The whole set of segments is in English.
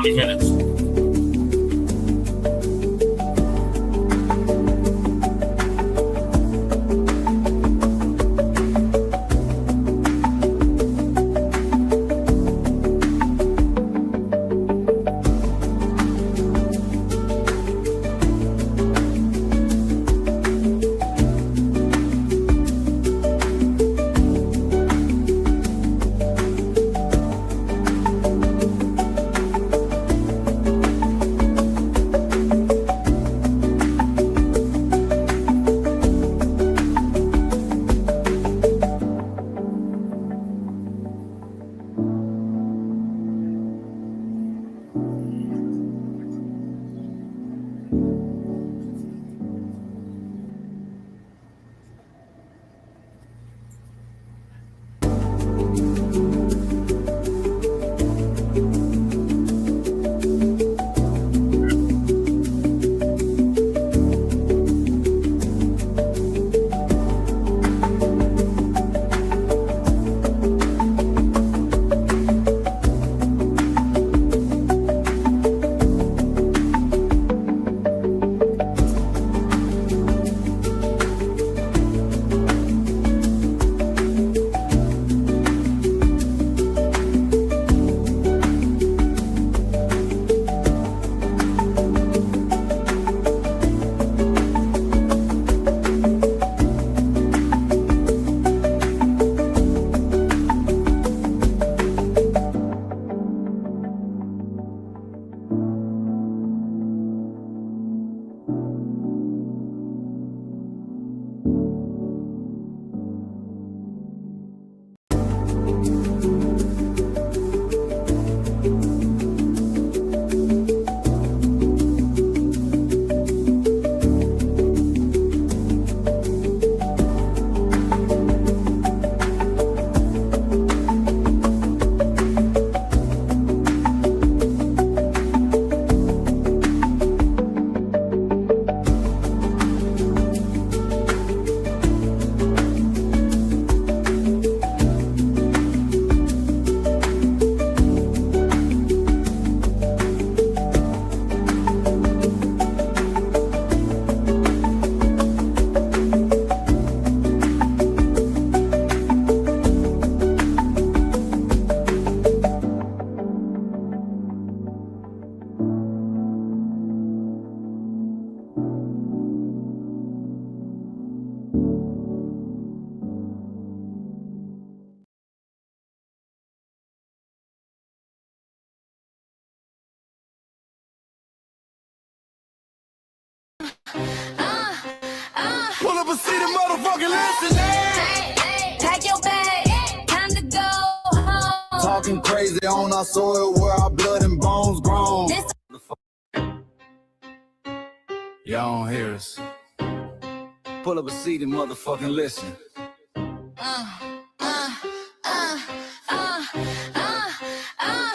20 minutes. Pull up and see the motherfucking listening. Pack your bag, time to go home. Talking crazy on our soil where our blood and bones grown. Y'all don't hear us. Pull up a seat and motherfucking listen.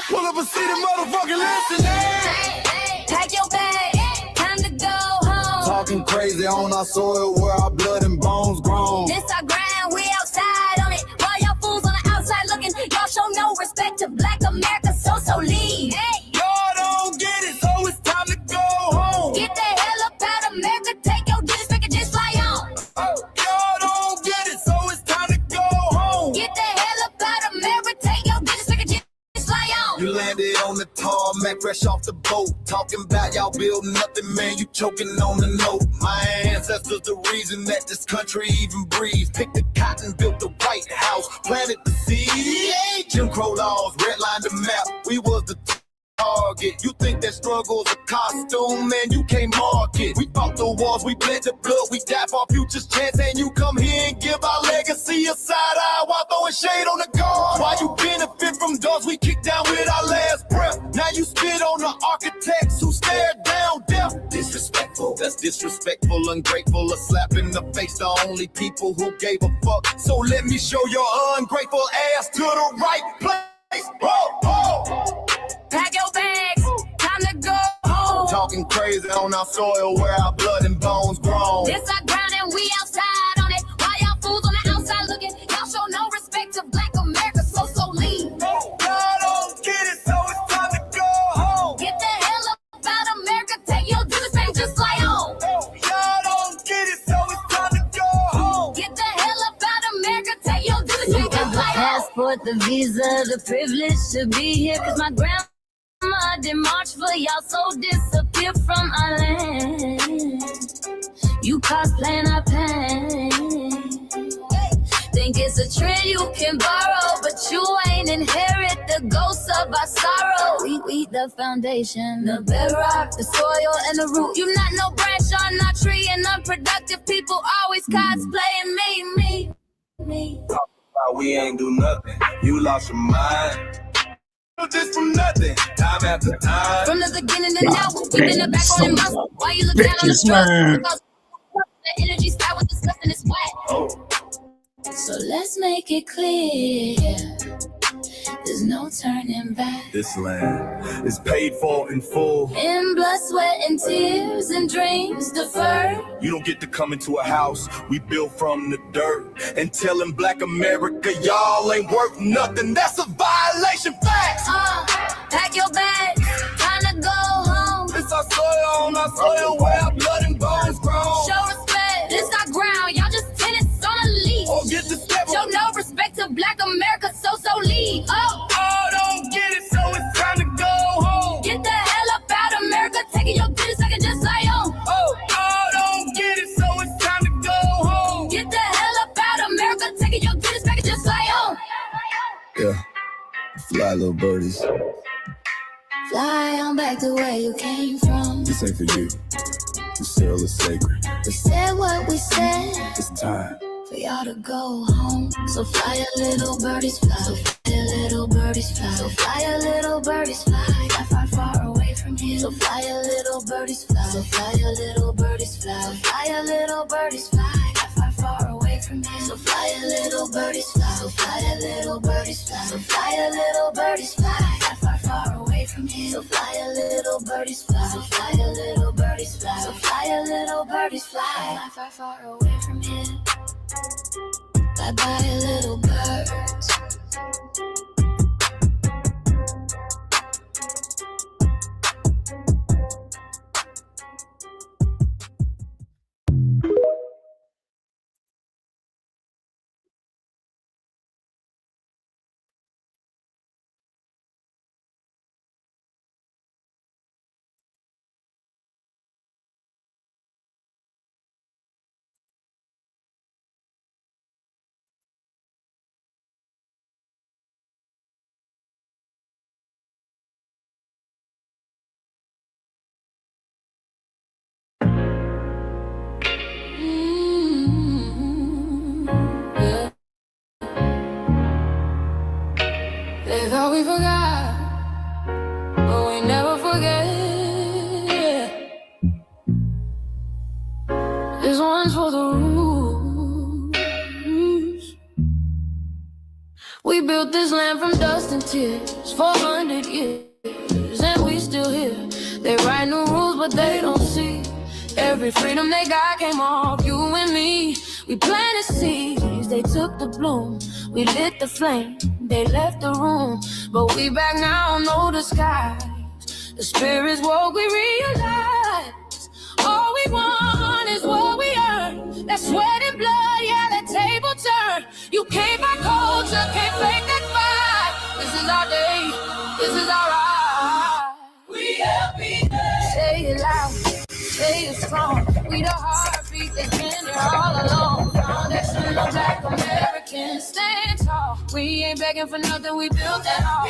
Pull up a seat and motherfucking listening. Pack your bag, time to go home. Talking crazy on our soil where our blood and bones grown. This our grind, we outside on it. While y'all fools on the outside looking, y'all show no respect to Black America, so leave. Hey. Y'all don't get it, so it's time to go home. Get the hell up out of America, take your digits, make it just fly on. Y'all don't get it, so it's time to go home. Get the hell up out of America, take your digits, make it just fly on. You landed on the tarmac, fresh off the boat. Talking about y'all building nothing, man, you choking on the note. My ancestors the reason that this country even breathes. Picked the cotton, built the White House, planted the seed. Jim Crow laws, redlined the map, we was the target. You think that struggle's a costume, man, you can't mark it. We fought the wars, we bled the blood, we died for our future's chance. And you come here and give our legacy a side eye while throwing shade on the guard. While you benefit from doors we kicked down with our last breath. Now you spit on the architects who stared down death. Disrespectful, that's disrespectful, ungrateful. A slap in the face to only people who gave a fuck. So let me show your ungrateful ass to the right place. Whoa, whoa. Pack your bags, time to go home. Talking crazy on our soil where our blood and bones grown. This our ground and we outside on it. While y'all fools on the outside looking, y'all show no respect to Black America, so leave. Y'all don't get it, so it's time to go home. passport, the visa, the privilege to be here. Cause my grandma did march for y'all, so disappear from our land. You cosplaying our pain. Think it's a trend you can borrow, but you ain't inherit the ghosts of our sorrow. We the foundation, the bedrock, the soil, and the root. You not no branch on our tree, and unproductive people always cosplaying me. We ain't do nothing. You lost your mind. Just from nothing, time after time. From the beginning to now, we've been the back on the muscle. Why you look down on the drugs? The energy style was disgusting, it's wet. Oh. So let's make it clear, there's no turning back. This land is paid for in full. In blood, sweat, and tears, and dreams deferred. You don't get to come into a house we built from the dirt and telling Black America y'all ain't worth nothing. That's a violation. Facts. Pack your bags, time to go home. It's our soil on our soil where our blood and bones grow. Show respect, this our ground. Y'all just tenants on a leash. Or get the step. Show no respect to Black America, so leave. Oh, don't get it, so it's time to go home. Get the hell up out of America, taking your business, I can just lay on. Oh, don't get it, so it's time to go home. Get the hell up out of America, taking your business, I can just lay on. Yeah, fly little birdies. Fly on back to where you came from. This ain't for you. The soil is sacred. We said what we said. It's time for y'all to go home. So fly a little birdies fly. So fly a little birdies fly. So fly a little birdies fly. Not far, far away from here. So fly a little birdies fly. So fly a little birdies fly. So fly a little birdies fly. Not far, far away from here. So fly a little birdies fly. So fly a little birdies fly. So fly a little birdies fly. Not far, far away from here. So fly a little birdies fly. So fly a little birdies fly. So fly a little birdies fly. Not far, far away from here. Bye-bye, little birds. They thought we forgot, but we never forget. This one's for the roots. We built this land from dust and tears, 400 years, and we still here. They write new rules, but they don't see. Every freedom they got came off you and me. We planted seeds, they took the bloom. We lit the flame, they left the room. But we back now, no disguise. The spirit's woke, we realize. All we want is what we earn. That sweat and blood, yeah, that table turn. You can't buy culture, can't fake that vibe. This is our day, this is our ride. We happy day. Say it loud, say it strong. We the heartbeat that's been here all along. Foundation of Black Americans, stand tall. We ain't begging for nothing, we built that all.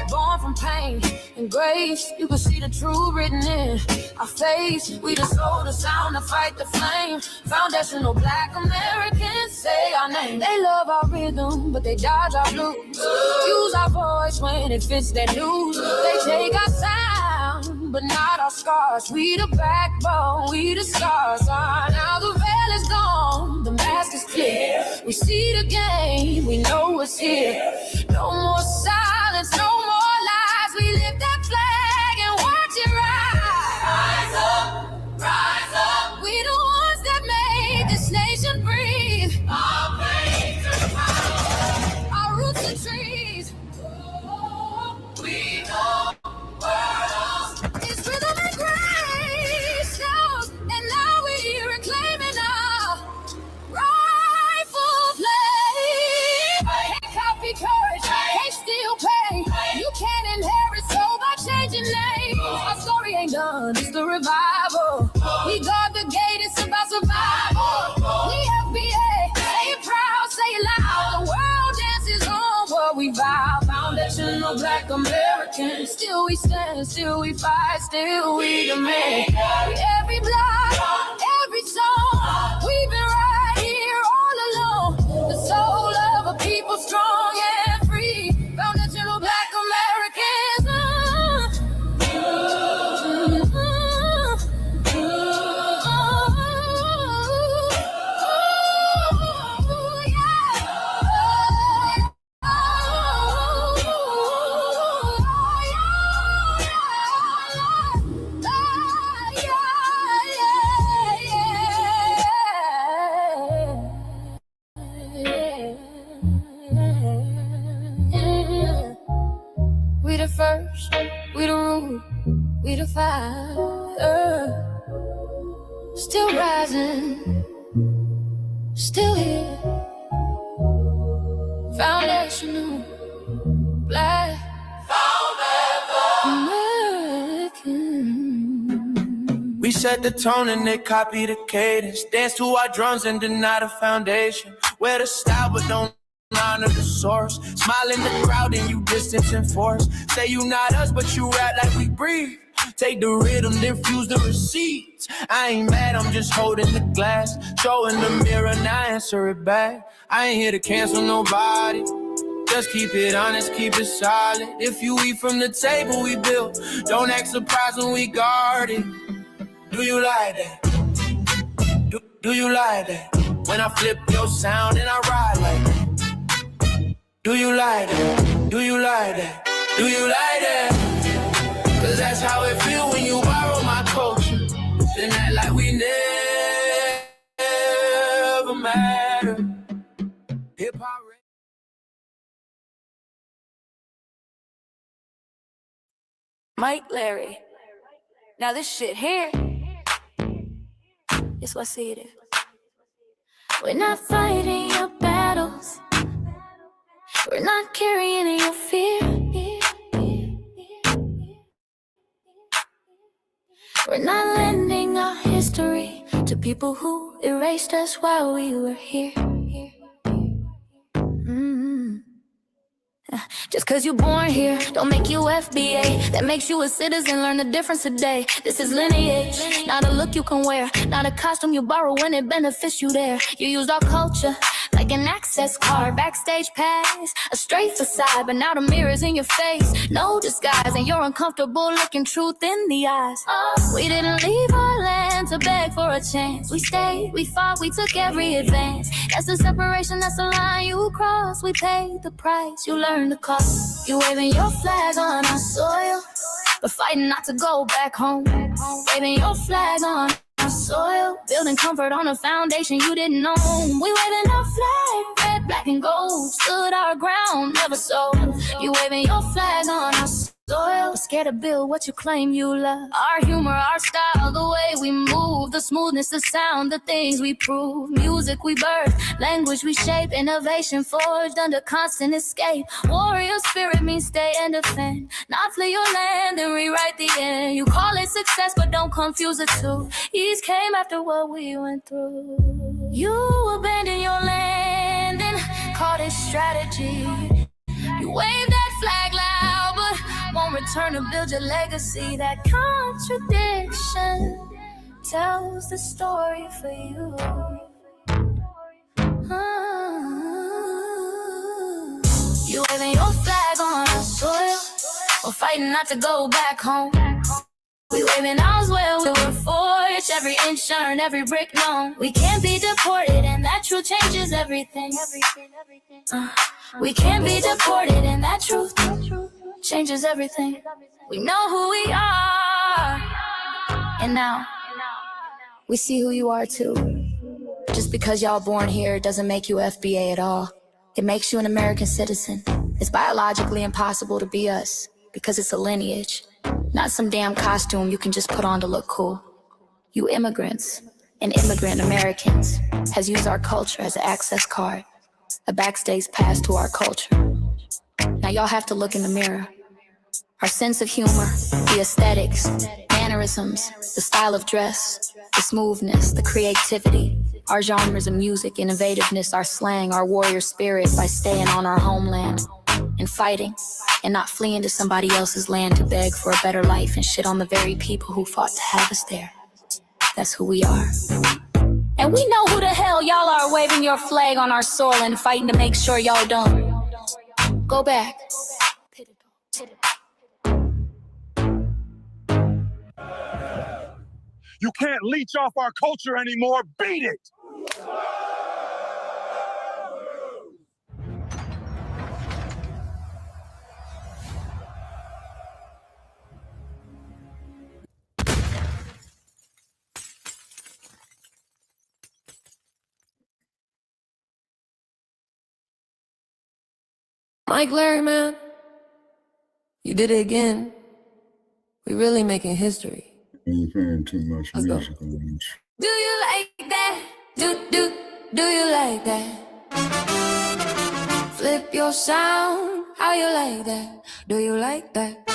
Born from pain and grace, you can see the truth written in our face. We the soul, the sound, to fight the flame. Foundational Black Americans, say our name. They love our rhythm, but they dodge our blues. Use our voice when it fits their news. They take our sound, but not our scars. We the backbone, we the scars. Now the veil is gone, the mask is clear. We see the game, we know it's here. No more silence, no more lies. We lift that flag and watch it rise. Rise up, rise up. We the ones that made this nation breathe. Our veins are power, our roots are trees. We know world is rhythm and grace. And now we're reclaiming our rightful place. Can't copy curve. original Black Americans. Still we stand, still we fight, still we demand. Every block, every song, we've been right here all along. The soul of a people strong and free. Foundational Black Americans. We the first, we the root, we the fire. Still rising, still here. Foundational Black American. We set the tone and they copy the cadence. Dance to our drums and deny the foundation. Wear the style but don't honor the source. Smile in the crowd and you distance and force. Say you not us but you rap like we breathe. Take the rhythm, then fuse the receipts. I ain't mad, I'm just holding the glass. Showing the mirror, now answer it back. I ain't here to cancel nobody. Just keep it honest, keep it solid. If you eat from the table we built, don't act surprised when we guard it. Do you like that? Do you like that? When I flip your sound and I ride like that. Do you like that? Do you like that? Do you like that? Cause that's how it feel when you borrow my culture. Then act like we never matter. Hip-hop. Mike Larry. Now this shit here, it's what I see it is. We're not fighting your battles. We're not carrying your fear. We're not lending our history to people who erased us while we were here. Just cause you're born here, don't make you FBA. That makes you a citizen, learn the difference today. This is lineage, not a look you can wear. Not a costume you borrow when it benefits you there. You used our culture like an access card, backstage pass, a straight facade. But now the mirror's in your face, no disguise. And you're uncomfortable looking truth in the eyes. We didn't leave our land to beg for a chance. We stayed, we fought, we took every advance. That's the separation, that's the line you cross. We paid the price, you learned the cost. You waving your flag on our soil, but fighting not to go back home. Waving your flag on our soil, building comfort on a foundation you didn't own. We waving our flag, red, black, and gold. Stood our ground, never sold. You waving your flag on our soil, but scared to build what you claim you love. Our humor, our style, the way we move, the smoothness, the sound, the things we prove. Music we birth, language we shape, innovation forged under constant escape. Warrior spirit means stay and defend, not flee your land and rewrite the end. You call it success, but don't confuse the two. Ease came after what we went through. You abandoned your land and called it strategy. You waved that flag loud, but won't return to build your legacy. That contradiction tells the story for you. You waving your flag on our soil, we're fighting not to go back home. We waving ours where we were forged, every inch earned, every brick known. We can't be deported, and that truth changes everything. We can't be deported, and that truth changes everything. We know who we are, and now we see who you are too. Just because y'all born here doesn't make you FBA at all. It makes you an American citizen. It's biologically impossible to be us, because it's a lineage, not some damn costume you can just put on to look cool. You immigrants and immigrant Americans has used our culture as an access card, a backstage pass to our culture. Now y'all have to look in the mirror. Our sense of humor, the aesthetics, mannerisms, the style of dress, the smoothness, the creativity, our genres of music, innovativeness, our slang, our warrior spirit by staying on our homeland. and fighting and not fleeing to somebody else's land to beg for a better life and shit on the very people who fought to have us there. That's who we are. And we know who the hell y'all are waving your flag on our soil and fighting to make sure y'all don't. Go back. You can't leech off our culture anymore. Beat it! Mike Larry, man, you did it again. We really making history. I'm hearing too much music. Do you like that? Do you like that? Flip your sound, how you like that? Do you like that?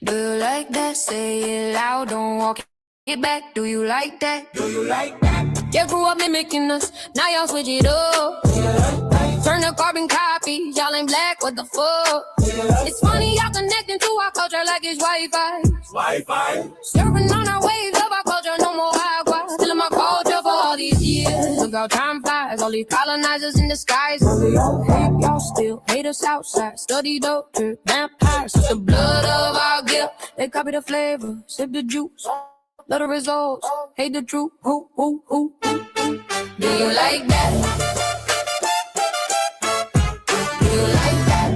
Do you like that? Say it loud, don't walk it back. Do you like that? Do you like that? You grew up mimicking us, now y'all switch it up. Turn the carbon copy, y'all ain't black, what the fuck? It's funny, y'all connecting to our culture like it's Wi-Fi. Surfing on our waves of our culture, no more agua. Still in my culture for all these years. Look how time flies, all these colonizers in the skies. Hate y'all still, hate us outside. Study doctor, vampires, it's the blood of our guilt. They copy the flavor, sip the juice. Love the results, hate the truth. Ooh. Do you like that? Do you like that?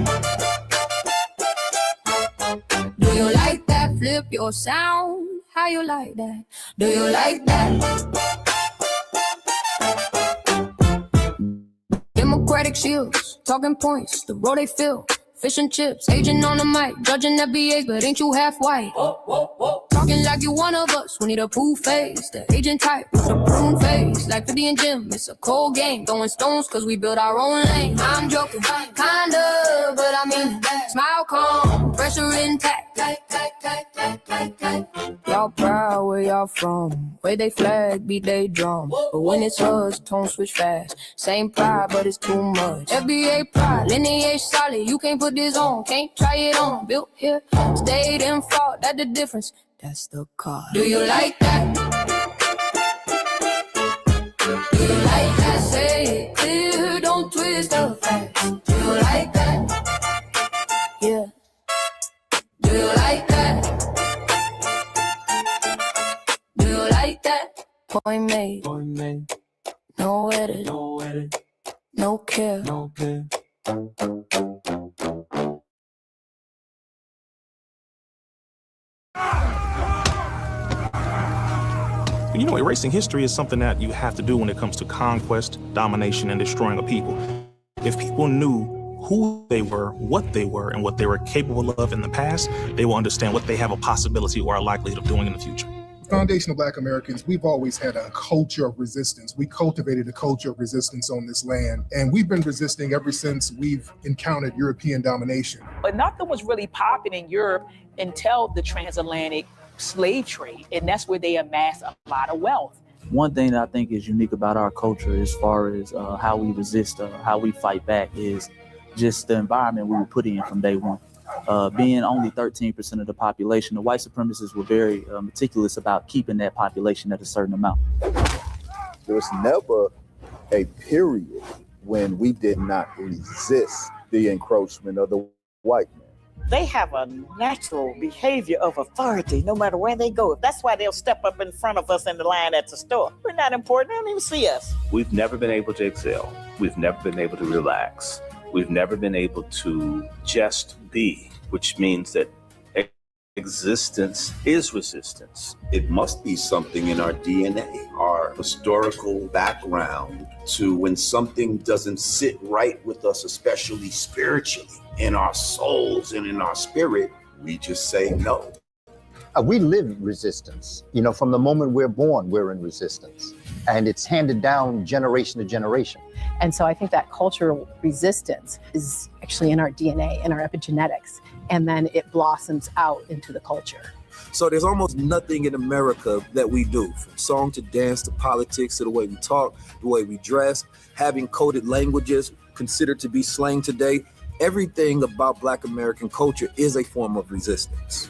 Do you like that? Flip your sound. How you like that? Do you like that? Democratic shields, talking points, the road they fill. Fish and chips, agent on the mic, judging FBAs, but ain't you half white? Talking like you one of us, we need a proof face. The agent type with a prune face, like 50 and Jim, it's a cold game. Throwing stones cause we build our own lane. I'm joking, kinda, but I mean, smile calm, pressure intact. Y'all proud where y'all from, where they flag, beat they drum. But when it's us, tone switch fast. Same pride, but it's too much. FBA pride, lineage solid, you can't put this on, can't try it on. Built here, stayed and fought, that's the difference. That's the car. Do you like that? Do you like that? Say it clear, don't twist the facts. Do you like that? Yeah. Do you like that? Do you like that? Point made. No edit. No care. You know, erasing history is something that you have to do when it comes to conquest, domination, and destroying a people. If people knew who they were, what they were, and what they were capable of in the past, they will understand what they have a possibility or a likelihood of doing in the future. Foundational Black Americans, we've always had a culture of resistance. We cultivated a culture of resistance on this land, and we've been resisting ever since we've encountered European domination. But nothing was really popping in Europe until the transatlantic slave trade, and that's where they amassed a lot of wealth. One thing that I think is unique about our culture as far as how we resist, how we fight back, is just the environment we were put in from day one. Being only 13% of the population, the white supremacists were very meticulous about keeping that population at a certain amount. There was never a period when we did not resist the encroachment of the white man. They have a natural behavior of authority no matter where they go. That's why they'll step up in front of us in the line at the store. We're not important. They don't even see us. We've never been able to excel. We've never been able to relax. We've never been able to just be, which means that existence is resistance. It must be something in our DNA, our historical background, to when something doesn't sit right with us, especially spiritually, in our souls and in our spirit, we just say no. We live resistance. You know, from the moment we're born, we're in resistance. And it's handed down generation to generation. And so I think that cultural resistance is actually in our DNA, in our epigenetics, and then it blossoms out into the culture. So there's almost nothing in America that we do, from song to dance to politics to the way we talk, the way we dress, having coded languages considered to be slang today. Everything about Black American culture is a form of resistance.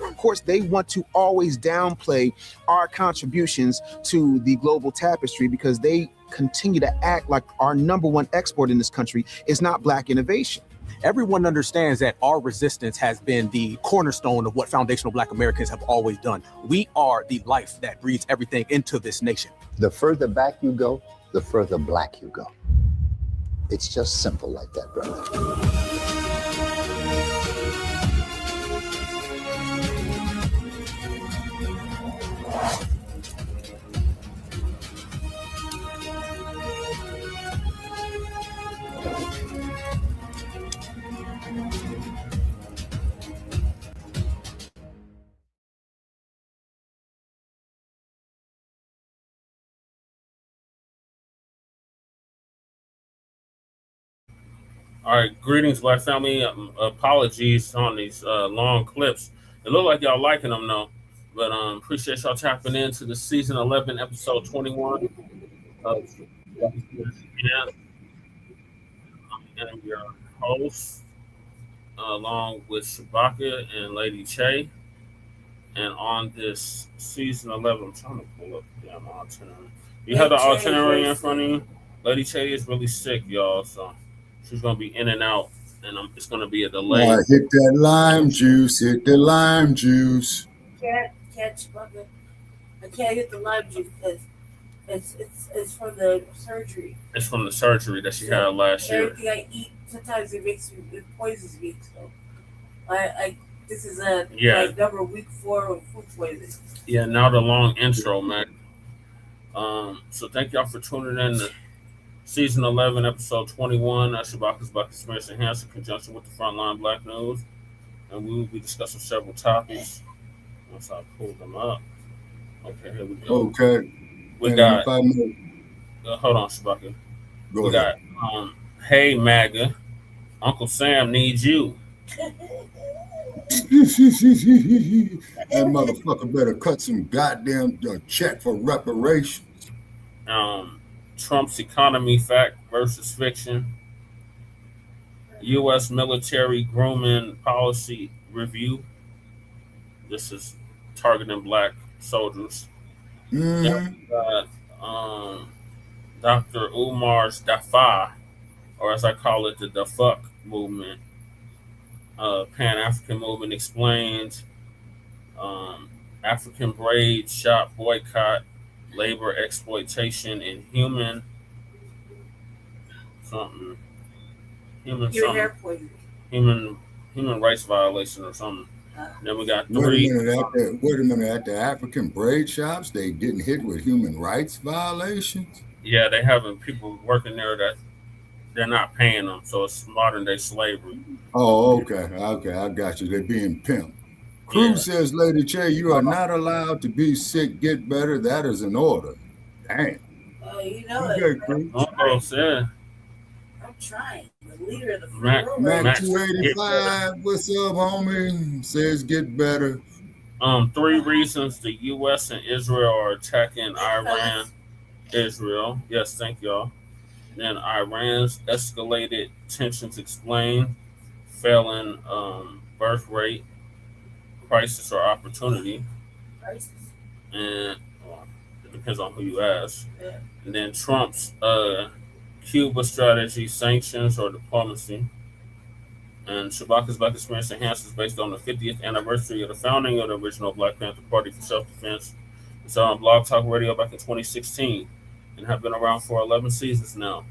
Of course, they want to always downplay our contributions to the global tapestry because they continue to act like our number one export in this country is not Black innovation. Everyone understands that our resistance has been the cornerstone of what foundational Black Americans have always done. We are the life that breathes everything into this nation. The further back you go, the further Black you go. It's just simple like that, brother. All right, greetings, Black family. Apologies on these long clips. It look like y'all liking them though, but appreciate y'all tapping into the season 11, episode 21 of I'm your host, along with Shabaka and Lady Che. And on this season 11, I'm trying to pull up the itinerary. You have the itinerary in front of you. Lady Che is really sick, y'all, so she's gonna be in and out, and it's gonna be a delay. All right, hit that lime juice. Hit the lime juice. Can't Shabaka. I can't hit the lime juice because it's from the surgery. It's from the surgery that she had last year. Everything I eat sometimes it poisons me. So this is like number week 4 of food poisoning. Yeah, now the long intro, man. So thank y'all for tuning in to Season 11, Episode 21, Shabaka'S Blacc Experience Enhanced in conjunction with the Frontline Black News. And we will be discussing several topics once I pull them up. Okay, here we go. Okay. We got, hold on, Shabaka. We got, hey, MAGA, Uncle Sam needs you. That motherfucker better cut some goddamn check for reparations. Trump's economy fact versus fiction. U.S. military grooming policy review. This is targeting Black soldiers. Mm-hmm. Dr. Umar's DAFA, or as I call it, the DAFA movement. Pan-African movement explained. African Braid shop boycott, labor exploitation, and human rights violation or something. Then we got 3. Wait a minute. At the African braid shops, they getting hit with human rights violations? Yeah, they having people working there that they're not paying them, so it's modern day slavery. Oh, okay, I got you. They're being pimped. Cruz says, Lady Che, you are not allowed to be sick, get better. That is an order. Damn. You know okay, Cruz. I'm trying. The leader of the Mac 285, what's up, homie? Says get better. 3 reasons the U.S. and Israel are attacking Iran. Israel. Yes, thank y'all. Then Iran's escalated tensions explained, failing birthrate, crisis or opportunity. Crisis. And it depends on who you ask. Yeah. And then Trump's Cuba strategy, sanctions or diplomacy. And Shabaka'S Blacc Experience Enhanced is based on the 50th anniversary of the founding of the original Blacc Panther Party for self-defense. It's on Blogtalk Radio back in 2016 and have been around for 11 seasons now.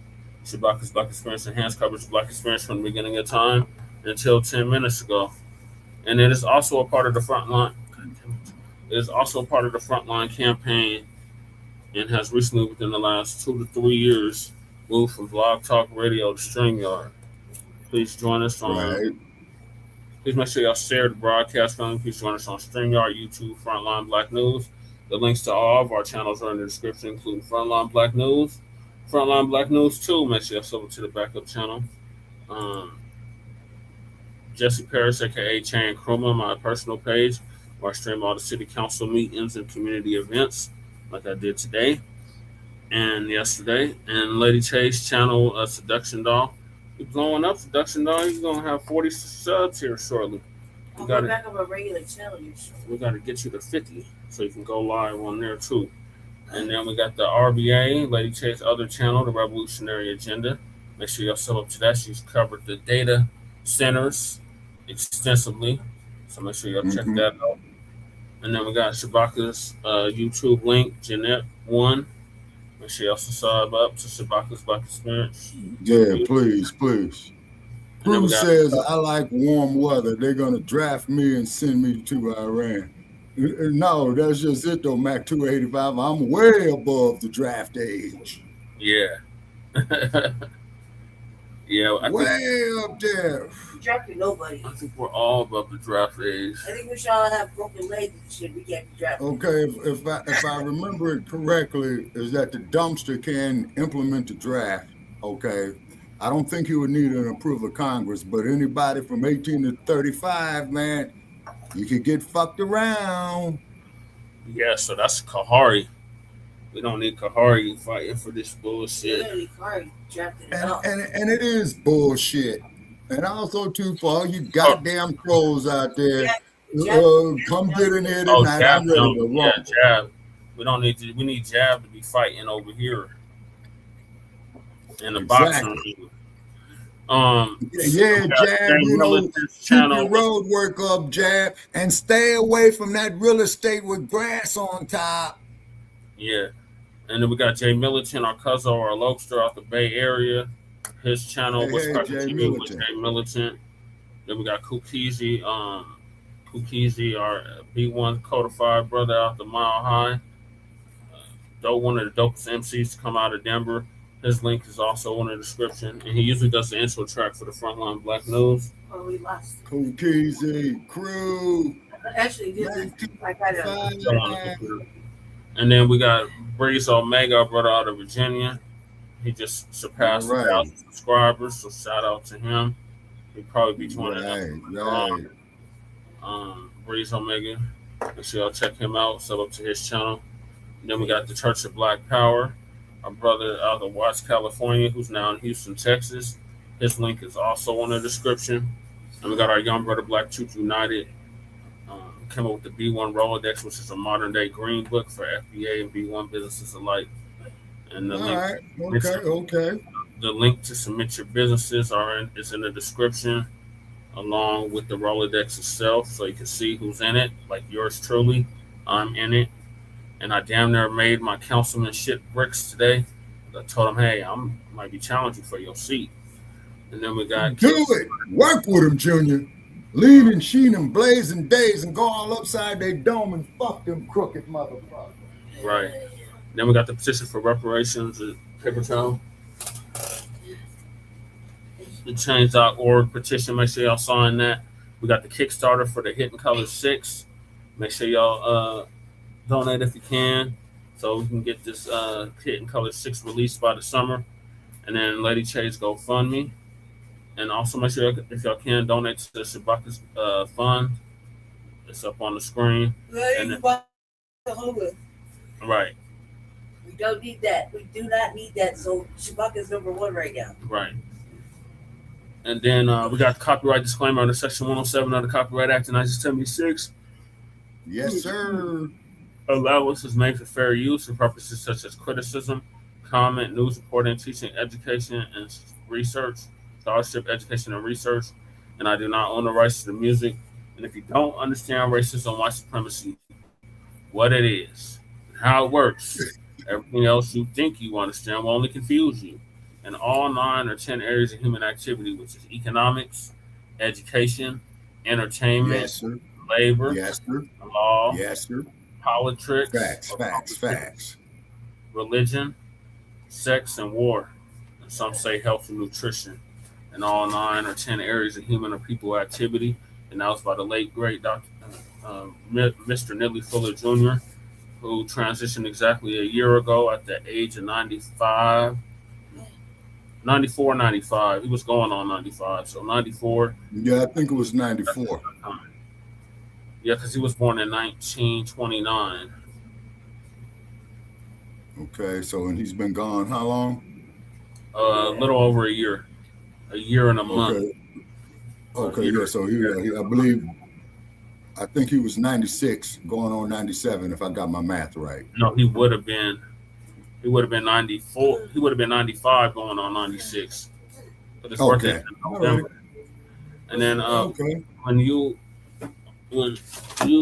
Shabaka'S Blacc Experience Enhanced covers the Black experience from the beginning of time until 10 minutes ago. And it is also a part of the Frontline. It is also a part of the Frontline campaign and has recently, within the last 2 to 3 years, moved from Blogtalk Radio to Streamyard. Please join us on. Please make sure y'all share the broadcast. Please join us on Streamyard, YouTube, Frontline Black News. The links to all of our channels are in the description, including Frontline Black News, Frontline Black News 2. Make sure y'all sub to the backup channel. Jesse Paris, aka Chan Kruma, my personal page, where I stream all the city council meetings and community events like I did today and yesterday. And Lady Chase channel, Seduction Doll. You're blowing up, Seduction Doll. You're going to have 40 subs here shortly. I'll go back on a regular channel. We got to get you to 50 so you can go live on there too. And then we got the RBA, Lady Chase other channel, the Revolutionary Agenda. Make sure y'all sub up to that. She's covered the data centers extensively. So make sure y'all check that out. And then we got Shabaka'S YouTube link, Jeanette 1. Make sure y'all sub up to Shabaka'S Blacc Experience. Yeah, please. Who says I like warm weather? They're going to draft me and send me to Iran. No, that's just it though, Mac 285. I'm way above the draft age. Yeah. Yeah. Way up there. Drafting nobody. I think we're all above the draft age. I think we should all have broken legs and shit. We can't be drafted. Okay, if I remember it correctly, is that the dumpster can implement the draft. Okay. I don't think you would need an approval of Congress, but anybody from 18 to 35, man, you could get fucked around. Yeah, so that's Kahari. We don't need Kahari fighting for this bullshit. And it is bullshit. And also, too, for all you goddamn trolls out there, come get in here tonight. Jab, I'm ready to roll. Jab. We don't need to. We need Jab to be fighting over here in the boxing ring. Yeah, Jab, you know, keep your road work up, Jab, and stay away from that real estate with grass on top. Yeah, and then we got Jay Militant, our cousin, our Lokester out the Bay Area. His channel was Jay Militant. Then we got Kukizi, our B1 codified brother out the Mile High. One of the dopest MCs to come out of Denver. His link is also in the description, and he usually does the intro track for the Frontline Black News. Oh, we lost. Kukizi, crew. Actually, I got it. And then we got Breeze Omega, our brother out of Virginia. He just surpassed 1,000 subscribers, so shout out to him. He'll probably be joining us. Breeze Omega. Make sure y'all check him out. Sub up to his channel. And then we got the Church of Black Power. Our brother out of Watts, California, who's now in Houston, Texas. His link is also in the description. And we got our young brother, Black Truth United. Came up with the B1 Rolodex, which is a modern-day green book for FBA and B1 businesses alike. And the the link to submit your businesses is in the description, along with the Rolodex itself, so you can see who's in it. Like yours truly, I'm in it. And I damn near made my councilman shit bricks today. I told him, hey, I might be challenging for your seat. And then we got... Do it. Work with him, Junior. Leading, sheening, blazing days and go all upside their dome and fuck them crooked motherfuckers. Right. Then we got the petition for reparations at Paper Town. The change.org petition. Make sure y'all sign that. We got the Kickstarter for the Hidden Color 6. Make sure y'all... donate if you can, so we can get this Hidden Color 6 released by the summer. And then Lady Chase GoFundMe. And also make sure if y'all can donate to the Shabaka'S fund. It's up on the screen. Right. We don't need that. We do not need that. So Shabaka'S #1 right now. Right. And then we got the copyright disclaimer under Section 107 of the Copyright Act of 1976. Yes, sir. Allowance is made for fair use for purposes such as criticism, comment, news reporting, teaching, education, and research, scholarship, education, and research. And I do not own the rights to the music. And if you don't understand racism, white supremacy, what it is, how it works, everything else you think you understand will only confuse you. In all 9 or 10 areas of human activity, which is economics, education, entertainment, labor, law, politics, facts, religion, sex, and war. And some say health and nutrition. In all 9 or 10 areas of human or people activity. And that was by the late, great Dr. Mr. Nidley Fuller Jr., who transitioned exactly a year ago at the age of 95. 94, 95. He was going on 95, so 94. Yeah, I think it was 94. Yeah, because he was born in 1929. Okay, so and he's been gone how long? A little over a year and a month. Okay, yeah. So he I think he was 96, going on 97, if I got my math right. No, he would have been 94. He would have been 95, going on 96. But his birthday is in November. And then when you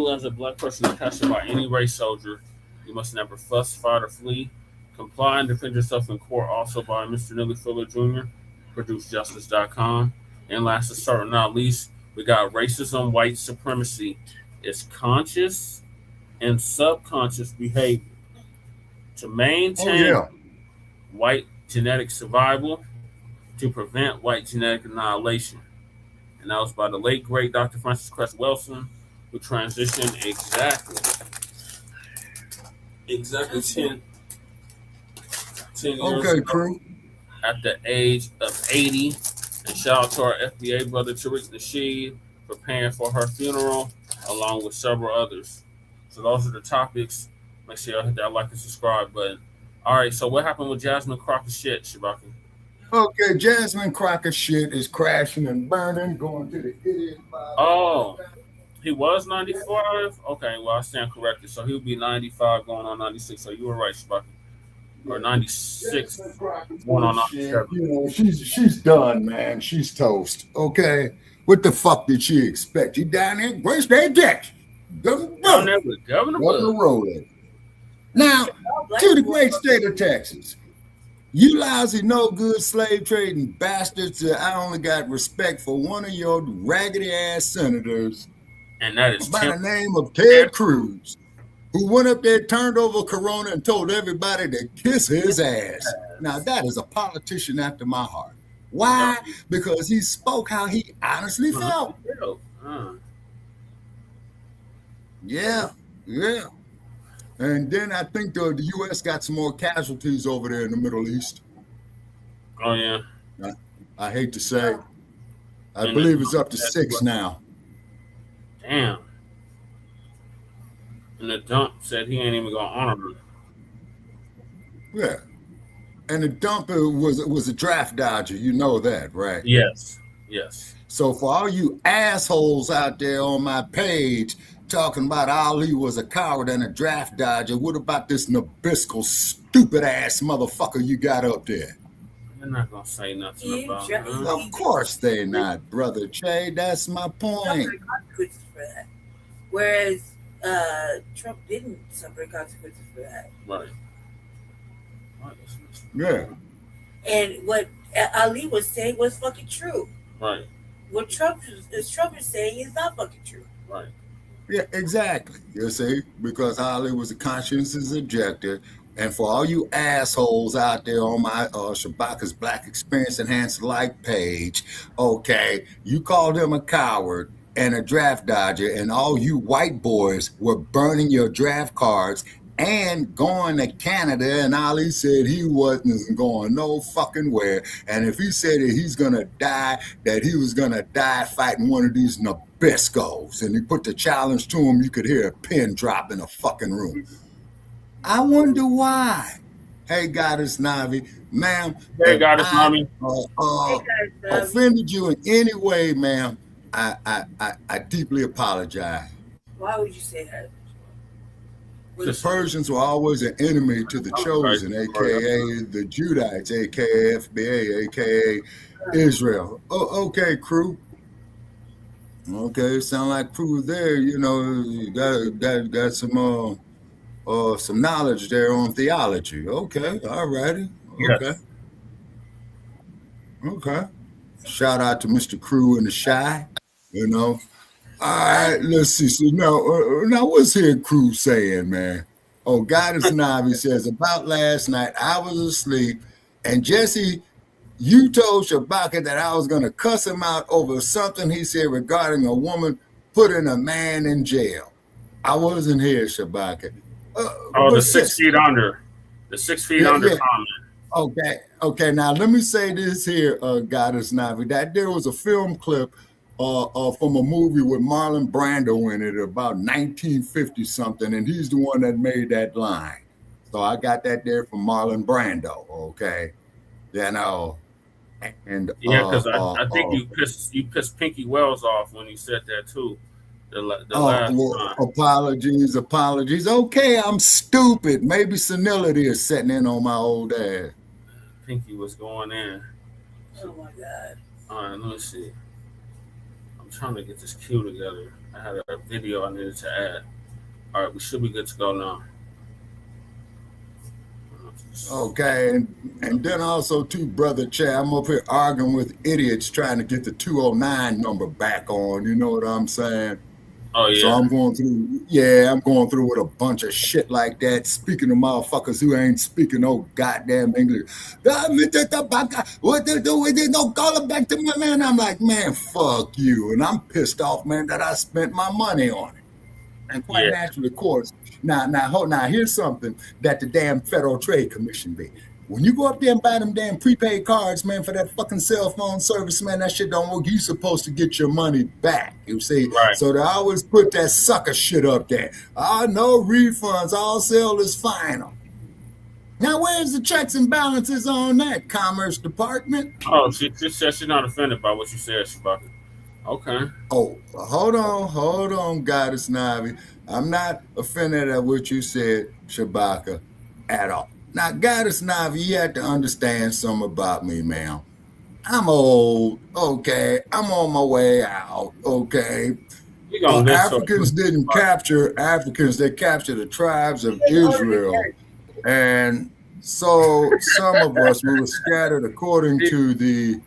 as a black person are captured by any race soldier, you must never fuss, fight, or flee. Comply and defend yourself in court, also by Mr. Neely Fuller Jr., ProduceJustice.com. And last but certainly not least, we got racism, white supremacy. It's conscious and subconscious behavior to maintain white genetic survival, to prevent white genetic annihilation. And that was by the late, great Dr. Francis Cress Welsing, who transitioned exactly 10 years ago at the age of 80. And shout out to our FBA brother Tariq Nasheed for paying for her funeral, along with several others. So those are the topics. Make sure y'all hit that like and subscribe button. All right, so what happened with Jasmine Crocker shit, Shabaka? Okay, Jasmine Crocker shit is crashing and burning, going to the idiot. Oh, he was 95? Okay, well, I stand corrected. So he would be 95 going on 96. So you were right, Shabaka. Or 96 going on 97. You know, she's done, man. She's toast. Okay. What the fuck did she expect? You down there, Grace Day Jackson. Governor Rowland. Now, to the great state of Texas. You lousy, no good slave trading bastards. I only got respect for one of your raggedy ass senators. And that is by the name of Ted Cruz, who went up there, turned over Corona, and told everybody to kiss his ass. Now, that is a politician after my heart. Why? Because he spoke how he honestly felt. Yeah. And then I think the U.S. got some more casualties over there in the Middle East. Oh, yeah. I hate to say. I believe it's up to 6 now. Damn. And the dump said he ain't even gonna honor her. Yeah. And the dumper was a draft dodger. You know that, right? Yes. So for all you assholes out there on my page talking about Ali was a coward and a draft dodger, what about this Nabisco stupid ass motherfucker you got up there? They're not gonna say nothing about it. Of course they not, Brother Che. That's my point. Whereas Trump didn't suffer consequences for that. Right. Yeah. And what Ali was saying was fucking true. Right. What Trump is saying is not fucking true. Right. Yeah, exactly. You see, because Ali was a conscientious objector. And for all you assholes out there on my Shabaka'S Blacc Experience Enhanced Like page, okay, you called him a coward and a draft dodger, and all you white boys were burning your draft cards and going to Canada, and Ali said he wasn't going no fucking where. And if he said that he's gonna die, that he was gonna die fighting one of these Nabiscos, and he put the challenge to him, you could hear a pin drop in a fucking room. I wonder why. Hey, Goddess Navi, ma'am. Hey, Goddess Navi. Offended you in any way, ma'am, I deeply apologize. Why would you say that? The Persians were always an enemy to the chosen, a.k.a. the Judites, a.k.a. FBA, a.k.a. Israel. Oh, okay, crew. Okay, sound like crew there. You know, you got some knowledge there on theology. Okay, all righty. Okay. Okay. Shout out to Mr. Crew and the Shy, you know. All right, let's see. So now what's here Crew saying, man? Oh, Goddess Navi says, about last night, I was asleep, and Jesse, you told Shabaka that I was going to cuss him out over something he said regarding a woman putting a man in jail. I wasn't here, Shabaka. The 6 feet under. The 6 feet under comment. Okay. Now let me say this here, Goddess Navi, that there was a film clip from a movie with Marlon Brando in it about 1950 something, and he's the one that made that line. So I got that there from Marlon Brando. Okay, you know, and yeah, because I think you pissed Pinky Wells off when you said that too. The last time. Apologies. Okay, I'm stupid. Maybe senility is setting in on my old ass. Pinky was going in. Oh my God. All right, let me see. I'm trying to get this cue together. I had a video I needed to add. All right, we should be good to go now. Okay, and then also too, Brother Chad, I'm up here arguing with idiots trying to get the 209 number back on. You know what I'm saying? Oh yeah. So I'm going through with a bunch of shit like that, speaking to motherfuckers who ain't speaking no goddamn English. What they do with it? Don't call it back to me, man. I'm like, man, fuck you. And I'm pissed off, man, that I spent my money on it. And quite naturally, of course. Now, here's something that the damn Federal Trade Commission did. When you go up there and buy them damn prepaid cards, man, for that fucking cell phone service, man, that shit don't work. You supposed to get your money back, you see? Right. So they always put that sucker shit up there. No refunds. All sale is final. Now, where's the checks and balances on that, Commerce Department? Oh, she said she's not offended by what you said, Shabaka. Okay. Oh, hold on, Goddess Navi. I'm not offended at what you said, Shabaka, at all. Now, Goddess Navi, you have to understand something about me, ma'am. I'm old, okay? I'm on my way out, okay? Africans didn't capture Africans. They captured the tribes of Israel. And so some of us, we were scattered according to the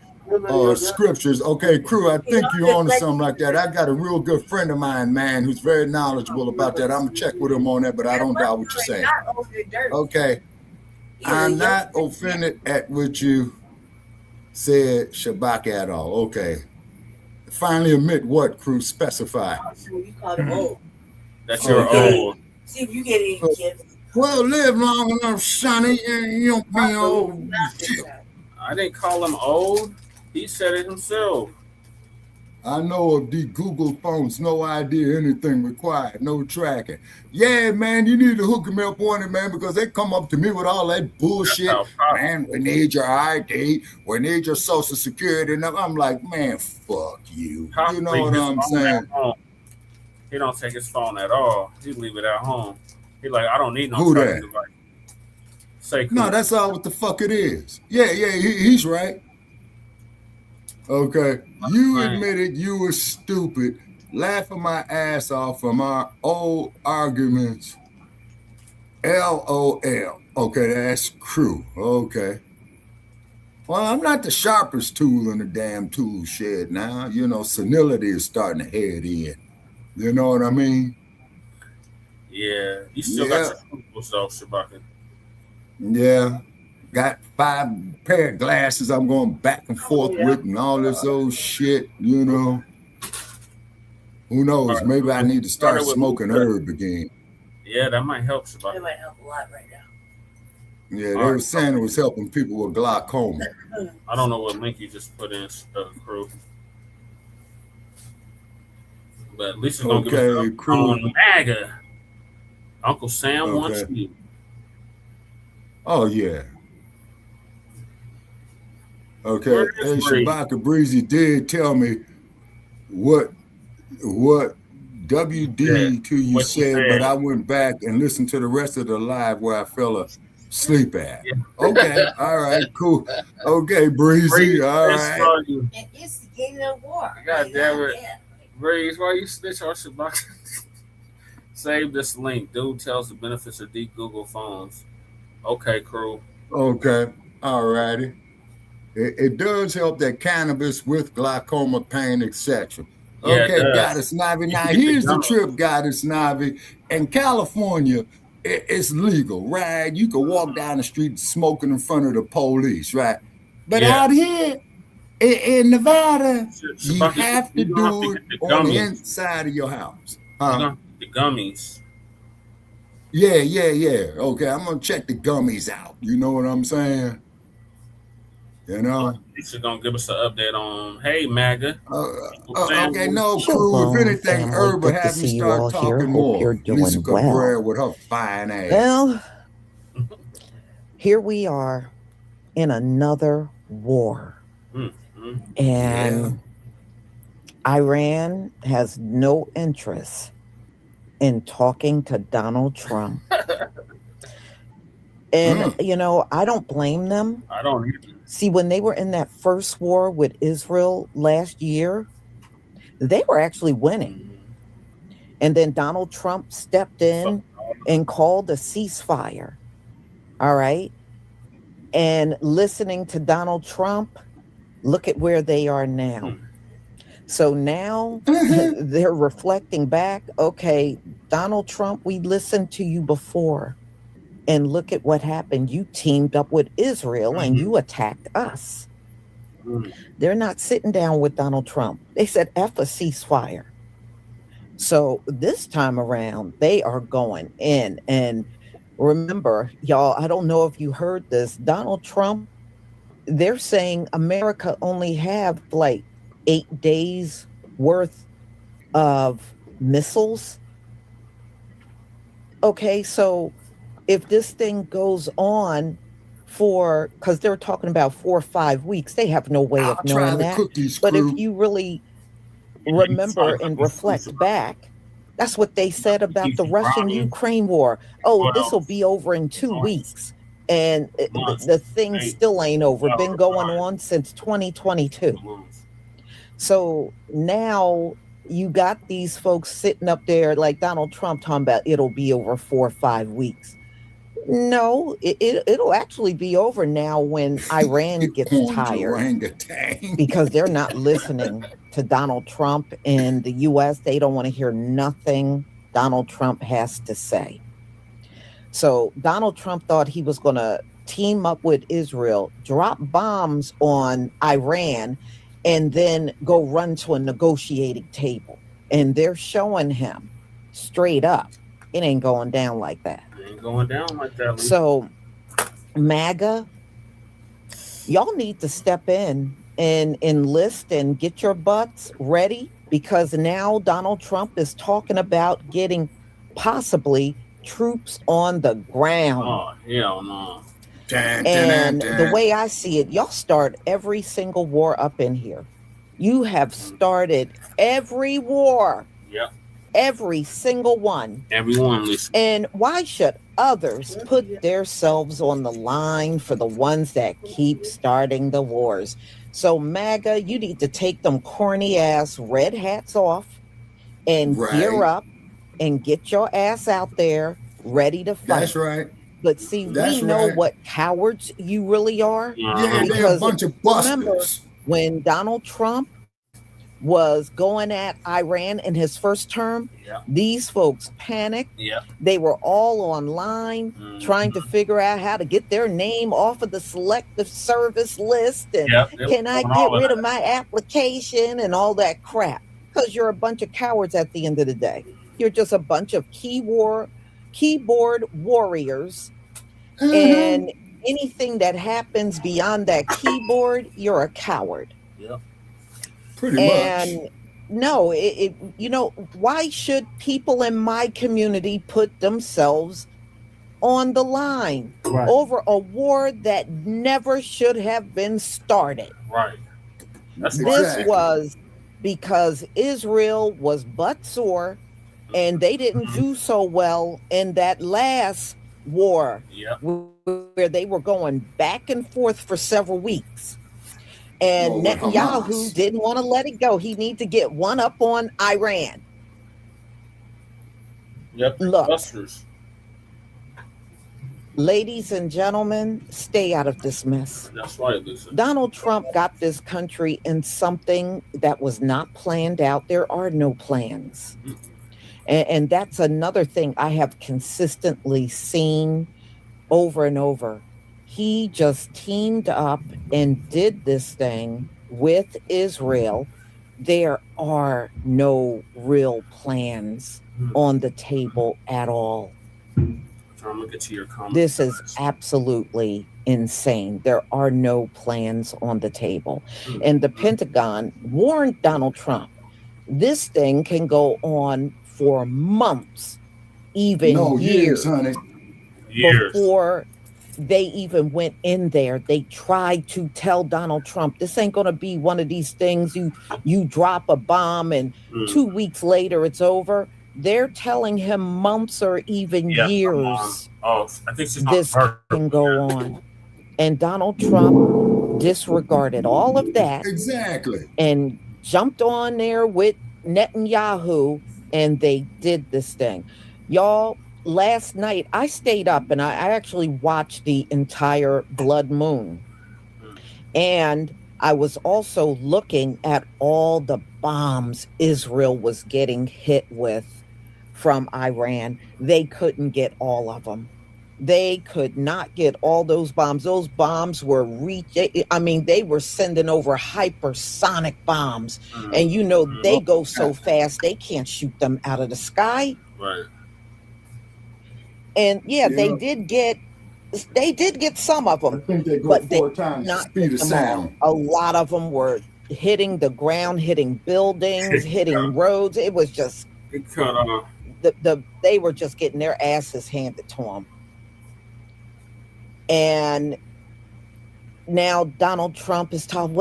scriptures. Okay, crew, I think you're on to something like that. I got a real good friend of mine, man, who's very knowledgeable about that. I'm going to check with him on that, but I don't doubt what you're saying. Okay. I'm not offended at what you said, Shabaka, at all. Okay. Finally admit what, crew? Specify. You call it old. That you're old. See if you get any kids. Well, live long enough, Sonny. You don't be old. I didn't call him old. He said it himself. I know of the Google phones, no idea anything required, no tracking. Yeah, man, you need to hook me up on it, man, because they come up to me with all that bullshit. Man, we need your ID, we need your social security. And I'm like, man, fuck you. You know what I'm saying? He don't take his phone at all. He leave it at home. He like, I don't need no Who tracking that? device. Say cool. No, that's all what the fuck it is. Yeah, he's right. Okay, you admitted you were stupid, laughing my ass off from our old arguments. LOL. Okay, that's true. Okay. Well, I'm not the sharpest tool in the damn tool shed now. You know, senility is starting to head in. You know what I mean? Yeah, you still got your scruples though, Shabaka. Yeah. Got 5 pair of glasses I'm going back and forth with and all this old shit, you know. Who knows? Maybe I need to start smoking herb again. Yeah, that might help, Shabaka. It might help a lot right now. Yeah, they were saying it was helping people with glaucoma. I don't know what link you just put in, crew. But at least it's going to give us crew. On MAGA. Uncle Sam wants you. Oh, yeah. Okay, hey, Shabaka Breezy did tell me what WD to you said, but I went back and listened to the rest of the live where I fell asleep at. Yeah. Okay, all right, cool. Okay, Breezy, all right. It's the game of war. God damn it. Breeze, why you snitch on Shabaka? Save this link. Dude tells the benefits of deep Google phones. Okay, crew. Okay, all righty. It does help that cannabis with glaucoma, pain, etc. Okay, Goddess Navi. Now, here's the trip, Goddess Navi. In California, it's legal, right? You can walk down the street smoking in front of the police, right? But out here in Nevada, you have to do it on the inside of your house. The gummies. Yeah. Okay, I'm going to check the gummies out. You know what I'm saying? You know? She's going to give us an update on, hey, MAGA. Okay, no, crew. If anything, Herb, have me start talking more. Lisa Cabrera with her fine ass. Well, here we are in another war. And Iran has no interest in talking to Donald Trump. And, you know, I don't blame them. I don't either. See, when they were in that first war with Israel last year, they were actually winning. And then Donald Trump stepped in and called a ceasefire. All right. And listening to Donald Trump, look at where they are now. So now they're reflecting back. Okay, Donald Trump, we listened to you before. And look at what happened. You teamed up with Israel and you attacked us. They're not sitting down with Donald Trump. They said F a ceasefire. So this time around, they are going in. And remember, y'all, I don't know if you heard this. Donald Trump, they're saying America only have like 8 days worth of missiles. Okay, so if this thing goes on for, because they're talking about 4 or 5 weeks, they have no way of knowing that. But if you really remember and reflect back, that's what they said about the Russian-Ukraine war. Oh, this will be over in 2 weeks. And the thing still ain't over. Been going on since 2022. So now you got these folks sitting up there like Donald Trump talking about it'll be over 4 or 5 weeks. No, it'll actually be over now when Iran gets tired because they're not listening to Donald Trump in the U.S. They don't want to hear nothing Donald Trump has to say. So Donald Trump thought he was going to team up with Israel, drop bombs on Iran, and then go run to a negotiating table. And they're showing him straight up, it ain't going down like that. Ain't going down like that. So MAGA, y'all need to step in and enlist and get your butts ready, because now Donald Trump is talking about getting possibly troops on the ground. Oh, hell no. And the way I see it, y'all start every single war up in here. You have started every war. Yep. Every single one. Everyone, Lisa. And why should others put themselves on the line for the ones that keep starting the wars? So MAGA, you need to take them corny ass red hats off and gear up and get your ass out there ready to fight. That's right. But see, we know what cowards you really are. Yeah, they're a bunch of busters. Remember when Donald Trump was going at Iran in his first term, these folks panicked. They were all online trying to figure out how to get their name off of the selective service list. And can I get rid of my application and all that crap? Because you're a bunch of cowards at the end of the day. You're just a bunch of keyboard warriors. And anything that happens beyond that keyboard, you're a coward. Pretty much. No, you know, why should people in my community put themselves on the line over a war that never should have been started? Right. This was because Israel was butt sore and they didn't do so well in that last war where they were going back and forth for several weeks. And Netanyahu didn't want to let it go. He needed to get one up on Iran. Look, ladies and gentlemen, stay out of this mess. That's right, Lisa. Donald Trump got this country in something that was not planned out. There are no plans. And that's another thing I have consistently seen over and over. He just teamed up and did this thing with Israel. There are no real plans on the table at all. Trying to get to your comments. This is absolutely insane. There are no plans on the table. And the Pentagon warned Donald Trump, this thing can go on for months, even years, honey. Before they even went in there. They tried to tell Donald Trump, this ain't going to be one of these things you drop a bomb and 2 weeks later it's over. They're telling him months or even years I think she's this can go on. And Donald Trump disregarded all of that. Exactly. And jumped on there with Netanyahu, and they did this thing. Y'all, last night I stayed up and I actually watched the entire blood moon. And I was also looking at all the bombs Israel was getting hit with from Iran. They couldn't get all of them. They could not get all those bombs. Those bombs were they were sending over hypersonic bombs. And they go so fast, they can't shoot them out of the sky. Right. And they did get some of them. I think they go but 4 times the speed of sound. A lot of them were hitting the ground, hitting buildings, hitting roads. It was just they were just getting their asses handed to them. And now Donald Trump is talking,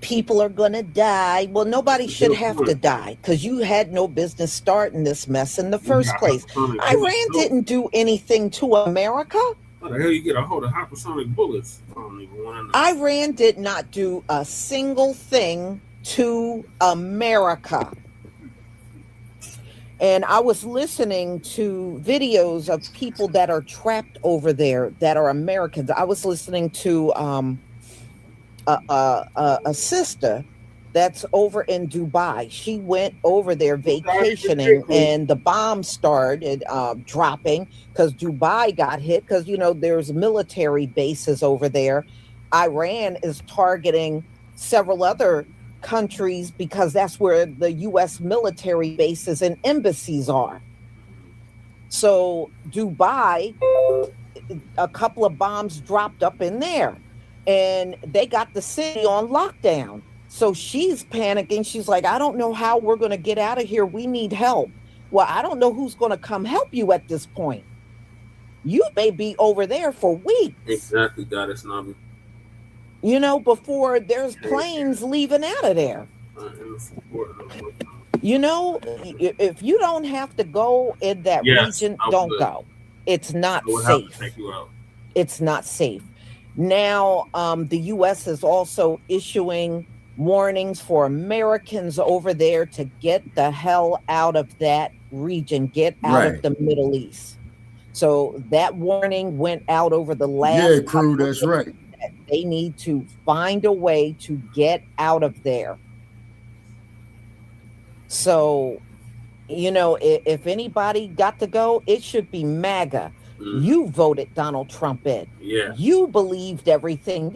people are going to die. Well, nobody should have to die because you had no business starting this mess in the first place. Iran didn't do anything to America. How the hell you get a hold of hypersonic bullets? I don't even want to know. Iran did not do a single thing to America. And I was listening to videos of people that are trapped over there that are Americans. I was listening to a sister that's over in Dubai. She went over there vacationing, and the bombs started dropping because Dubai got hit because, there's military bases over there. Iran is targeting several other countries because that's where the U.S. military bases and embassies are. So Dubai, a couple of bombs dropped up in there, and they got the city on lockdown. So she's panicking. She's like, I don't know how we're going to get out of here. We need help. Well, I don't know who's going to come help you at this point. You may be over there for weeks. Exactly, Goddess Nabi. Before there's planes leaving out of there. If you don't have to go in that region, don't go. It's not safe. It's not safe. Now, the U.S. is also issuing warnings for Americans over there to get the hell out of that region, get out of the Middle East. So that warning went out over the last crew, that's right. They need to find a way to get out of there. So, if anybody got to go, it should be MAGA. You voted Donald Trump in. Yeah. You believed everything.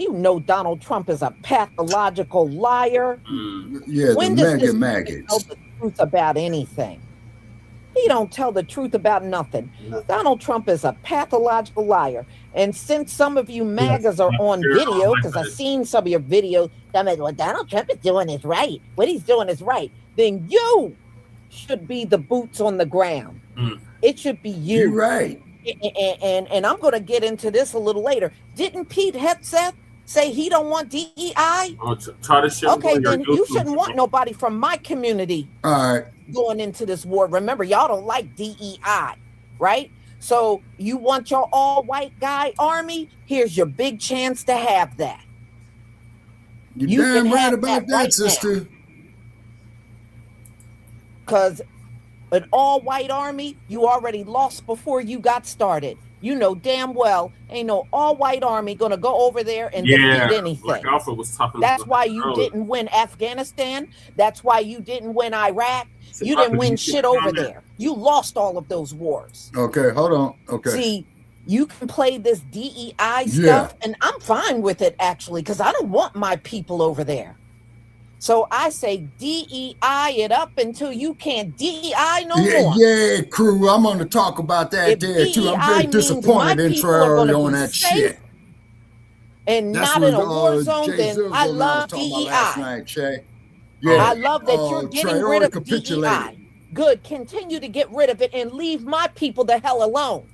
Donald Trump is a pathological liar. Yeah, when the does this MAGA. tell the truth about anything? He don't tell the truth about nothing. Donald Trump is a pathological liar. And since some of you MAGAs are on video, because I've seen some of your videos, what Donald Trump is doing is right. What he's doing is right. Then you should be the boots on the ground. It should be you. You're right. And I'm going to get into this a little later. Didn't Pete Hegseth say he don't want DEI? Okay, then you shouldn't want nobody from my community going into this war. Remember, y'all don't like DEI, right? So you want your all-white guy army? Here's your big chance to have that. You damn right about that, sister. Because an all-white army, you already lost before you got started. You know damn well ain't no all-white army gonna go over there and defeat anything. Like Alpha was talking That's about why you earlier. didn't win Afghanistan. That's why you didn't win Iraq. You didn't win shit over there. You lost all of those wars. Okay, hold on. Okay. See, you can play this DEI stuff, and I'm fine with it, actually, because I don't want my people over there. So I say DEI it up until you can't DEI no more. Yeah, crew. I'm going to talk about that If there too. I'm DEI very means disappointed my in people are Trail gonna on be that safe shit. and That's not what in a war zone, Jay then Zizzle I and I was love talking about last DEI. night, Shay. I love that you're getting rid Traore of capitulated. DEI. Good. Continue to get rid of it and leave my people the hell alone.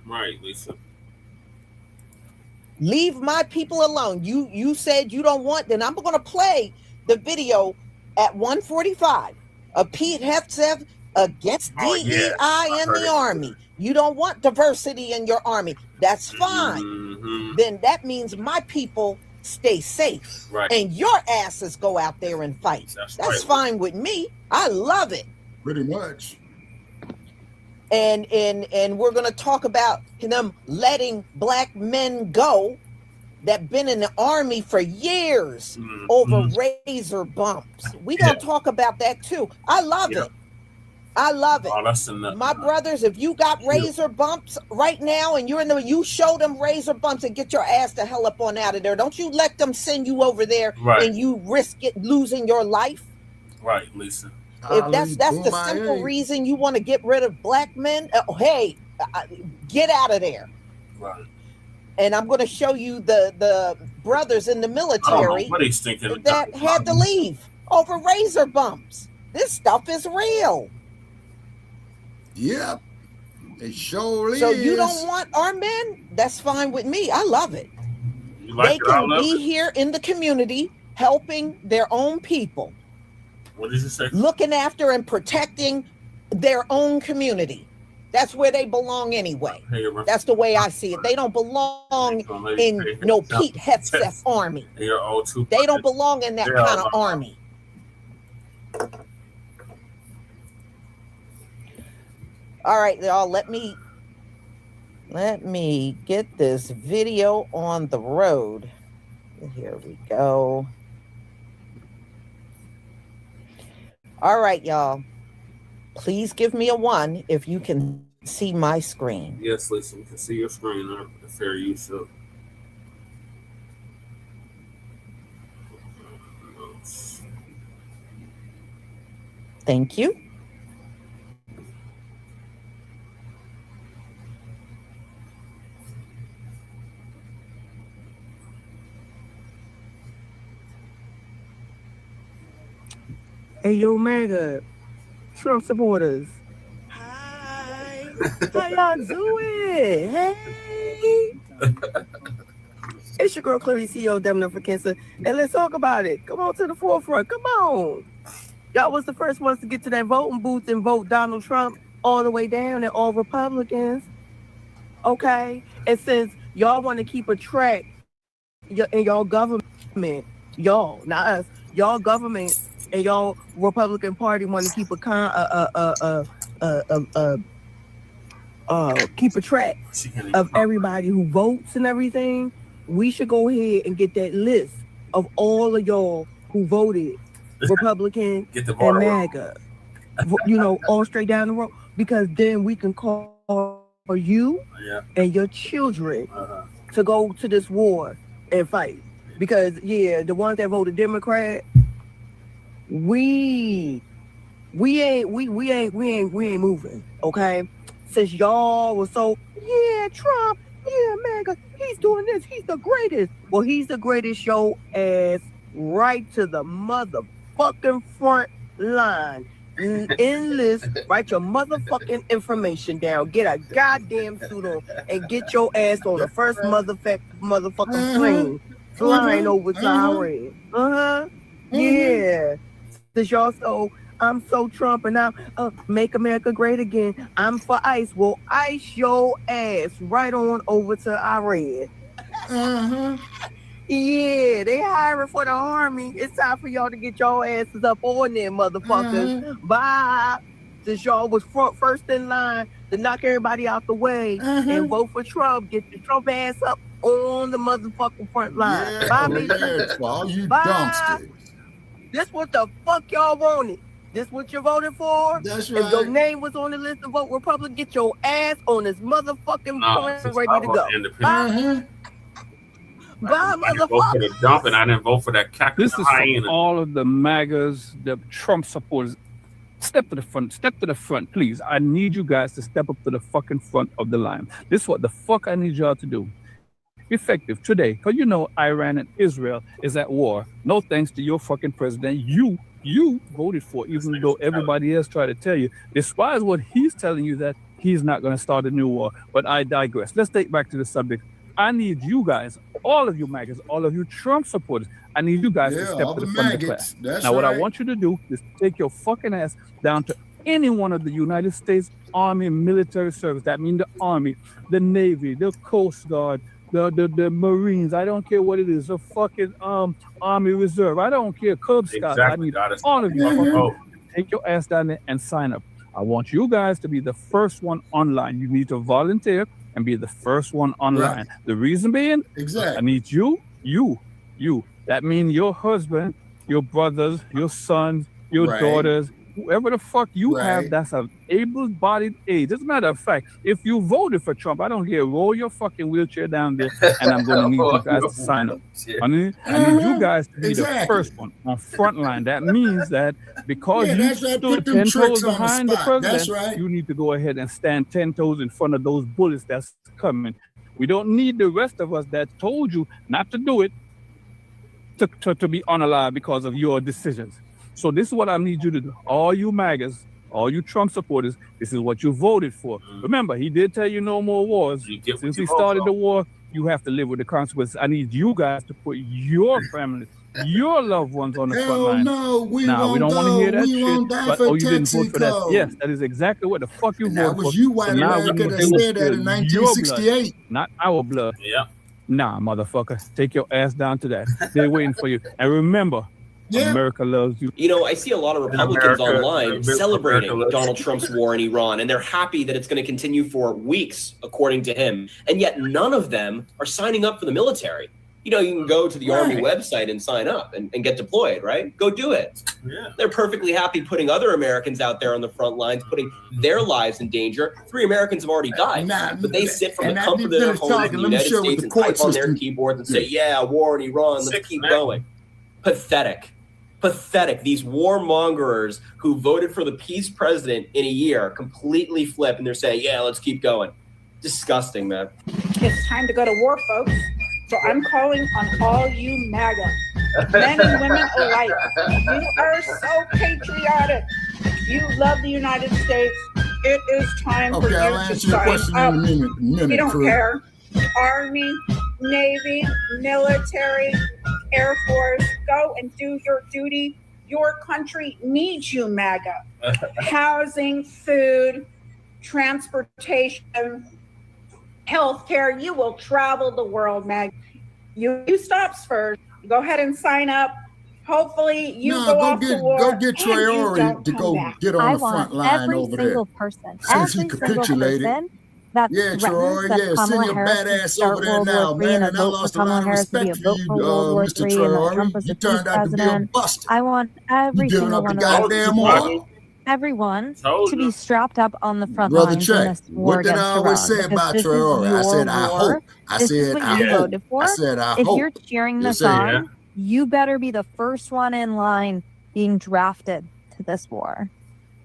Right, Lisa. Leave my people alone. You said you don't want, then I'm going to play the video at 1:45 of Pete Hegseth against DEI in the Army. You don't want diversity in your army. That's fine. Then that means my people stay safe. Right. And your asses go out there and fight. That's fine with me. I love it. Pretty much. And we're going to talk about them letting black men go that been in the army for years over razor bumps. We're going to talk about that too. I love it. I love it. Oh, that's enough. My brothers, if you got razor bumps right now and you show them razor bumps and get your ass the hell up on out of there. Don't you let them send you over there and you risk losing your life. Right, Lisa. If that's the simple reason you want to get rid of black men, hey, get out of there. Right. And I'm going to show you the brothers in the military that had to leave over razor bumps. This stuff is real. Yep. It sure is. So you don't want our men? That's fine with me. I love it. They can be here in the community helping their own people. What did you say? Looking after and protecting their own community. That's where they belong anyway. That's the way I see it. They don't belong in no Pete Hegseth army. They don't belong in that kind of army. All right, y'all, let me get this video on the road. Here we go. All right, y'all. Please give me a 1 if you can see my screen. Yes, Lisa, we can see your screen. The fair use of. Thank you. Hey, yo, MAGA, Trump supporters. Hi. How y'all doing? Hey. It's your girl, Clary, CEO, Demna for Cancer. And let's talk about it. Come on to the forefront. Come on. Y'all was the first ones to get to that voting booth and vote Donald Trump all the way down and all Republicans. Okay? And since y'all want to keep a track in y'all government, y'all, not us, y'all government and y'all Republican Party want to keep keep a track of everybody who votes and everything, we should go ahead and get that list of all of y'all who voted Republican and MAGA, all straight down the road, because then we can call you and your children to go to this war and fight. Because the ones that voted Democrat, we ain't moving, okay? Since y'all was so, Trump, MAGA, he's doing this, he's the greatest. Well, he's the greatest, show ass right to the motherfucking front line. Enlist, write your motherfucking information down, get a goddamn suit on, and get your ass on the first motherfucking plane flying over to Iran. Yeah. Since y'all I'm so Trump and I'm make America great again. I'm for ICE. Well, ICE your ass right on over to Iran. Yeah, they hiring for the army. It's time for y'all to get your asses up on there, motherfuckers. Bye. Since y'all was first in line to knock everybody out the way and vote for Trump, get the Trump ass up on the motherfucking front line. Bye, bitch. All you Bye. dumpsters. This what the fuck y'all wanted. This what you voted for? That's right. If your name was on the list to vote Republican, get your ass on this motherfucking point ready to go. I didn't vote for the dump, and I didn't vote for that cactus This is hyena. for all of the MAGAs, the Trump supporters. Step to the front, please. I need you guys to step up to the fucking front of the line. This is what the fuck I need y'all to do. Effective today, because you know Iran and Israel is at war. No thanks to your fucking president. You voted for, even though everybody else tried to tell you, despite what he's telling you that he's not going to start a new war. But I digress. Let's take back to the subject. I need you guys, all of you MAGAs, all of you Trump supporters, I need you guys to step to the front of the class. Now, what I want you to do is take your fucking ass down to any one of the United States Army military service. That means the Army, the Navy, the Coast Guard, the Marines. I don't care what it is. The fucking Army Reserve. I don't care. Cub Scouts. I need all of you. Take your ass down there and sign up. I want you guys to be the first one online. You need to volunteer and be the first one online. Right. The reason being, I need you. That means your husband, your brothers, your sons, your daughters, whoever the fuck you have that's an able-bodied age. As a matter of fact, if you voted for Trump, I don't care, roll your fucking wheelchair down there and I'm going to need you guys to sign up. I need you guys to be the first one on front line. That means that because you stood 10 toes behind the president, you need to go ahead and stand 10 toes in front of those bullets that's coming. We don't need the rest of us that told you not to do it to be unalive because of your decisions. So this is what I need you to do. All you MAGAs, all you Trump supporters, this is what you voted for. Remember, he did tell you no more wars. Since he started the war, you have to live with the consequences. I need you guys to put your family, your loved ones on the front line. No, we don't want to hear that shit. But, you didn't vote for that. Yes, that is exactly what the fuck you voted for. That was you, white America, that said that in 1968. Not our blood. Yeah. Nah, motherfucker. Take your ass down to that. They're waiting for you. And remember, America loves you. You know, I see a lot of Republicans online celebrating Donald Trump's war in Iran, and they're happy that it's going to continue for weeks, according to him. And yet none of them are signing up for the military. You know, you can go to the Army website and sign up and get deployed, right? Go do it. Yeah. They're perfectly happy putting other Americans out there on the front lines, putting their lives in danger. 3 Americans have already died, but they sit from the comfort of their homes in the United States and type on their keyboards and say, yeah, war in Iran, let's keep going. Pathetic. These warmongers who voted for the peace president in a year completely flip and they're saying, yeah, let's keep going. Disgusting, man. It's time to go to war, folks. So I'm calling on all you MAGA, men and women alike. You are so patriotic. You love the United States. It is time for you to sign up. We don't care. Army, Navy, military, Air Force, go and do your duty. Your country needs you, MAGA. Housing, food, transportation, healthcare. You will travel the world, MAGA. You stops first. Go ahead and sign up. Hopefully you go off to war. Go get Traore to go get on the front line over there. Since he capitulated. Traore, send your badass over there now, man. And I lost a lot of respect for you, Mr. Traore. You turned out to be a buster. I want every single one of everyone to be strapped up on the front lines in this war against Iran. What did I always say about Traore? I said, I hope. I said, I hope. I said, I hope. If you're cheering this on, you better be the first one in line being drafted to this war.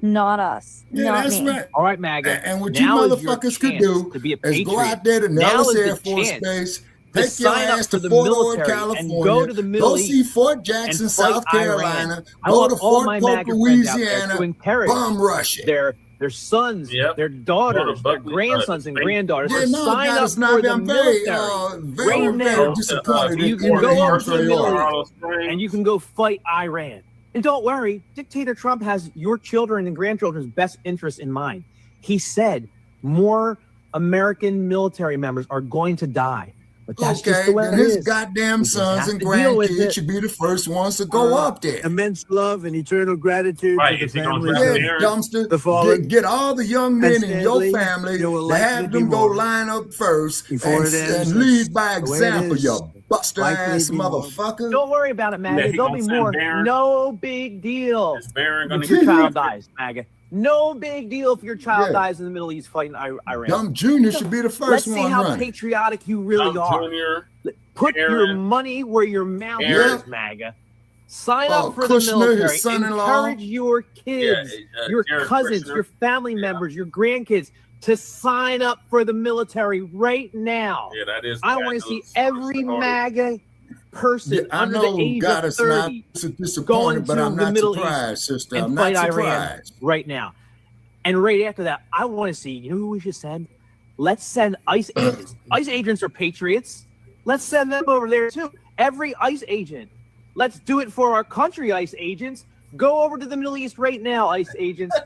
Not us. Not me. Right. All right, MAGA. And what you motherfuckers could do is go out there to Nellis Air Force Base, take your ass to Fort Ord, California, go to the Middle East, see Fort Jackson, South Carolina, go to Fort Polk, Louisiana, bomb rush it. Their sons, their daughters, their grandsons and granddaughters sign up for the military. I'm very disappointed. You can go over to the Middle East and you can go fight Iran. And don't worry, Dictator Trump has your children and grandchildren's best interests in mind. He said more American military members are going to die. But that's just the way it is. His goddamn sons and grandkids should be the first ones to go up there. Immense love and eternal gratitude to the families dumpster. The fallen. Get all the young men in your family to have them go line up first and lead by example, you buster ass motherfucker. Don't worry about it, MAGA. There'll be more. No big deal. If your child dies, MAGA. No big deal if your child dies in the Middle East fighting Iran. Dumb Junior should be the first one. Let's see how running. patriotic you really are. Junior, Put your money where your mouth is, MAGA. Sign up for the military. Encourage your kids, your cousins, your family members, your grandkids to sign up for the military right now. Yeah, that is. I want to see every MAGA person under the age of 30 going to the Middle East and fight Iran right now. And right after that, I want to see, you know who we should send? Let's send ICE agents. ICE agents are patriots. Let's send them over there too. Every ICE agent. Let's do it for our country, ICE agents. Go over to the Middle East right now, ICE agents.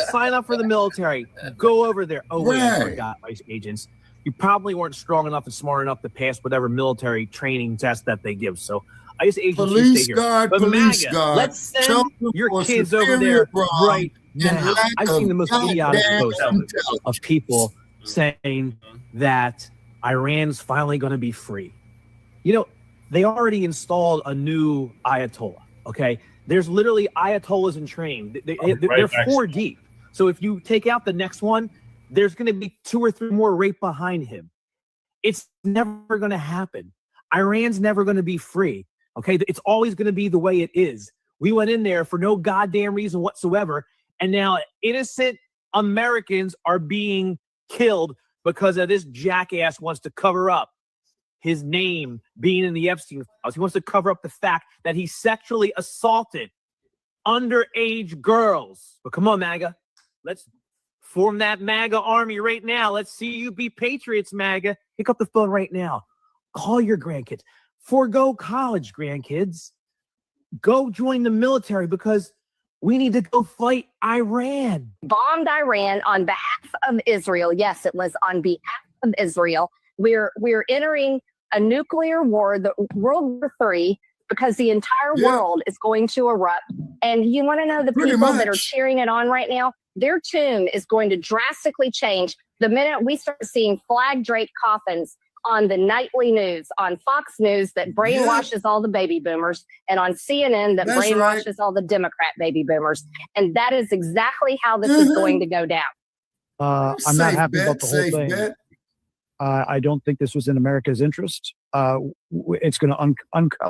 Sign up for the military. Go over there. Oh, wait, I forgot, ICE agents. You probably weren't strong enough and smart enough to pass whatever military training test that they give. So ICE agents police stay here. guard, But police MAGA, guard. let's send your kids over there right now. I've seen the most idiotic posts of people saying that Iran's finally going to be free. You know, they already installed a new Ayatollah, okay? There's literally Ayatollahs in train. They're 4 deep. So if you take out the next one, there's going to be 2 or 3 more right behind him. It's never going to happen. Iran's never going to be free, okay? It's always going to be the way it is. We went in there for no goddamn reason whatsoever, and now innocent Americans are being killed because of this jackass wants to cover up his name being in the Epstein files. He wants to cover up the fact that he sexually assaulted underage girls. But come on, MAGA. Let's form that MAGA army right now. Let's see you be patriots, MAGA. Pick up the phone right now. Call your grandkids. Forgo college, grandkids. Go join the military because we need to go fight Iran. Bombed Iran on behalf of Israel. Yes, it was on behalf of Israel. We're entering a nuclear war, the World War III, because the entire world is going to erupt. And you want to know the people that are cheering it on right now? Their tune is going to drastically change the minute we start seeing flag-draped coffins on the nightly news, on Fox News that brainwashes all the baby boomers, and on CNN that brainwashes all the Democrat baby boomers. And that is exactly how this is going to go down. I'm not happy about the whole thing. I don't think this was in America's interest. It's going to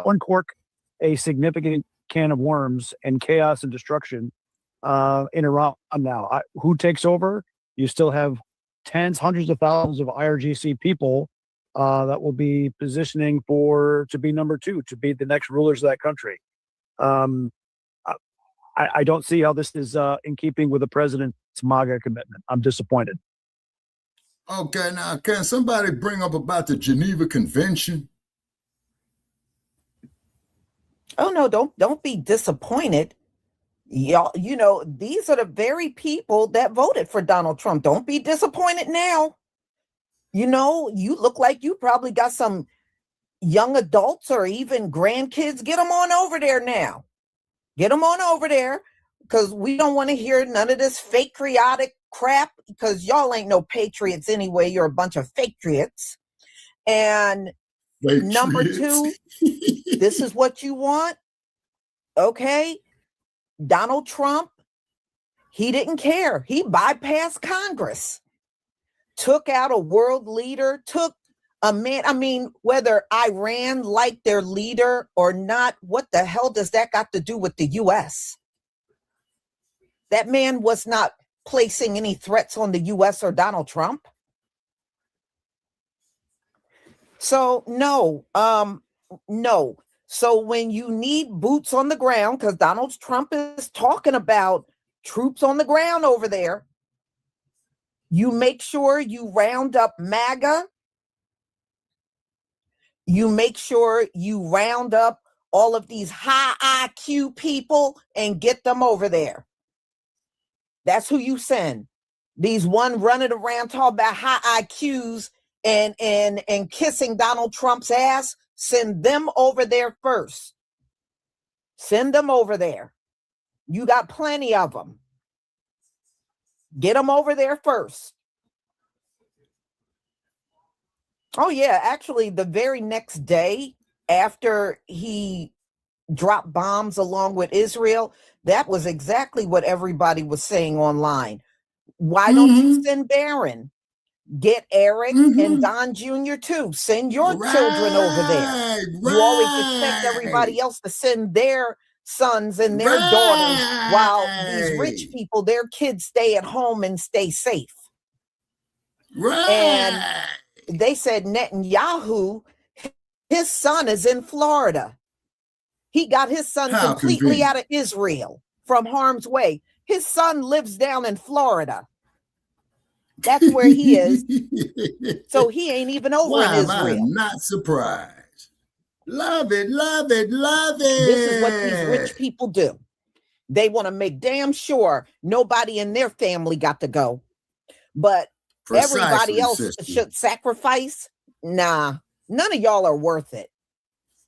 uncork a significant can of worms and chaos and destruction in Iran now. Who takes over? You still have tens, hundreds of thousands of IRGC people that will be positioning to be number 2, to be the next rulers of that country. I don't see how this is in keeping with the president's MAGA commitment. I'm disappointed. Okay, now can somebody bring up about the Geneva Convention? Oh no, don't be disappointed. Y'all, you know, these are the very people that voted for Donald Trump. Don't be disappointed now. You know, you look like you probably got some young adults or even grandkids. Get them on over there now. Get them on over there, because we don't want to hear none of this fake patriotic crap, because y'all ain't no patriots anyway. You're a bunch of patriots. And number 2, this is what you want. Okay. Donald Trump, he didn't care. He bypassed Congress, took out a world leader, took a man. I mean, whether Iran liked their leader or not, what the hell does that got to do with the U.S.? That man was not placing any threats on the U.S. or Donald Trump. So no. So when you need boots on the ground, because Donald Trump is talking about troops on the ground over there, you make sure you round up MAGA. You make sure you round up all of these high IQ people and get them over there. That's who you send. These one running around talking about high IQs and kissing Donald Trump's ass. Send them over there first. Send them over there. You got plenty of them. Get them over there first. Oh, yeah. Actually, the very next day after he drop bombs along with Israel. That was exactly what everybody was saying online. Why don't you send Barron? Get Eric and Don Jr. too. Send your children over there. You always expect everybody else to send their sons and their daughters, while these rich people, their kids stay at home and stay safe. And they said Netanyahu, his son is in Florida. He got his son completely out of Israel from harm's way. His son lives down in Florida. That's where he is. So he ain't even over in Israel. I'm not surprised. Love it, love it, love it. This is what these rich people do. They want to make damn sure nobody in their family got to go. But everybody else should sacrifice. Nah, none of y'all are worth it.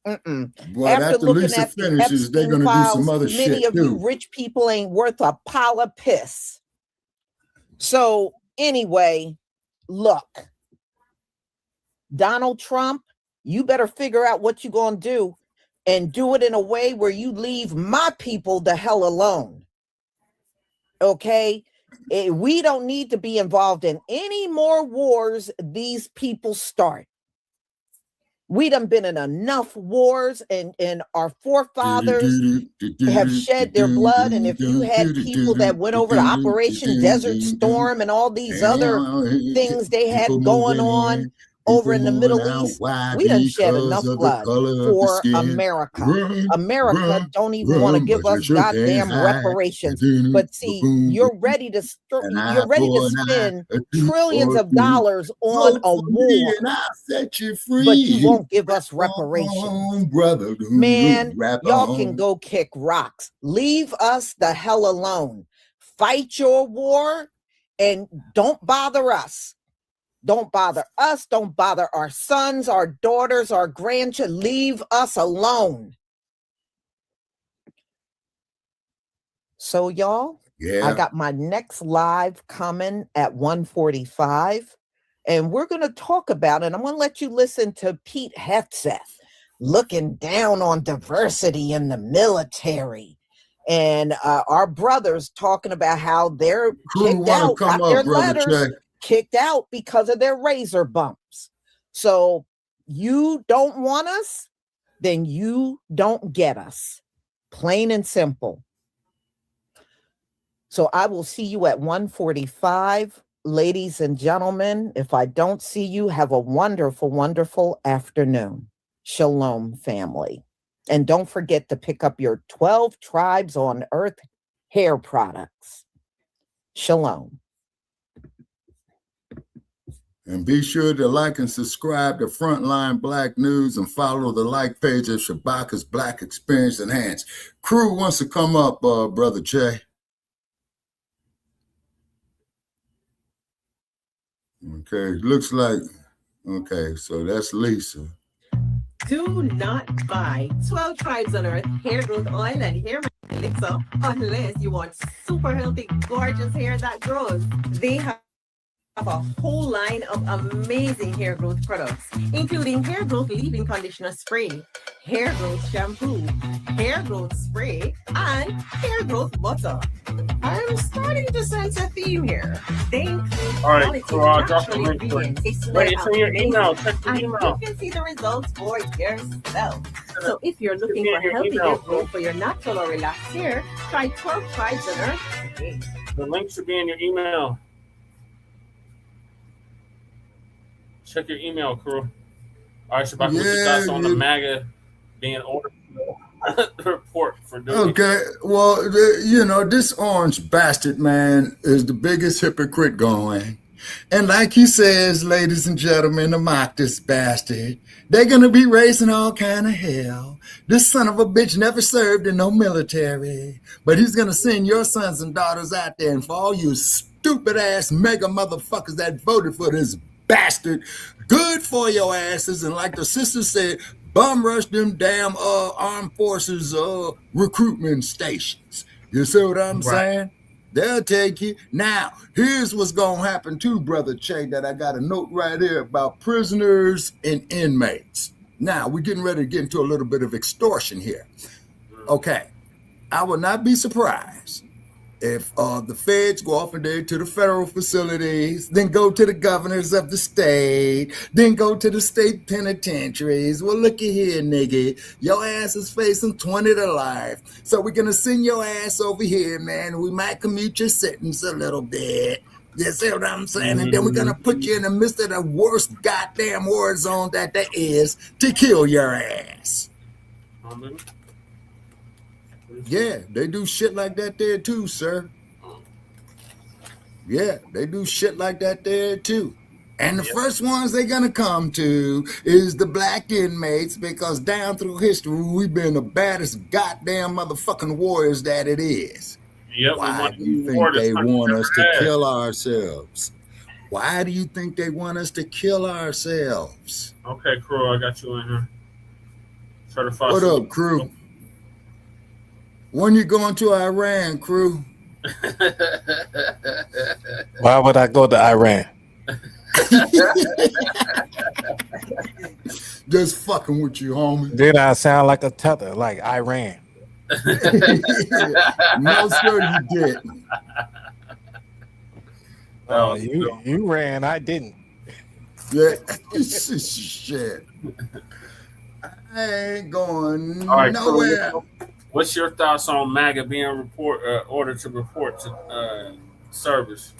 Well, after Lisa finishes, they're going to do some other shit too. Many of you rich people ain't worth a pile of piss. So anyway, look, Donald Trump, you better figure out what you're going to do and do it in a way where you leave my people the hell alone. Okay? We don't need to be involved in any more wars these people start. We done been in enough wars, and our forefathers have shed their blood. And if you had people that went over to Operation Desert Storm and all these other things they had going on over in the Middle East, we done shed enough blood for America. America don't even want to give us goddamn reparations. But see, you're ready to spend trillions of dollars on a war, but you won't give us reparations. Man, y'all can go kick rocks. Leave us the hell alone. Fight your war and don't bother us. Don't bother us. Don't bother our sons, our daughters, our grandchildren. Leave us alone. So, y'all, I got my next live coming at 1:45, and we're going to talk about it. I'm going to let you listen to Pete Hegseth looking down on diversity in the military. And our brothers talking about how they're kicked out, got their letters kicked out because of their razor bumps. So you don't want us, then you don't get us. Plain and simple. So I will see you at 1:45. Ladies and gentlemen, if I don't see you, have a wonderful, wonderful afternoon. Shalom, family. And don't forget to pick up your 12 Tribes on Earth hair products. Shalom. And be sure to like and subscribe to Frontline Black News and follow the like page of Shabaka'S Blacc Experience Enhanced. Crew wants to come up, Brother Jay. Okay, looks like, okay, so that's Lisa. Do not buy 12 Tribes on Earth hair growth oil and hair elixir unless you want super healthy, gorgeous hair that grows. They have a whole line of amazing hair growth products, including hair growth leave-in conditioner spray, hair growth shampoo, hair growth spray, and hair growth butter. I'm starting to sense a theme here. They include all right, so drop the link. Wait, it's in your email. Check the email. You can see the results for yourself. So if you're looking for healthy hair growth for your natural or relaxed hair, try 12 Tribes on Earth today. The link should be in your email. Check your email, crew. All right, Shabaka, what's your thoughts on the MAGA being ordered to report for doing Okay, well, you know, this orange bastard, man, is the biggest hypocrite going. And like he says, ladies and gentlemen, to mock this bastard, they're going to be raising all kind of hell. This son of a bitch never served in no military, but he's going to send your sons and daughters out there. And for all you stupid ass mega motherfuckers that voted for this bastard, good for your asses. And like the sister said, bum rush them damn armed forces recruitment stations. You see what I'm saying? They'll take you. Now, here's what's going to happen too, Brother Che, that I got a note right here about prisoners and inmates. Now, we're getting ready to get into a little bit of extortion here. Okay, I would not be surprised if the feds go off and there to the federal facilities, then go to the governors of the state, then go to the state penitentiaries. Well, looky here, nigga. Your ass is facing 20 to life. So we're going to send your ass over here, man. We might commute your sentence a little bit. You see what I'm saying? And then we're going to put you in the midst of the worst goddamn war zone that there is to kill your ass. Yeah, they do shit like that there too, sir. Yeah, they do shit like that there too. And the first ones they're gonna come to is the black inmates, because down through history, we've been the baddest goddamn motherfucking warriors that it is. Yep. Why do you think they want us to kill ourselves? Why do you think they want us to kill ourselves? Okay, crew, I got you in here. Certified. What up, crew? When you going to Iran, crew? Why would I go to Iran? Just fucking with you, homie. Did I sound like a tether, like Iran? No, sir, you didn't. You ran, I didn't. Yeah, shit. I ain't going nowhere. What's your thoughts on MAGA being ordered to report to service?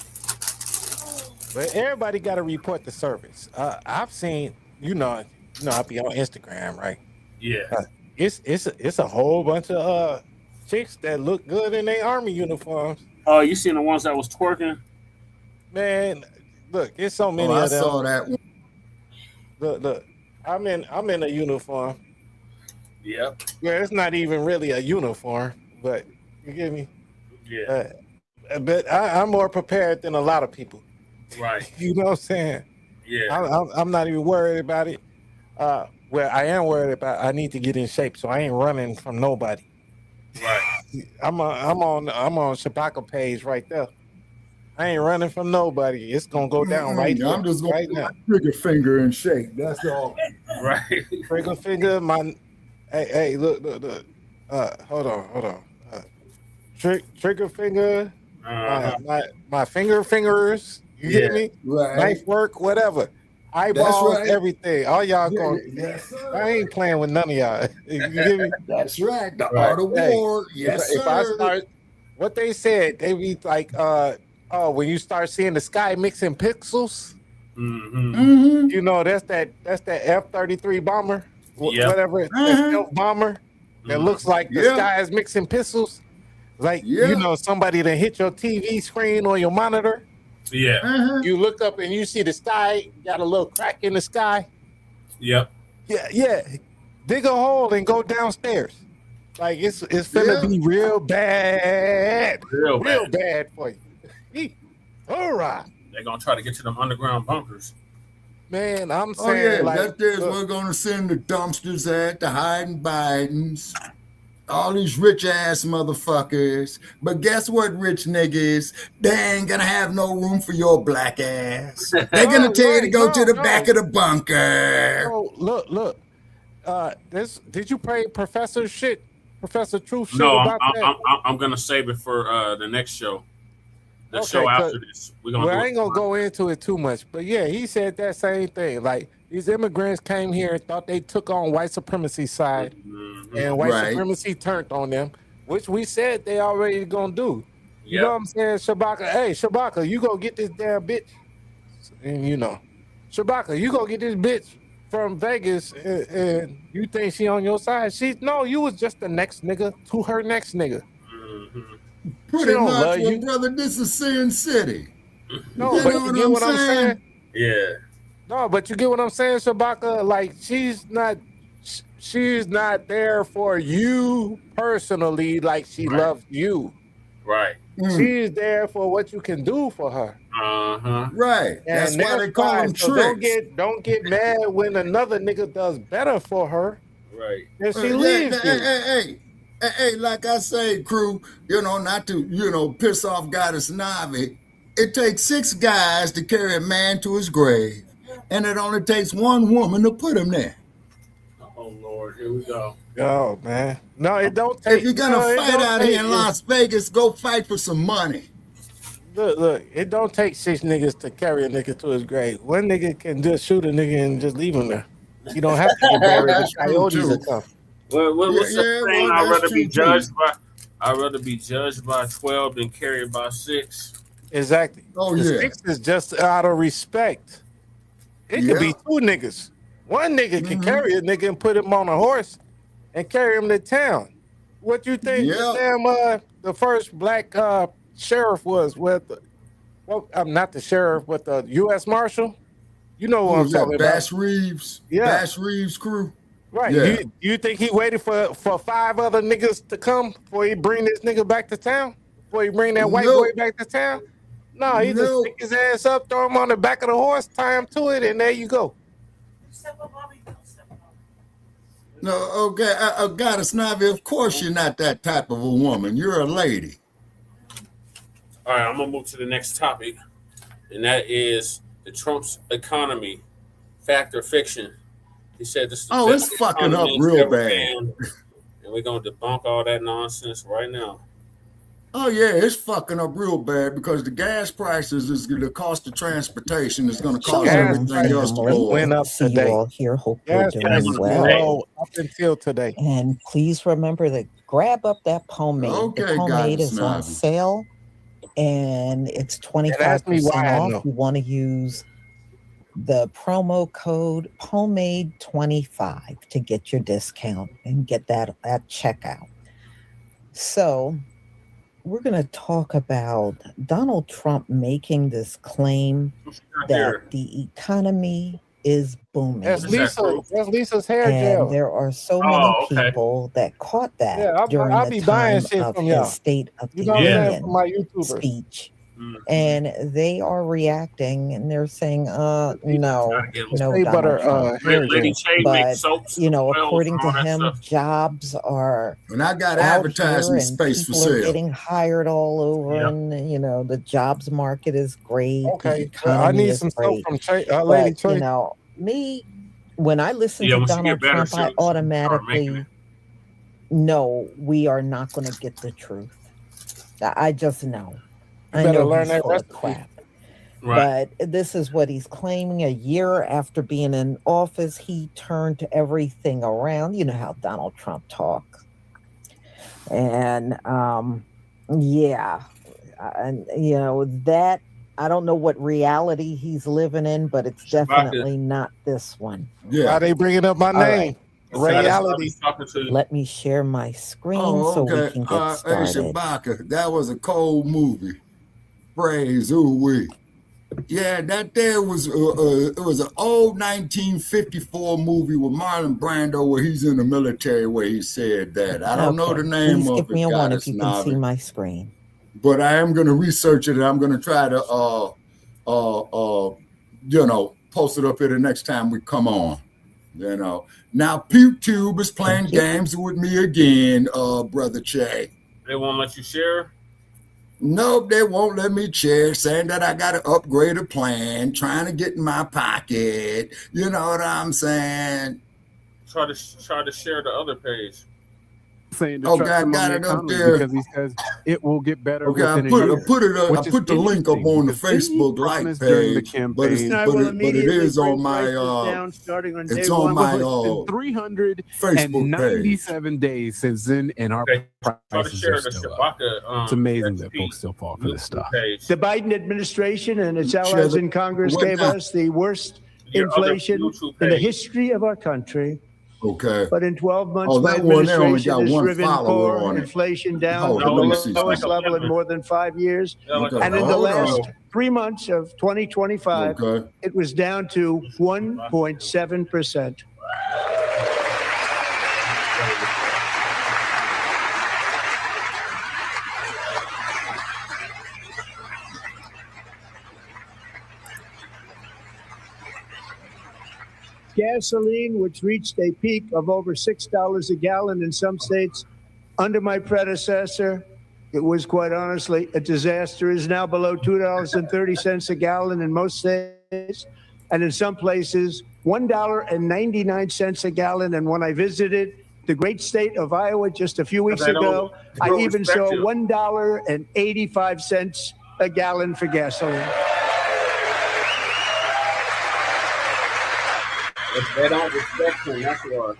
But everybody got to report the service. I've seen, I be on Instagram, right? Yeah. It's a whole bunch of chicks that look good in their army uniforms. Oh, you seen the ones that was twerking? Man, look, it's so many of them. I saw that one. Look, I'm in a uniform. Yep. Yeah, it's not even really a uniform, but you get me? Yeah. But I'm more prepared than a lot of people. Right. You know what I'm saying? Yeah. I'm not even worried about it. Well, I am worried about I need to get in shape, so I ain't running from nobody. Right. I'm on Shabaka'S page right there. I ain't running from nobody. It's gonna go down right now. I'm just gonna trigger finger and shake. That's all. Right. Trigger finger, Hey, look. Hold on. Trigger finger, my fingers. You get me? Right. Knife work, whatever. Eyeballs, right. Everything. All y'all going. Yes, I ain't playing with none of y'all. You get me? That's right. The art of war. Yes, if I start, what they said, they be like, when you start seeing the sky mixing pixels, you know that's that F-33 bomber. Whatever, that stealth bomber that looks like the sky is mixing pistols. Like, somebody that hit your TV screen or your monitor. Yeah. You look up and you see the sky, got a little crack in the sky. Yep. Yeah. Dig a hole and go downstairs. Like, it's finna be real bad. Real bad for you. All right. They're going to try to get to them underground bunkers. Man, I'm saying, that's where we're gonna send the dumpsters at, the hiding Bidens, all these rich ass motherfuckers. But guess what, rich niggas? They ain't gonna have no room for your black ass. They're gonna tell you to go to the back of the bunker. Oh, look. Did you pray Professor Truth shit No, about that? I'm gonna save it for the next show. The show after this. I ain't gonna go into it too much, but yeah, he said that same thing. Like, these immigrants came here and thought they took on white supremacy side, and white supremacy turned on them, which we said they already gonna do. You know what I'm saying, Shabaka? Hey, Shabaka, you go get this damn bitch, and Shabaka, you go get this bitch from Vegas, and you think she on your side? You was just the next nigga to her next nigga. Pretty much, well, brother, this is Sin City. No, but you get what I'm saying? Yeah. No, but you get what I'm saying, Shabaka? Like, she's not there for you personally like she loves you. Right. She's there for what you can do for her. Right. And that's why they call them tricks. Don't get mad when another nigga does better for her. Right. And she leaves you. Hey, like I say, crew, not to, piss off Goddess Navi. It takes 6 guys to carry a man to his grave, and it only takes 1 woman to put him there. Oh Lord, here we go. Oh man, no, it don't take. If you're gonna fight out here in Las Vegas, go fight for some money. Look, it don't take 6 niggas to carry a nigga to his grave. One nigga can just shoot a nigga and just leave him there. You don't have to get buried. The coyotes will come. What's the saying? I'd rather be judged by. I'd rather be judged by 12 than carried by 6. Exactly. Oh the yeah. 6 is just out of respect. It could be 2 niggas. One nigga can carry a nigga and put him on a horse and carry him to town. What you think the first black sheriff was with? I'm not the sheriff, but the U.S. Marshal. You know what I'm talking about? Bass Reeves. Yeah. Bass Reeves crew. Right. Yeah. You think he waited for 5 other niggas to come before he bring this nigga back to town? Before he bring that white boy back to town? No, he just pick his ass up, throw him on the back of the horse, tie him to it, and there you go. No, okay, Goddess Navi, of course you're not that type of a woman. You're a lady. All right, I'm gonna move to the next topic, and that is the Trump's economy, fact or fiction. He said this. It's fucking up real bad. And we're gonna debunk all that nonsense right now. Oh yeah, it's fucking up real bad because the gas prices is the cost of transportation is going to cause everything else to go went up See today. you all here. Hope you're doing well. Low up until today. And please remember to grab up that pomade. Okay, the pomade Goddess is on Navi. sale, and it's ask me 25% why I off. know. You want to use the promo code pomade25 to get your discount and get that at checkout. So we're going to talk about Donald Trump making this claim that the economy is booming. That's Lisa's hair And gel. there are so many people that caught that Yeah, during I'll the be buying time shit of from his y'all. State of the You know what I'm saying? Union From my YouTubers. speech. And they are reacting and they're saying, no, Shea butter, Donald Trump. hair Lady gel. Shea But, makes soaps, according to all that him, stuff. jobs are And I got out advertising here and space for people are sale. getting hired all over, and the jobs market is great. Okay, the well, I economy need is some soap great. from Lady But Trey. me, when I listen Yeah, to when she Donald get better, Trump, I she'll start making automatically know we are not going to get the truth. I just know. I better know learn he's that full of recipe. crap. Right. But this is what he's claiming. A year after being in office, he turned everything around. You know how Donald Trump talks. And that I don't know what reality he's living in, but it's definitely not this one. Yeah. Why they bringing up my All name? right. Reality. Let me share my screen Oh, so we okay. can get Hey, started. Shabaka, that was a cold movie. Praise, ooh-wee. Yeah, that there was it was an old 1954 movie with Marlon Brando where he's in the military where he said that. I don't know the name Please of give me it, a one Goddess if you can see Navi, my screen. but I am going to research it and I'm going to try to post it up here the next time we come on. Now PewTube is playing games with me again, Brother Che. They won't let you share. Nope, they won't let me share, saying that I got to upgrade a plan, trying to get in my pocket. You know what I'm saying? Try to share the other page. Saying Okay, I got it up there. because he says it will get better. Okay, I within put a year, it up. which I is put the link up on the interesting because Facebook he like promised during the page, but campaign. it is on my it's on my It's been Facebook page. 397 days since then, and our Try to prices share are the still up. Shabaka. It's amazing that folks still fall for this stuff. The Biden administration and its Share allies the- in Congress what gave now? us the worst Your other inflation YouTube in the page. history of our country. Okay. But in 12 months, Oh, my that one there only administration got has one driven follower core on it. inflation down Hold to on, the let me see lowest something. level in more than 5 years. Okay, And in the hold last on. 3 months of 2025, Okay. it was down to 1.7%. Gasoline, which reached a peak of over $6 a gallon in some states under my predecessor, it was quite honestly a disaster, is now below $2.30 a gallon in most states, and in some places $1.99 a gallon. And when I visited the great state of Iowa just a few weeks ago, I even saw $1.85 a gallon for gasoline. If they don't respect him, that's why.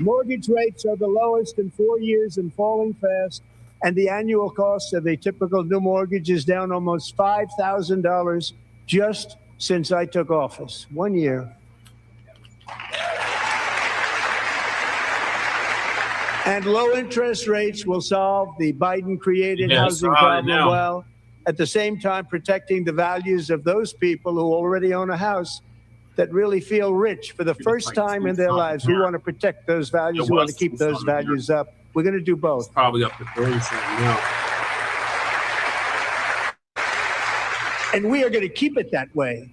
Mortgage rates are the lowest in 4 years and falling fast, and the annual cost of a typical new mortgage is down almost $5,000 just since I took office. 1 year. And low interest rates will solve the Biden-created housing problem well, at the same time protecting the values of those people who already own a house that really feel rich for the first time in their lives. We want to protect those values. We want to keep those values up. We're going to do both. It's probably up to 30% now. And we are going to keep it that way.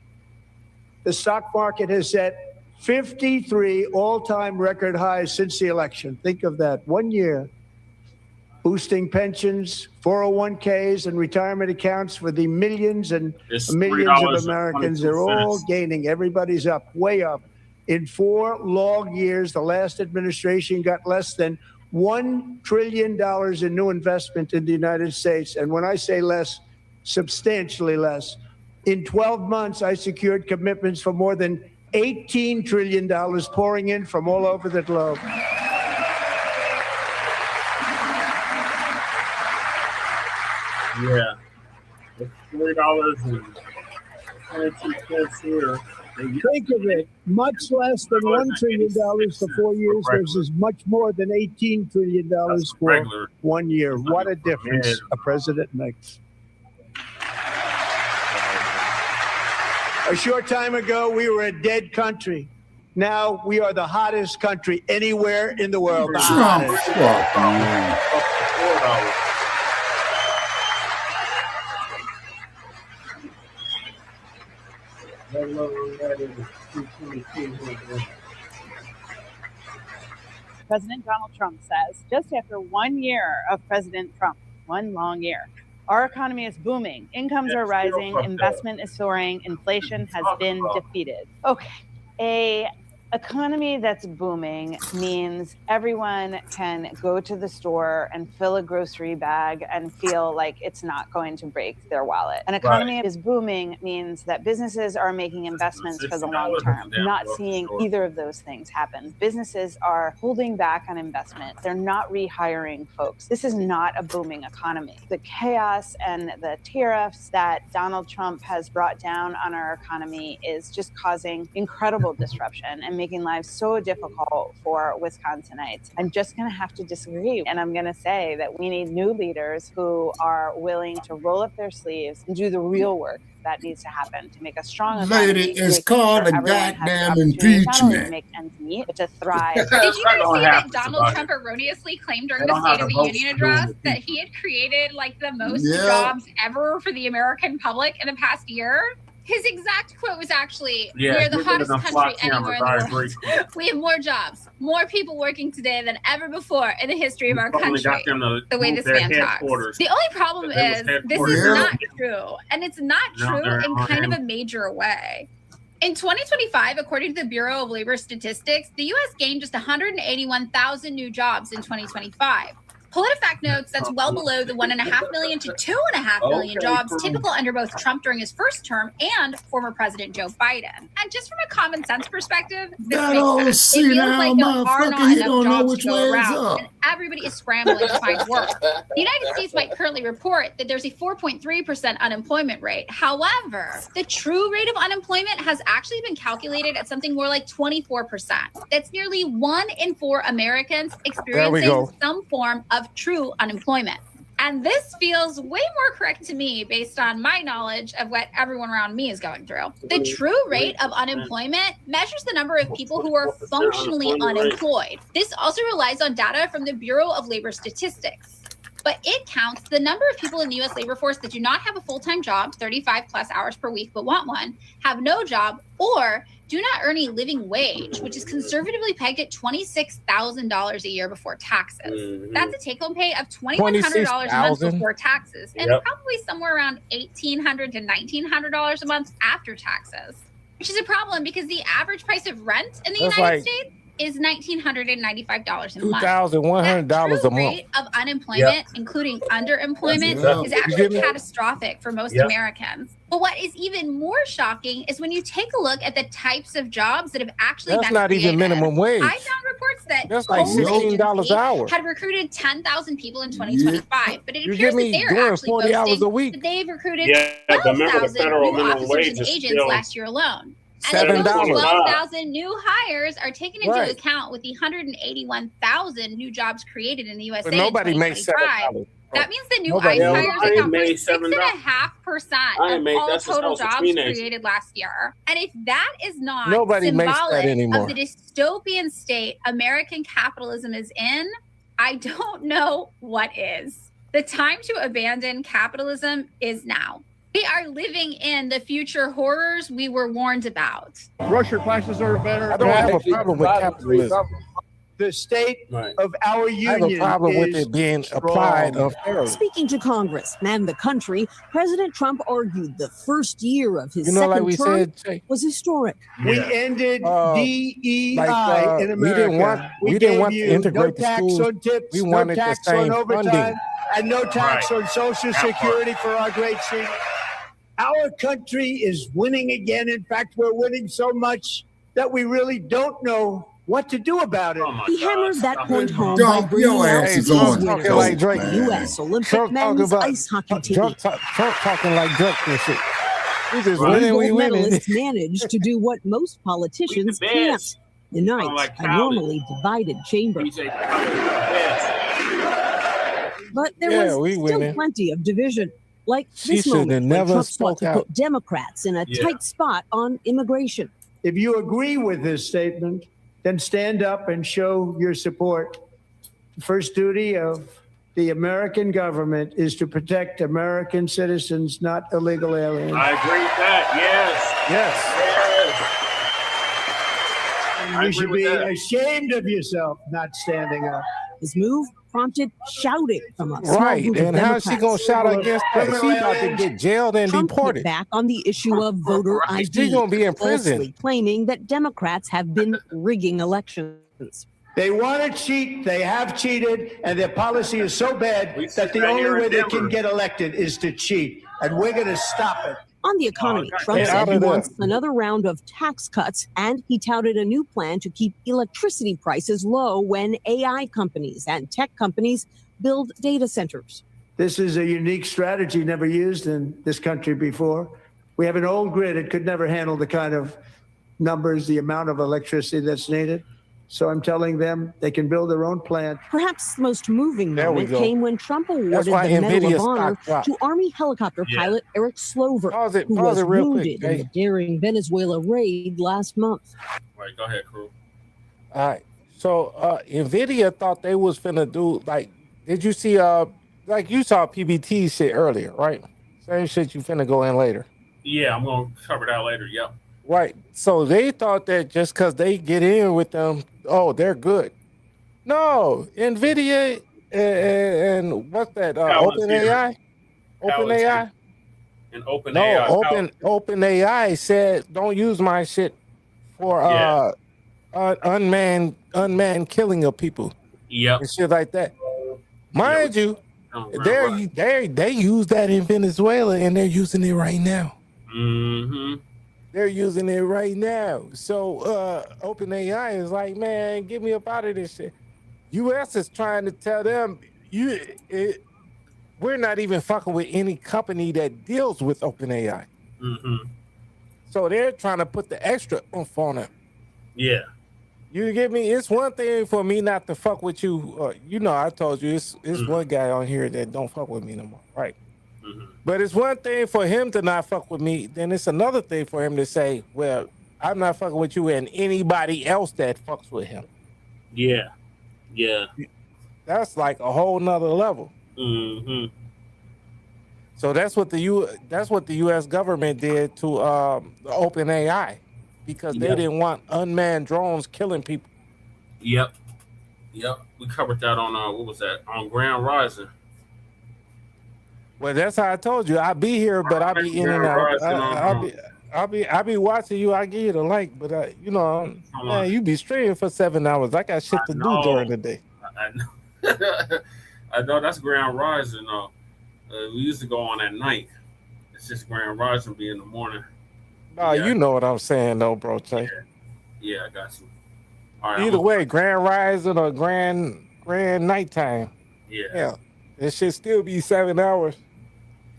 The stock market has set 53 all-time record highs since the election. Think of that. 1 year. Boosting pensions, 401ks, and retirement accounts for the millions and millions of Americans. They're all gaining. Everybody's up, way up. In 4 long years, the last administration got less than $1 trillion in new investment in the United States. And when I say less, substantially less. In 12 months, I secured commitments for more than $18 trillion pouring in from all over the globe. Yeah, it's $3.22 here. Think of it, much less than $1 trillion for 4 years versus much more than $18 trillion for 1 year. What a difference a president makes. A short time ago, we were a dead country. Now we are the hottest country anywhere in the world. Trump. President Donald Trump says, just after 1 year of President Trump, one long year, our economy is booming, incomes are rising, investment is soaring, inflation has been defeated. Okay, a economy that's booming means everyone can go to the store and fill a grocery bag and feel like it's not going to break their wallet. An economy is booming means that businesses are making investments for the long term. Not seeing either of those things happen. Businesses are holding back on investment. They're not rehiring folks. This is not a booming economy. The chaos and the tariffs that Donald Trump has brought down on our economy is just causing incredible disruption and making lives so difficult for Wisconsinites. I'm just going to have to disagree. And I'm going to say that we need new leaders who are willing to roll up their sleeves and do the real work that needs to happen to make a strong economy. Lady, it's called a goddamn impeachment. To make ends meet, but to thrive. Did you guys see that Donald Trump erroneously claimed during the State of the Union address that he had created like the most jobs ever for the American public in the past year? His exact quote was actually, we're the hottest country anywhere in the world. We have more jobs, more people working today than ever before in the history of our country. The way this man talks. The only problem is this is not true. And it's not true in kind of a major way. In 2025, according to the Bureau of Labor Statistics, the U.S. gained just 181,000 new jobs in 2025. PolitiFact notes that's well below the 1.5 million to 2.5 million jobs typical under both Trump during his first term and former President Joe Biden. And just from a common sense perspective, this makes sense. It feels like there are not enough jobs to go around, and everybody is scrambling to find work. The United States might currently report that there's a 4.3% unemployment rate. However, the true rate of unemployment has actually been calculated at something more like 24%. That's nearly 1 in 4 Americans experiencing some form of true unemployment. And this feels way more correct to me based on my knowledge of what everyone around me is going through. The true rate of unemployment measures the number of people who are functionally unemployed. This also relies on data from the Bureau of Labor Statistics. but it counts the number of people in the U.S. labor force that do not have a full-time job, 35 plus hours per week, but want one, have no job, or do not earn a living wage, which is conservatively pegged at $26,000 a year before taxes. That's a take-home pay of $2,100 a month before taxes, and probably somewhere around $1,800 to $1,900 a month after taxes, which is a problem because the average price of rent in the United States is $1,995 a month. $2,100 a month. Rate of unemployment, including underemployment, is actually catastrophic for most Americans. But what is even more shocking is when you take a look at the types of jobs that have actually been not created. even minimum wage. I found reports that That's like $16 an hour. had recruited 10,000 people in 2025, but it You appears get me that they're doing actually 40 hours boasting a week. that they've recruited but remember the 12,000 federal new minimum officers wage and is agents still last year alone. And $7. those 12,000 new hires are taken into Right. account with the 181,000 new jobs created in the USA But nobody in makes 2025. $7. That means the new Nobody- ICE hires I ain't account for made 6.5% I ain't of made all that since I total was a jobs teenager. created last year. And if that is not Nobody makes that symbolic anymore. of the dystopian state American capitalism is in, I don't know what is. The time to abandon capitalism is now. We are living in the future horrors we were warned about. Russian classes are better. I don't have a problem with capitalism. The state of our I have union a problem with is it being applied strong. unfairly. Speaking to Congress and the country, President Trump argued the first year of his like we second term said, Jay, was historic. We ended DEI like, in America. we didn't want to gave you integrate the no tax schools. on tips, We no wanted the tax same on overtime, funding. and no tax Right. on Social Security for our great seniors. Our country is winning again. In fact, we're winning so much that we really don't know what to do about it. He hammered that point home by Dump bringing your out asses these on winners. dope, like Drake. man. U.S. Olympic Trump talking men's about ice hockey team. Trump talking like Drake and shit. We just Three winning, we gold winning. medalists managed to do what most politicians We the can't. best. Unite like a Khaled. normally divided chamber. But there Yeah, we was still winning. plenty of division. Like She this should have moment when never Trump sought spoke to out. put Democrats in a Yeah. tight spot on immigration. If you agree with this statement, then stand up and show your support. The first duty of the American government is to protect American citizens, not illegal aliens. I agree with that. Yes. I You agree should with be that. ashamed of yourself not standing up. His move prompted shouting from a small Right, group of and how's she gonna Democrats. shout against that? She about to get jailed and Trump hit deported. back on the issue of voter ID, She's gonna be in prison. falsely claiming that Democrats have been rigging elections. They want to cheat. They have cheated, and their policy is so bad that the right only here in way they Denver. can get elected is to cheat. And we're going to stop it. On the economy, Trump Get said out he of there. wants another round of tax cuts, and he touted a new plan to keep electricity prices low when AI companies and tech companies build data centers. This is a unique strategy never used in this country before. We have an old grid. It could never handle the kind of numbers, the amount of electricity that's needed. So I'm telling them they can build their own plant. Perhaps the most moving There we moment go. came when Trump awarded the why Medal NVIDIA of Honor stock dropped. to Army helicopter pilot Eric Slover, Pause it who was real quick, wounded in Jay. the daring Venezuela raid last month. Right, go ahead, crew. All right. So NVIDIA thought they was finna do like, did you see like you saw PBT shit earlier, right? Same shit you finna go in later. Yeah, I'm gonna cover that later. Yep. Right. So they thought that just because they get in with them, oh, they're good. No, NVIDIA and what's that? OpenAI? OpenAI? And open No, AI. OpenAI said don't use my shit for unmanned killing of people. Yep. And shit like that. Mind you, they use that in Venezuela and they're using it right now. Mm-hmm. They're using it right now. So OpenAI is like, man, get me up out of this shit. US is trying to tell them we're not even fucking with any company that deals with OpenAI. Mm-hmm. So they're trying to put the extra oomph on it. Yeah. You get me? It's one thing for me not to fuck with you. You know, I told you it's one guy on here that don't fuck with me no more, right? Mm-hmm. But it's one thing for him to not fuck with me. Then it's another thing for him to say, well, I'm not fucking with you and anybody else that fucks with him. Yeah. Yeah. That's like a whole nother level. Mm-hmm. So that's what the U.S. government did to open AI, because they didn't want unmanned drones killing people. Yep. We covered that on what was that, on Grand Rising. Well, that's how I told you. I be here, but I be in and out. I be watching you. I give you the link, but man, you be streaming for 7 hours. I got shit to do during the day. I know. I know that's Grand Rising. We used to go on at night. It's just Grand Rising be in the morning. No, you know what I'm saying, though, bro. Tay. Yeah, I got you. All right, either way, Grand Rising or Grand Nighttime. Yeah. It should still be 7 hours.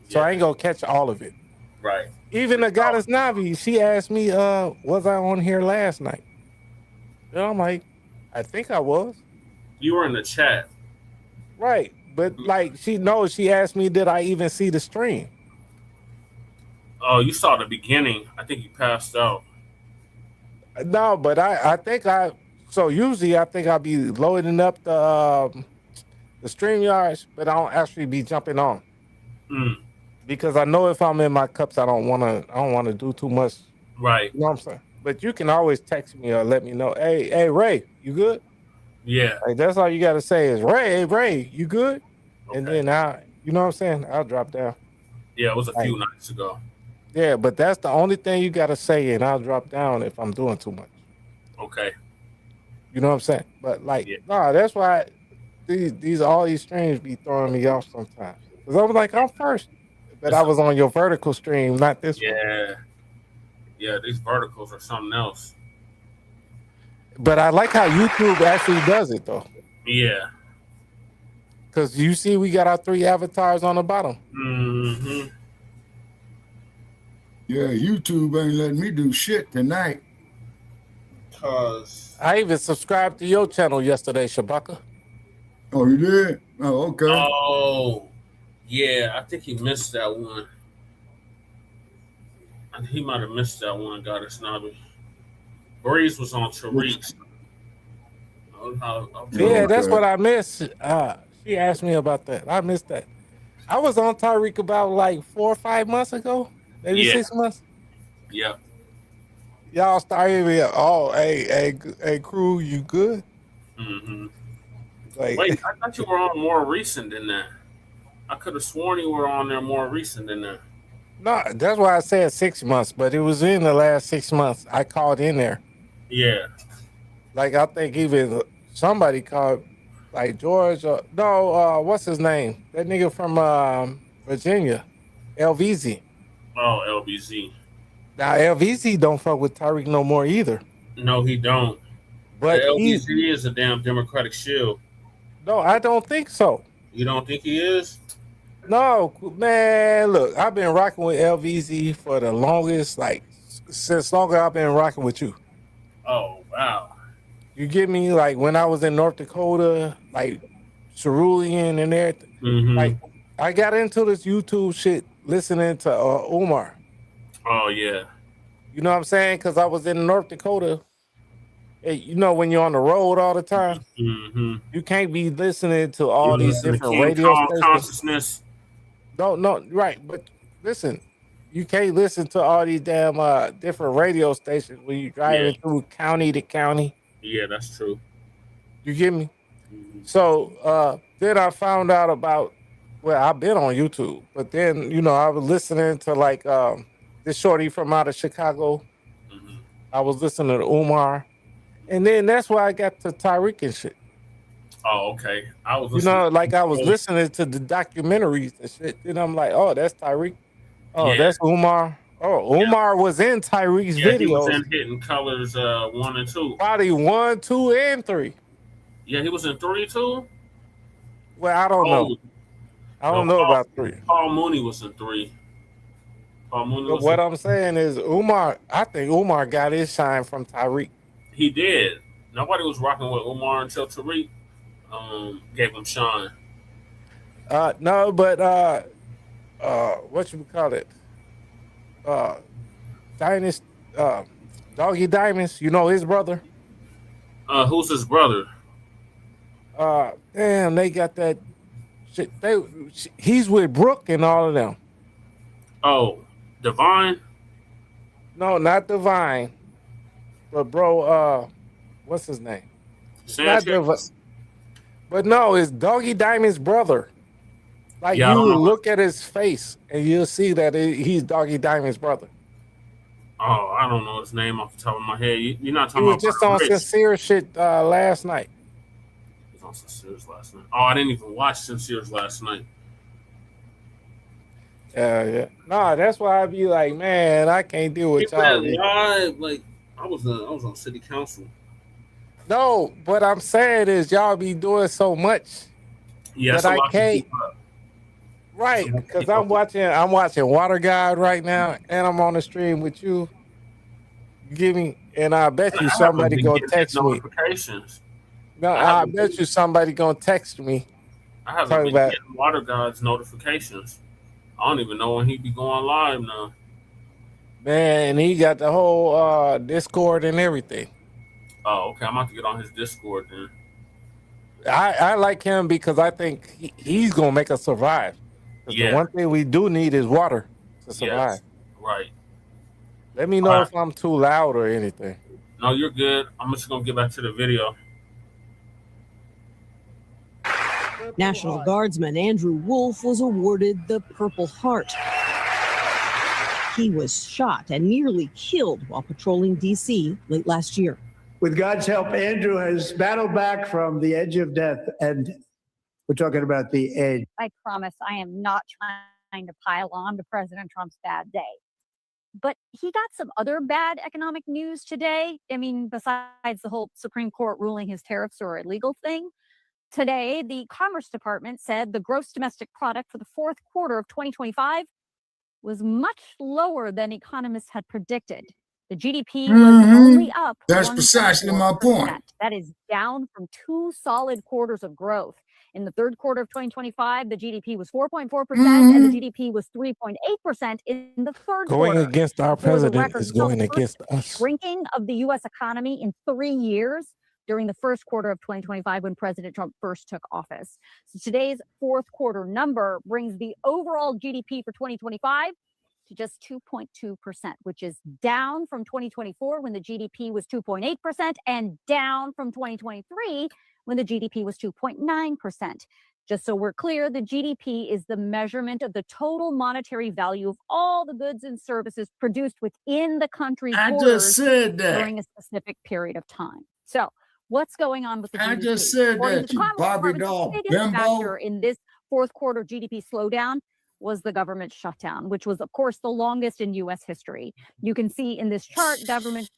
So I ain't gonna catch all of it. Right. Even the goddess Navi, she asked me, was I on here last night? And I'm like, I think I was. You were in the chat. Right. But like she asked me, did I even see the stream? Oh, you saw the beginning. I think you passed out. No, but I think usually I think I'll be loading up the Streamyards, but I don't actually be jumping on. Because I know if I'm in my cups, I don't wanna do too much. Right. You know what I'm saying? But you can always text me or let me know. Hey, Ray, you good? Yeah. Like, that's all you gotta say is Ray, you good? Okay. And then you know what I'm saying? I'll drop down. Yeah, it was a few nights ago. Yeah, but that's the only thing you gotta say, and I'll drop down if I'm doing too much. Okay. You know what I'm saying? But that's why all these streams be throwing me off sometimes. Because I was like, I'm first. But I was on your vertical stream, not this one. Yeah, these verticals are something else. But I like how YouTube actually does it, though. Yeah. Because you see we got our 3 avatars on the bottom. Mm-hmm. Yeah, YouTube ain't letting me do shit tonight. Cause I even subscribed to your channel yesterday, Shabaka. Oh, you did? Oh, okay. Oh, yeah. I think he missed that one. He might have missed that one, Goddess Nabi. Breeze was on Tariq's. Yeah, that's what I missed. She asked me about that. I missed that. I was on Tariq about like 4 or 5 months ago, maybe 6 months. Yep. Y'all started me. Hey, crew, you good? Mm-hmm. Like, wait, I thought you were on more recent than that. I could have sworn you were on there more recent than that. No, that's why I said 6 months, but it was in the last 6 months. I called in there. Yeah. Like, I think even somebody called, like George. What's his name? That nigga from Virginia, LVZ. Oh, LBZ. Now, LVZ don't fuck with Tariq no more either. No, he don't. But LBZ is a damn Democratic shield. No, I don't think so. You don't think he is? No, man, look, I've been rocking with LVZ for the longest, like, since longer I've been rocking with you. Oh, wow. You get me? Like, when I was in North Dakota, like, Cerulean and everything. Mm-hmm. Like, I got into this YouTube shit listening to Umar. Oh, yeah. You know what I'm saying? Because I was in North Dakota. Hey, you know, when you're on the road all the time, you can't be listening to all these different radio stations. Consciousness. No, right. But listen, you can't listen to all these damn different radio stations when you're driving through county to county. Yeah, that's true. You get me? So then I found out about, I've been on YouTube, but then, you know, I was listening to like this shorty from out of Chicago. I was listening to Umar. And then that's why I got to Tariq and shit. Oh, okay. I was listening to the documentaries and shit. Then I'm like, oh, that's Tariq. Oh, that's Umar. Oh, Umar was in Tariq's videos. He was in Hidden Colors 1 and 2. Probably 1, 2, and 3. Yeah, he was in 3 too? Well, I don't know. I don't know about 3. Paul Mooney was in 3. What I'm saying is I think Umar got his shine from Tariq. He did. Nobody was rocking with Umar until Tariq gave him shine. No, but what you call it? Doggy Diamonds, you know his brother? Who's his brother? Damn, they got that He's with Brooke and all of them. Oh, Divine? No, not Divine. But bro, what's his name? Not Divine. But no, it's Doggy Diamond's brother. Like you look at his face and you'll see that he's Doggy Diamond's brother. Oh, I don't know his name off the top of my head. You're not He talking was about just on Sincere shit last night. He was on Sincere's last night. Oh, I didn't even watch Sincere's last night. Yeah. No, that's why I be like, man, I can't deal with y'all. Live, like I was on city council. No, what I'm saying is y'all be doing so much that I can't. Right, because I'm watching Water God right now, and I'm on the stream with you. And I bet you somebody gonna text me. No, I bet you somebody gonna text me. I haven't been getting Water God's notifications. I don't even know when he be going live now. Man, he got the whole Discord and everything. Oh, okay. I'm about to get on his Discord then. I like him because I think he's gonna make us survive. Yeah. The one thing we do need is water to survive. Yes. Right. Let me know if I'm too loud or anything. No, you're good. I'm just gonna get back to the video. National Guardsman Andrew Wolf was awarded the Purple Heart. He was shot and nearly killed while patrolling D.C. late last year. With God's help, Andrew has battled back from the edge of death, and we're talking about the edge. I promise I am not trying to pile on to President Trump's bad day. But he got some other bad economic news today. I mean, besides the whole Supreme Court ruling his tariffs are illegal thing. Today, the Commerce Department said the gross domestic product for the fourth quarter of 2025 was much lower than economists had predicted. The GDP was only up. That's precisely my point. That is down from 2 solid quarters of growth. In the third quarter of 2025, the GDP was 4.4%, and the GDP was 3.8% in the third quarter. Going against our president is going against us. Shrinking of the U.S. economy in 3 years during the first quarter of 2025 when President Trump first took office. So today's fourth quarter number brings the overall GDP for 2025 to just 2.2%, which is down from 2024 when the GDP was 2.8% and down from 2023 when the GDP was 2.9%. Just so we're clear, the GDP is the measurement of the total monetary value of all the goods and services produced within the country's borders during a specific period of time. So what's going on with the GDP? I just said that, you Barbie doll the biggest bimbo. factor in this fourth quarter GDP slowdown was the government shutdown, which was, of course, the longest in U.S. history. You can see in this chart, government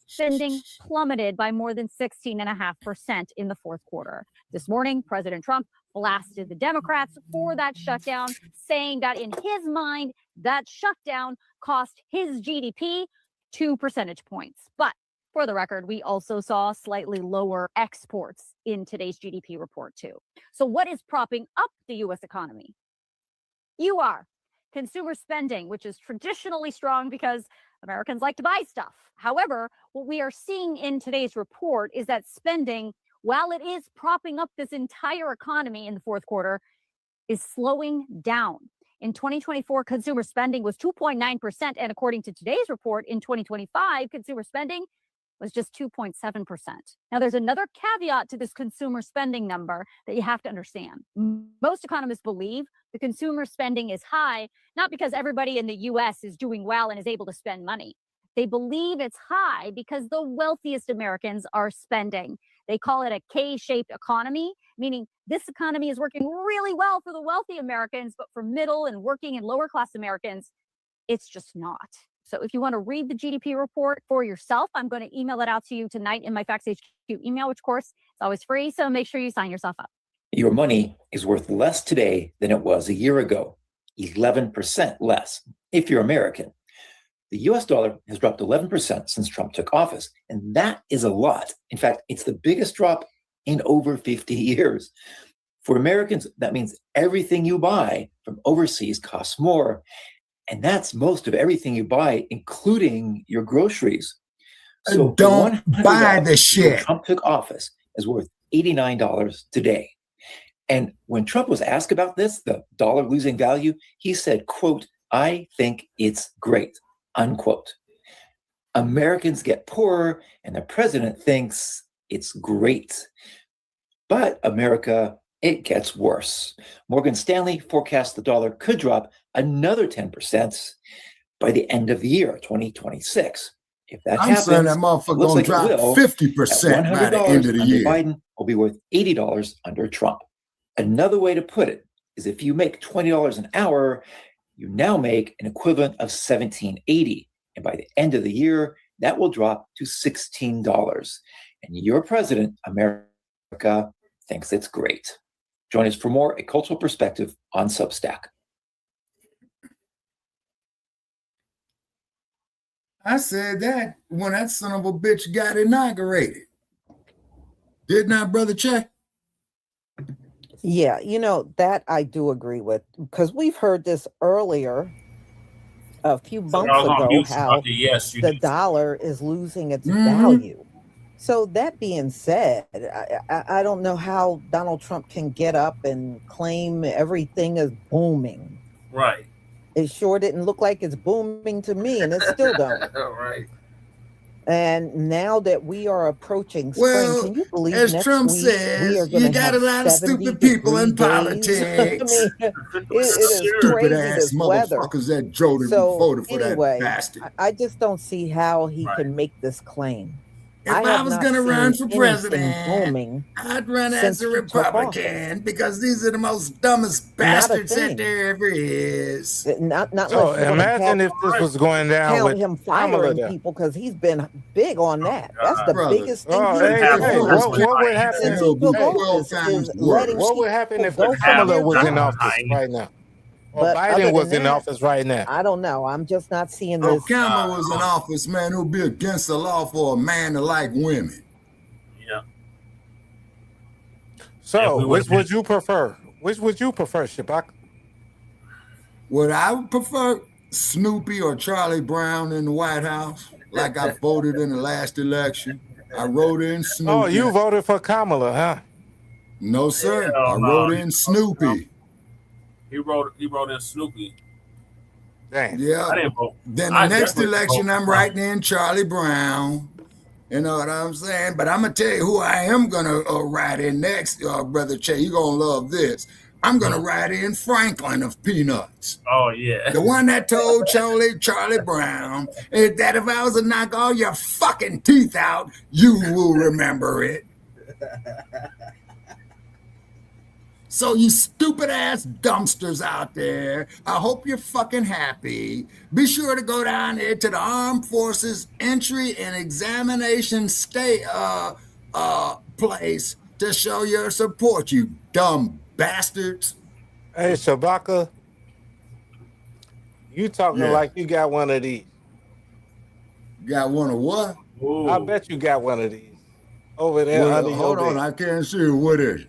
spending plummeted by more than 16.5% in the fourth quarter. This morning, President Trump blasted the Democrats for that shutdown, saying that in his mind, that shutdown cost his GDP 2 percentage points. But for the record, we also saw slightly lower exports in today's GDP report, too. So what is propping up the U.S. economy? You are consumer spending, which is traditionally strong because Americans like to buy stuff. However, what we are seeing in today's report is that spending, while it is propping up this entire economy in the fourth quarter, is slowing down. In 2024, consumer spending was 2.9%. And according to today's report, in 2025, consumer spending was just 2.7%. Now, there's another caveat to this consumer spending number that you have to understand. Most economists believe the consumer spending is high, not because everybody in the U.S. is doing well and is able to spend money. They believe it's high because the wealthiest Americans are spending. They call it a K-shaped economy, meaning this economy is working really well for the wealthy Americans, but for middle and working and lower class Americans, it's just not. So if you want to read the GDP report for yourself, I'm going to email it out to you tonight in my Fax HQ email, which of course is always free. So make sure you sign yourself up. Your money is worth less today than it was a year ago, 11% less if you're American. The US dollar has dropped 11% since Trump took office, and that is a lot. In fact, it's the biggest drop in over 50 years. For Americans, that means everything you buy from overseas costs more, and that's most of everything you buy, including your groceries. So don't buy the shit. Trump took office is worth $89 today. And when Trump was asked about this, the dollar losing value, he said, quote, "I think it's great," unquote. Americans get poorer and the president thinks it's great. But America, it gets worse. Morgan Stanley forecasts the dollar could drop another 10% by the end of the year, 2026. If that happens, saying that motherfucker looks gonna like drop it will. 50% by the end of the under year. Biden will be worth $80 under Trump. Another way to put it is if you make $20 an hour, you now make an equivalent of $17.80. And by the end of the year, that will drop to $16. And your president, America, thinks it's great. Join us for more A Cultural Perspective on Substack. I said that when that son of a bitch got inaugurated. Didn't I, Brother Che? Yeah, that I do agree with, because we've heard this earlier a few months ago, how the dollar is losing its value. So that being said, I don't know how Donald Trump can get up and claim everything is booming. Right. It sure didn't look like it's booming to me, and it still don't. Right. And now that we are approaching spring, can you believe as next Trump week says, we are going you to got have a lot of 70 stupid people in degree days? politics. I mean, it is Stupid crazy, ass this weather. motherfuckers that Jody So voted for anyway, that bastard. I just don't see how he can make this claim. If I was going to run for president, booming I'd run since as a he took office. Republican because these are the most dumbest bastards that there ever is. Not So imagine if this was going down count with him Kamala firing there. people, because he's been big on that. That's the Brother. biggest thing Oh, he's hey, done hey, what would happen? since he took Hey, office, is letting what would happen if people go from Kamala their was in jobs. office right now? Or But other Biden than was in that, office right now? I don't know. I'm just not seeing If this. Kamala was in office, man, it would be against the law for a man to like women. Yeah. So, which would you prefer? Which would you prefer, Shabak? Would I prefer Snoopy or Charlie Brown in the White House, like I voted in the last election? I wrote in Snoopy. Oh, you voted for Kamala, huh? No, sir. Hell I no. wrote in Snoopy. He wrote in Snoopy. Dang. Yeah. I didn't vote. Then I the next definitely election, voted I'm for writing in Charlie Brown. You know what I'm saying? But I'm going to tell you who I am going to write in next, Brother Che. You're going to love this. I'm going to write in Franklin of Peanuts. Oh, yeah. The one that told Charlie Brown that if I was to knock all your fucking teeth out, you will remember it. So you stupid ass dumpsters out there, I hope you're fucking happy. Be sure to go down there to the Armed Forces Entry and Examination place to show your support, you dumb bastards. Hey, Shabaka, you talking like you got one of these. Got one of what? Ooh. I bet you got one of these over there. Well, under hold your on, bed. I can't see what is it.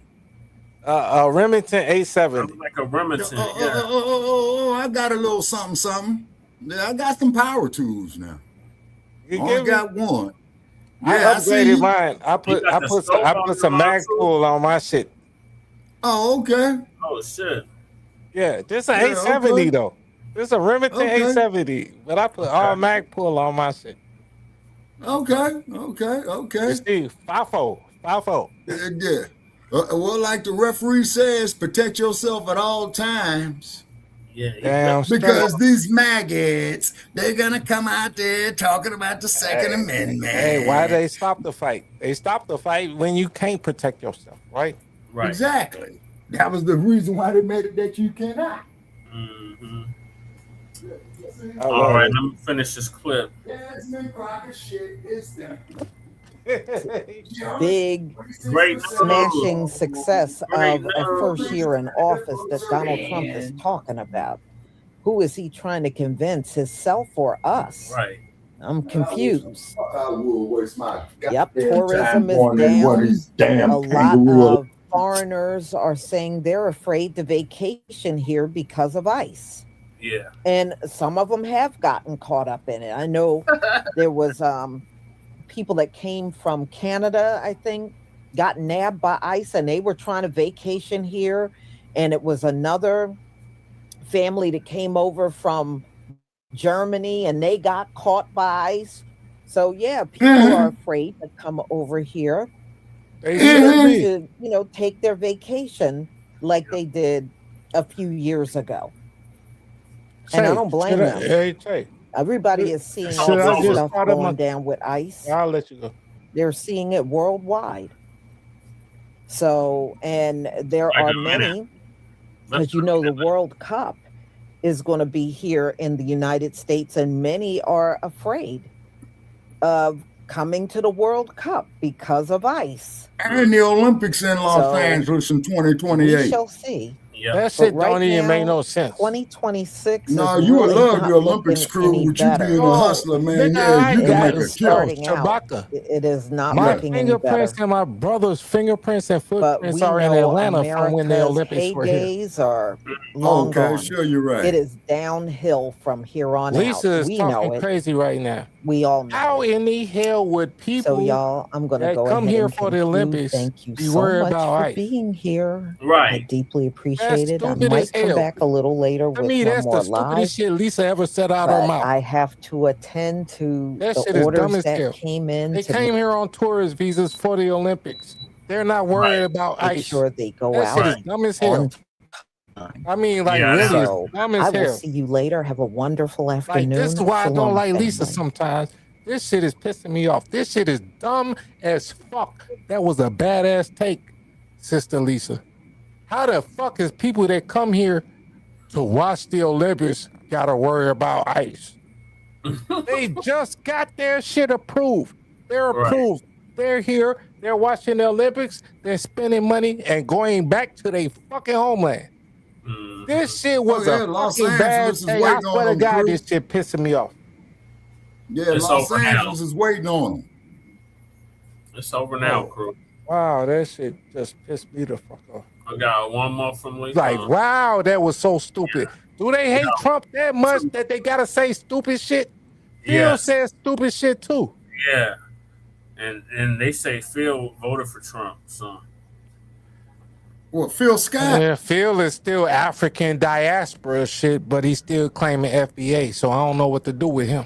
Remington 870. Like a Remington. Oh, I got a little something. Yeah, I got some power tools now. You only give me- got one. I Yeah, see upgraded you. mine. I put some mag pull on my shit. Oh, okay. Oh, shit. Yeah, this an Yeah, 870 okay. though. This is a Remington Okay. 870, but I put all mag pull on my shit. Okay. You see, FIFO. Yeah. Well, like the referee says, protect yourself at all times. Yeah. Damn Because straight. these maggots, they're gonna come out there talking about the Second Amendment. Hey, why they stop the fight? They stop the fight when you can't protect yourself, right? Right. Exactly. That was the reason why they made it that you cannot. Mm-hmm. I All love right, it. let me finish this clip. Desmond Crocker shit is there. Big Great smashing success of a first year in office that Donald Trump is talking about. Who is he trying to convince, himself or us? Right. I'm confused. I will waste my Yep, goddamn tourism time is going in one of these down. damn A lot kangaroo. of foreigners are saying they're afraid to vacation here because of ICE. Yeah. And some of them have gotten caught up in it. I know there was people that came from Canada, I think, got nabbed by ICE, and they were trying to vacation here, and it was another family that came over from Germany, and they got caught by ICE. So yeah, people are afraid to come over here. They should be. To, you know, take their vacation like they did a few years ago. And I don't blame them. Everybody is seeing all this stuff going down with ICE. I'll let you go. They're seeing it worldwide. So, and there are many, as you know, the World Cup is going to be here in the United States, and many are afraid of coming to the World Cup because of ICE. And the Olympics in Los Angeles in 2028. We shall see. Yeah. That shit don't even make no sense. 2026. No, you would love the Olympics crew with you being a hustler, man. Yeah, you can make a Shabaka. It is not my looking any better. fingerprints and my brother's fingerprints and footprints are in Atlanta from when the Olympics were here. Days are long gone. Sure, you're right. It is downhill from here on out. Lisa is talking crazy right now. We all know. How in the hell would people y'all, I'm gonna go come ahead here and for the conclude. Olympics Thank you be so worried much about for ICE? being here. Right. I deeply appreciate it. I stupid might as come hell. back a little later To with me, one that's more the stupidest live. shit Lisa ever said out her But mouth. I have to attend to That shit the is orders dumb as that hell. came in. They to came here on tourist visas for the Olympics. They're not worried about make ICE. sure they go That out shit is dumb as hell. I mean, like, Yeah, really, So it's dumb I as will hell. see you later. Have a wonderful Like, afternoon. this is why I don't Shalom, like Lisa family. sometimes. This shit is pissing me off. This shit is dumb as fuck. That was a badass take, Sister Lisa. How the fuck is people that come here to watch the Olympics gotta worry about ICE? They just got their shit approved. They're approved. They're here. They're watching the Olympics. They're spending money and going back to their fucking homeland. This shit was a Los fucking bad Angeles is take. I waiting swear on to them, God, crew. this shit pissing me off. Yeah, It's Los over now. Angeles is waiting on them. It's over now, crew. Wow, that shit just pissed me the fuck off. I got one more from Lisa. Like, wow, that was so stupid. Do they hate Trump that much that they gotta say stupid shit? Phil Yes. says stupid shit too. Yeah. And they say Phil voted for Trump, so. Well, Phil Scott. Yeah, Phil is still African diaspora shit, but he's still claiming FBA, so I don't know what to do with him.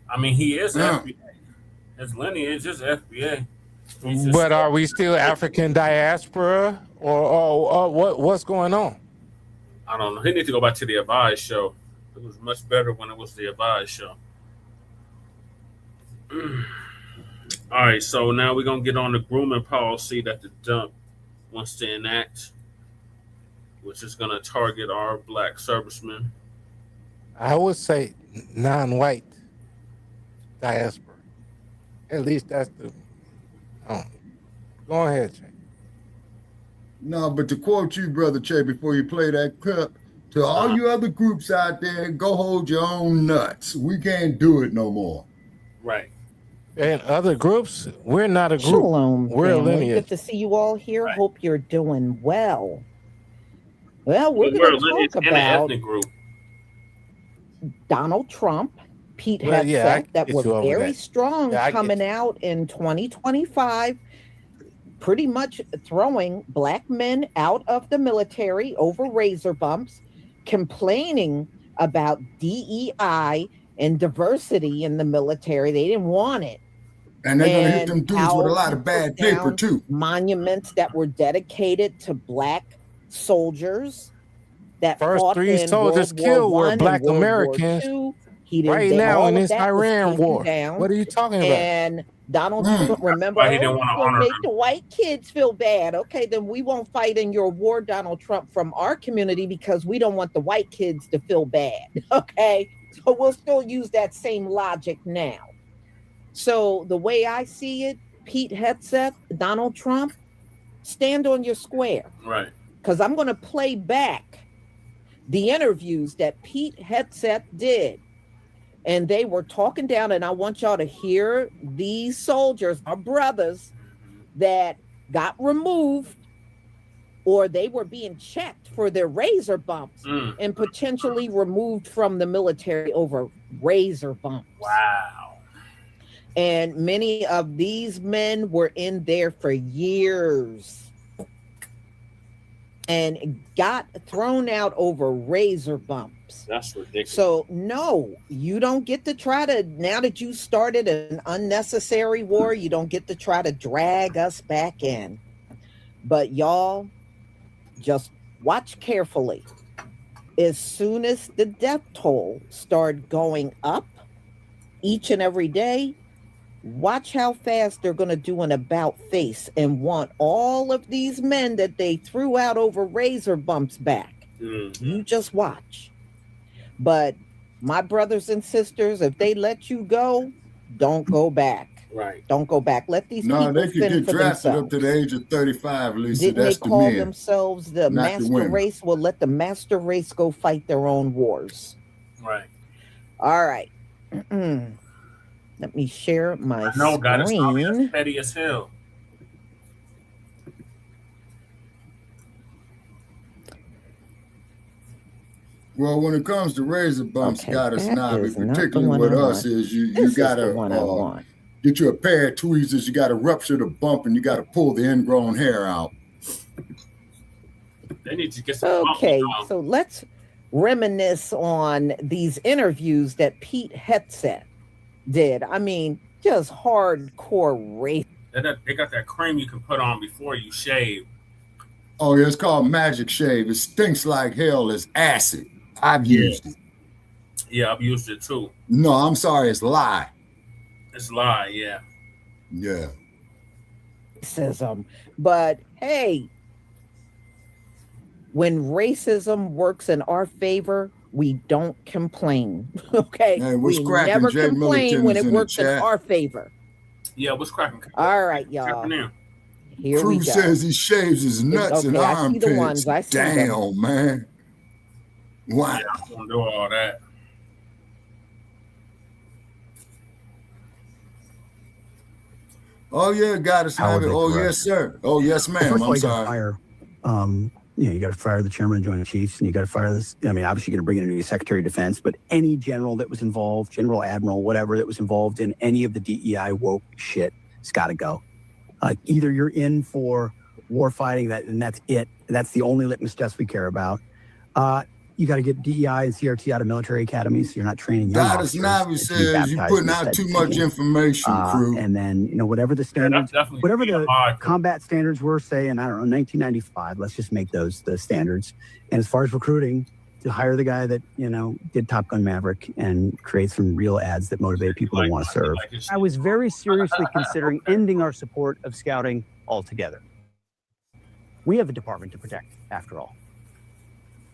I mean, he is FBA. His lineage is FBA. But are we still African diaspora, or what's going on? I don't know. He needs to go back to the Advise show. It was much better when it was the Advise show. All right, so now we're going to get on the grooming policy that the dump wants to enact, which is going to target our black servicemen. I would say non-white diaspora. At least that's the. Go ahead, Jay. No, but to quote you, Brother Che, before you play that clip, to all you other groups out there, go hold your own nuts. We can't do it no more. Right. And other groups, we're not a group. Shalom, We're a family. lineage. Good to see you all here. Hope you're doing well. Well, we're We're going a to lineage talk and an about ethnic group. Donald Trump. Pete Well, Hegseth, yeah, I can that get was you over very that. strong Yeah, I get coming out in 2025, pretty much throwing black men out of the military over razor bumps, complaining about DEI and diversity in the military. They didn't want it. And they're going to hit them dudes with a lot of bad paper, too. Monuments that were dedicated to black soldiers that First fought 3 in soldiers World War killed were I and black World War Americans. II. He didn't Right get now all in of this that was Iran taken war. down. What are you talking about? And Donald Trump, remember, Why he didn't want to it's gonna honor make them. the white kids feel bad. Okay, then we won't fight in your war, Donald Trump, from our community because we don't want the white kids to feel bad. Okay, so we'll still use that same logic now. So the way I see it, Pete Hegseth, Donald Trump, stand on your square. Right. Because I'm going to play back the interviews that Pete Hegseth did. And they were talking down, and I want y'all to hear these soldiers, our brothers, that got removed or they were being checked for their razor bumps and potentially removed from the military over razor bumps. Wow. And many of these men were in there for years and got thrown out over razor bumps. That's ridiculous. So no, you don't get to try to, now that you started an unnecessary war, you don't get to try to drag us back in. But y'all, just watch carefully. As soon as the death toll started going up each and every day, watch how fast they're going to do an about face and want all of these men that they threw out over razor bumps back. You just watch. But my brothers and sisters, if they let you go, don't go back. Right. Don't go back. Let these people they could fend get for drafted themselves. up to the age of 35, Lisa. Didn't That's they the call men, themselves the not the master women. race? Well, let the master race go fight their own wars. Right. All right. Let me share my No, God, it's screen. petty as hell. Well, when it comes to razor bumps, Okay, Goddess that Navi, is not the particularly one with I us, want. is you This is gotta the one I want. get you a pair of tweezers. You gotta rupture the bump, and you gotta pull the ingrown hair out. They need to get some Okay, bumps now. so let's reminisce on these interviews that Pete Hegseth did. I mean, just hardcore race. They got that cream you can put on before you shave. Oh, yeah, it's called Magic Shave. It stinks like hell. It's acid. I've used it. Yeah, I've used it too. No, I'm sorry, it's lye. It's lye, yeah. Yeah. Racism. But hey, when racism works in our favor, we don't complain. Okay, Hey, what's we cracking? never Jay complain when Millerton is it in the works in chat. our favor. Yeah, what's cracking? All right, y'all. Happening? Here Crew we go. says he shaves his nuts and Okay, I see armpits. the ones. I see them. Damn, man. Wow. Yeah, I'm gonna do all that. Oh, yeah, Goddess How would Navi. they Oh, correct yes, sir. Oh, yes, First ma'am. of all, I'm you got to sorry. fire. You got to fire the chairman and joint chiefs, and you got to fire this. I mean, obviously, you're going to bring in a new Secretary of Defense, but any general that was involved, general, admiral, whatever that was involved in any of the DEI woke shit, it's got to go. Either you're in for war fighting, and that's it. That's the only litmus test we care about. You got to get DEI and CRT out of military academies. So you're not training young Goddess officers Navi to be says you're baptized putting in out this too type much thinking. information, crew. And then, whatever the standards, whatever the combat standards were, say, in, I don't know, 1995, let's just make those the standards. And as far as recruiting, to hire the guy that, did Top Gun Maverick and create some real ads that motivate people to want to serve. I was very seriously considering ending our support of scouting altogether. We have a department to protect, after all.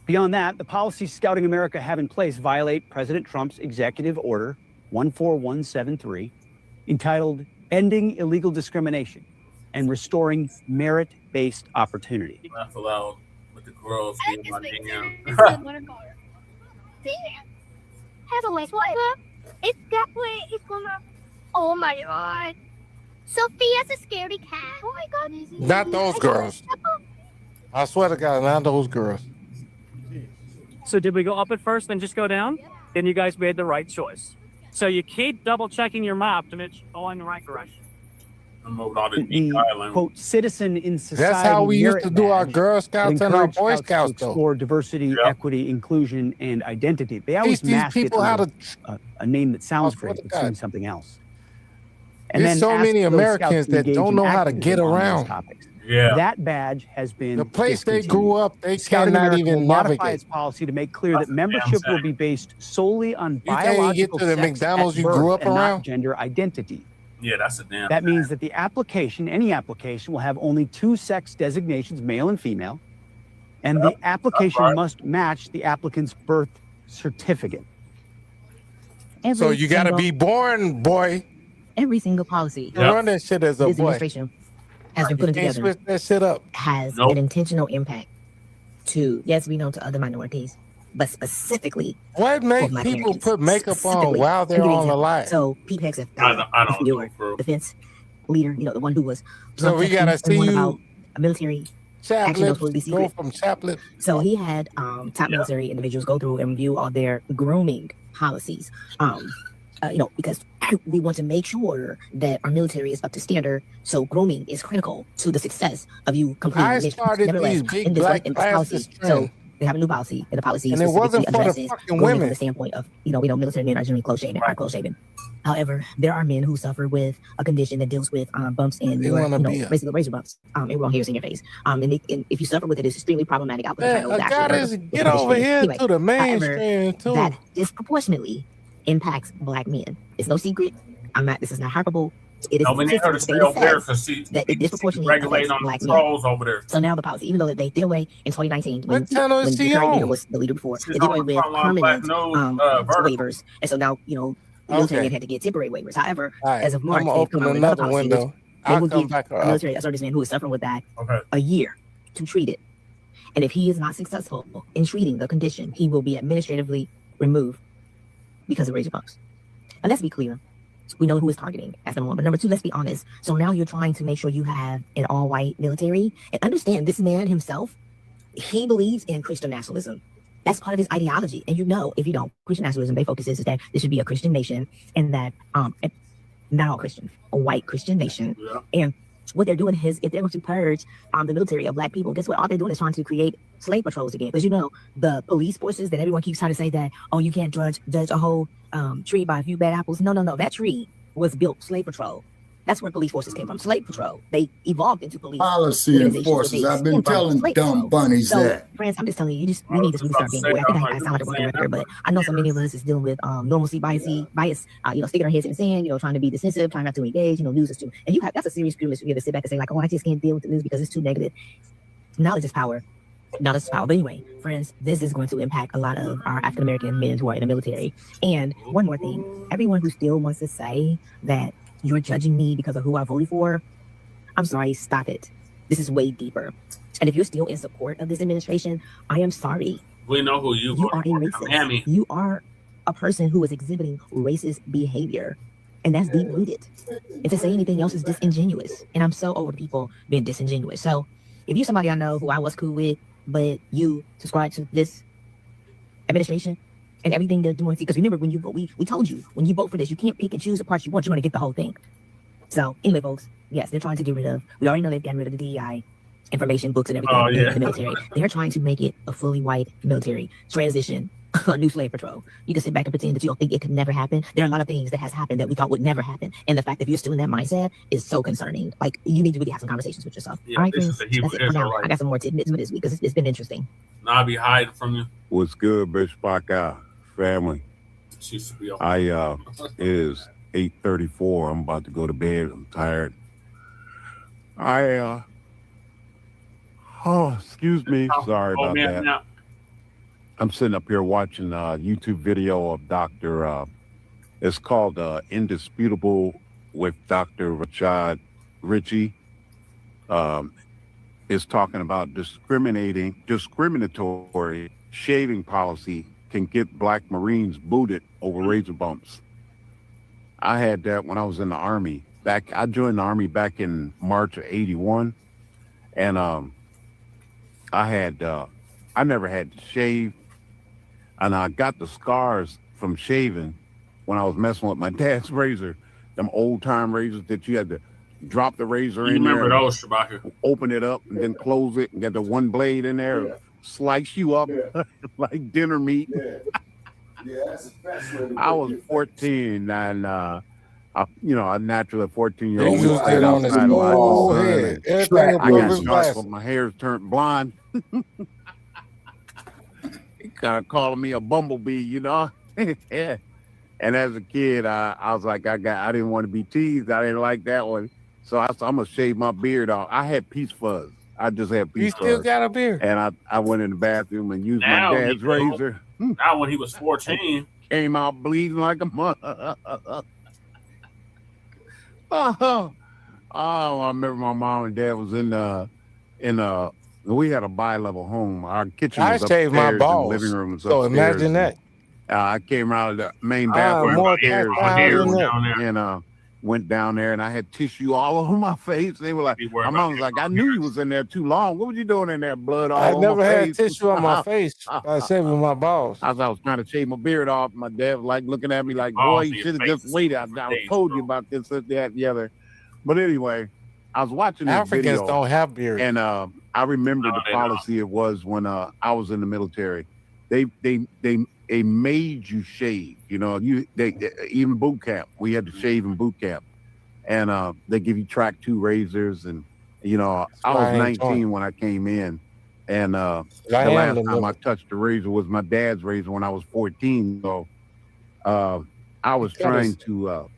Beyond that, the policies Scouting America have in place violate President Trump's Executive Order 14173, entitled Ending Illegal Discrimination and Restoring Merit-Based Opportunity. Laugh aloud with the girls being my damn. Have a nice one. It's that way. It's gonna. Oh my god. Sophia's a scaredy cat. Oh my god. Not those girls. I swear to God, not those girls. So did we go up at first, then just go down? Then you guys made the right choice. So you keep double checking your map to make sure you're going in the right direction. The quote citizen in society. That's how we used to do our badge Girl that Scouts and our encouraged Boy scouts to Scouts, though. explore diversity, equity, inclusion, and identity. They always Teach these mask it people how under a name that sounds great, but God. means something else. There's so ask many those Americans scouts to that engage don't in know how to activism get on these around. topics. Yeah. That badge has been The place they discontinued. grew up, they Scouting cannot America even will modify navigate. its policy to make clear that That's membership damn will be based solely on You can't biological get to the sex McDonald's at you grew birth up and around? not gender identity. Yeah, that's a damn. That means that the application, any application, will have only two sex designations, male and female, and the application right. must match the applicant's birth certificate. So you got to be born, boy. Every single policy You run that shit as a this boy. administration has been You putting can't together switch that shit up. has Nope. an intentional impact to, yes, we know to other minorities, but specifically What for make Black people Americans. put makeup on Specifically. while I'll they're give you an on the example. line? So Pete Hegseth, I don't your know, defense leader, the one who was So we gotta protesting see one you about a military action that was supposed to be Chaplin, go secret. from Chaplin. So he had top military individuals go through and review all their grooming policies. Because we want to make sure that our military is up to standard. So grooming is critical to the success of you completing I the mission. started Nevertheless, these big in this black in this policy, classes so trend. they have a new policy, and the policy And it wasn't specifically for the addresses fucking grooming women. from the standpoint of, we know military men are generally close shaven. However, there are men who suffer with a condition that deals with bumps in your, basically razor bumps, everyone hears in your face. And if you suffer with it, it's extremely problematic. I'll put the title of the actual article. Get over here Anyway, to the however, mainstream too. that disproportionately impacts black men. It's no secret. This is not hyperbole. It is We need her to stay over there because that it disproportionately regulating affects on black the men. trolls over there. So now the policy, even though they did away in 2019, when the channel is she current leader on? was the leader before, they She's did away on with the front line, permanent Black News, waivers, and so now the military Okay. men had to get temporary waivers. However, All right, as of March, I'm they've gonna come open out with another another policy, window. which they I'll will come give back a up. military serviceman who is suffering with that a year to treat it, and if he is not successful in treating the condition, he will be administratively removed because of razor bumps. And let's be clear. We know who is targeting. That's number one. But number two, let's be honest. So now you're trying to make sure you have an all-white military. And understand, this man himself, he believes in Christian nationalism. That's part of his ideology. And if you don't, Christian nationalism, they focus is that this should be a Christian nation, and that not all Christian, a white Christian nation. Yeah. And what they're doing is, if they're going to purge the military of black people, guess what? All they're doing is trying to create slave patrols again. Because the police forces that everyone keeps trying to say that, you can't judge a whole tree by a few bad apples. No. That tree was built slave patrol. That's where police forces came from. Slave patrol. They evolved into police policy enforcers. I've been telling dumb bunnies that. Friends, I'm just telling you, we need to really start being aware. I think I sound like a broken record, but I know so many of us is dealing with normalcy bias, sticking our heads in the sand, trying to be dismissive, trying not to engage, news is too. And that's a serious privilege for you to sit back and say, like, I just can't deal with the news because it's too negative. Knowledge is power. Knowledge is power. But anyway, friends, this is going to impact a lot of our African American men who are in the military. And one more thing, everyone who still wants to say that you're judging me because of who I voted for, I'm sorry, stop it. This is way deeper. And if you're still in support of this administration, I am sorry. We know who you are. You are a racist. You are a person who is exhibiting racist behavior. And that's deep rooted. And to say anything else is disingenuous. And I'm so over people being disingenuous. So if you're somebody I know who I was cool with, but you subscribe to this administration and everything they're doing, because remember, when you vote, we told you, when you vote for this, you can't pick and choose the parts you want. You're going to get the whole thing. So anyway, folks, yes, they're trying to get rid of, we already know they've gotten rid of the DEI information, books and everything in the military. They're trying to make it a fully white military transition, a new slave patrol. You can sit back and pretend that you don't think it could never happen. There are a lot of things that has happened that we thought would never happen. And the fact that you're still in that mindset is so concerning. Like, you need to really have some conversations with yourself. Yeah, all right, this friends? is a Hebrew That's it for now. Israelite. I got some more tidbits for this week because it's been interesting. Now I be hiding from you. What's good, Shabaka'S family? It is 8:34. I'm about to go to bed. I'm tired. Excuse me. Sorry about that. No. I'm sitting up here watching a YouTube video of Dr. It's called Indisputable with Dr. Richie. Is talking about discriminatory shaving policy can get black Marines booted over razor bumps. I had that when I was in the Army. I joined the Army back in March of '81, and I never had to shave, and I got the scars from shaving when I was messing with my dad's razor, them old time razors that you had to drop the razor in there. You remember those, Shabaka? Open it up and then close it and get the one blade in there, slice you up like dinner meat. That's the best way to I was 14 and a naturally 14-year-old. He used it on his whole head. Everything above his glasses. My hair's turned blonde. He kind of calling me a bumblebee, Yeah. And as a kid, I was like, I didn't want to be teased. I didn't like that one. So I'm going to shave my beard off. I had peach fuzz. I just had peach fuzz. You still got a beard? And I went in the bathroom and used Now my dad's razor. Now when he was 14. Came out bleeding like a mother. I remember my mom and dad was we had a bi-level home. Our kitchen was upstairs, shaved my balls. and the living room was so upstairs. imagine that. I came out of the main bathroom more upstairs, tactile than that. and went down there and I had tissue all over my face. They were like, my mom was like, I knew you was in there too long. What was you doing in there? Blood all I over never my had face. tissue on my face. I was shaving my balls. I was trying to shave my beard off. My dad was like looking at me like, boy, you should have just waited. I told you about this, that, the other. But anyway, I was watching this Africans video, don't have beards. and I remember the policy it was when I was in the military. They made you shave. You know, even boot camp, we had to shave in boot camp, and they give you track 2 razors, and you know, I was 19 when I came in, and the last time I touched the razor was my dad's razor when I was 14. So I was trying to.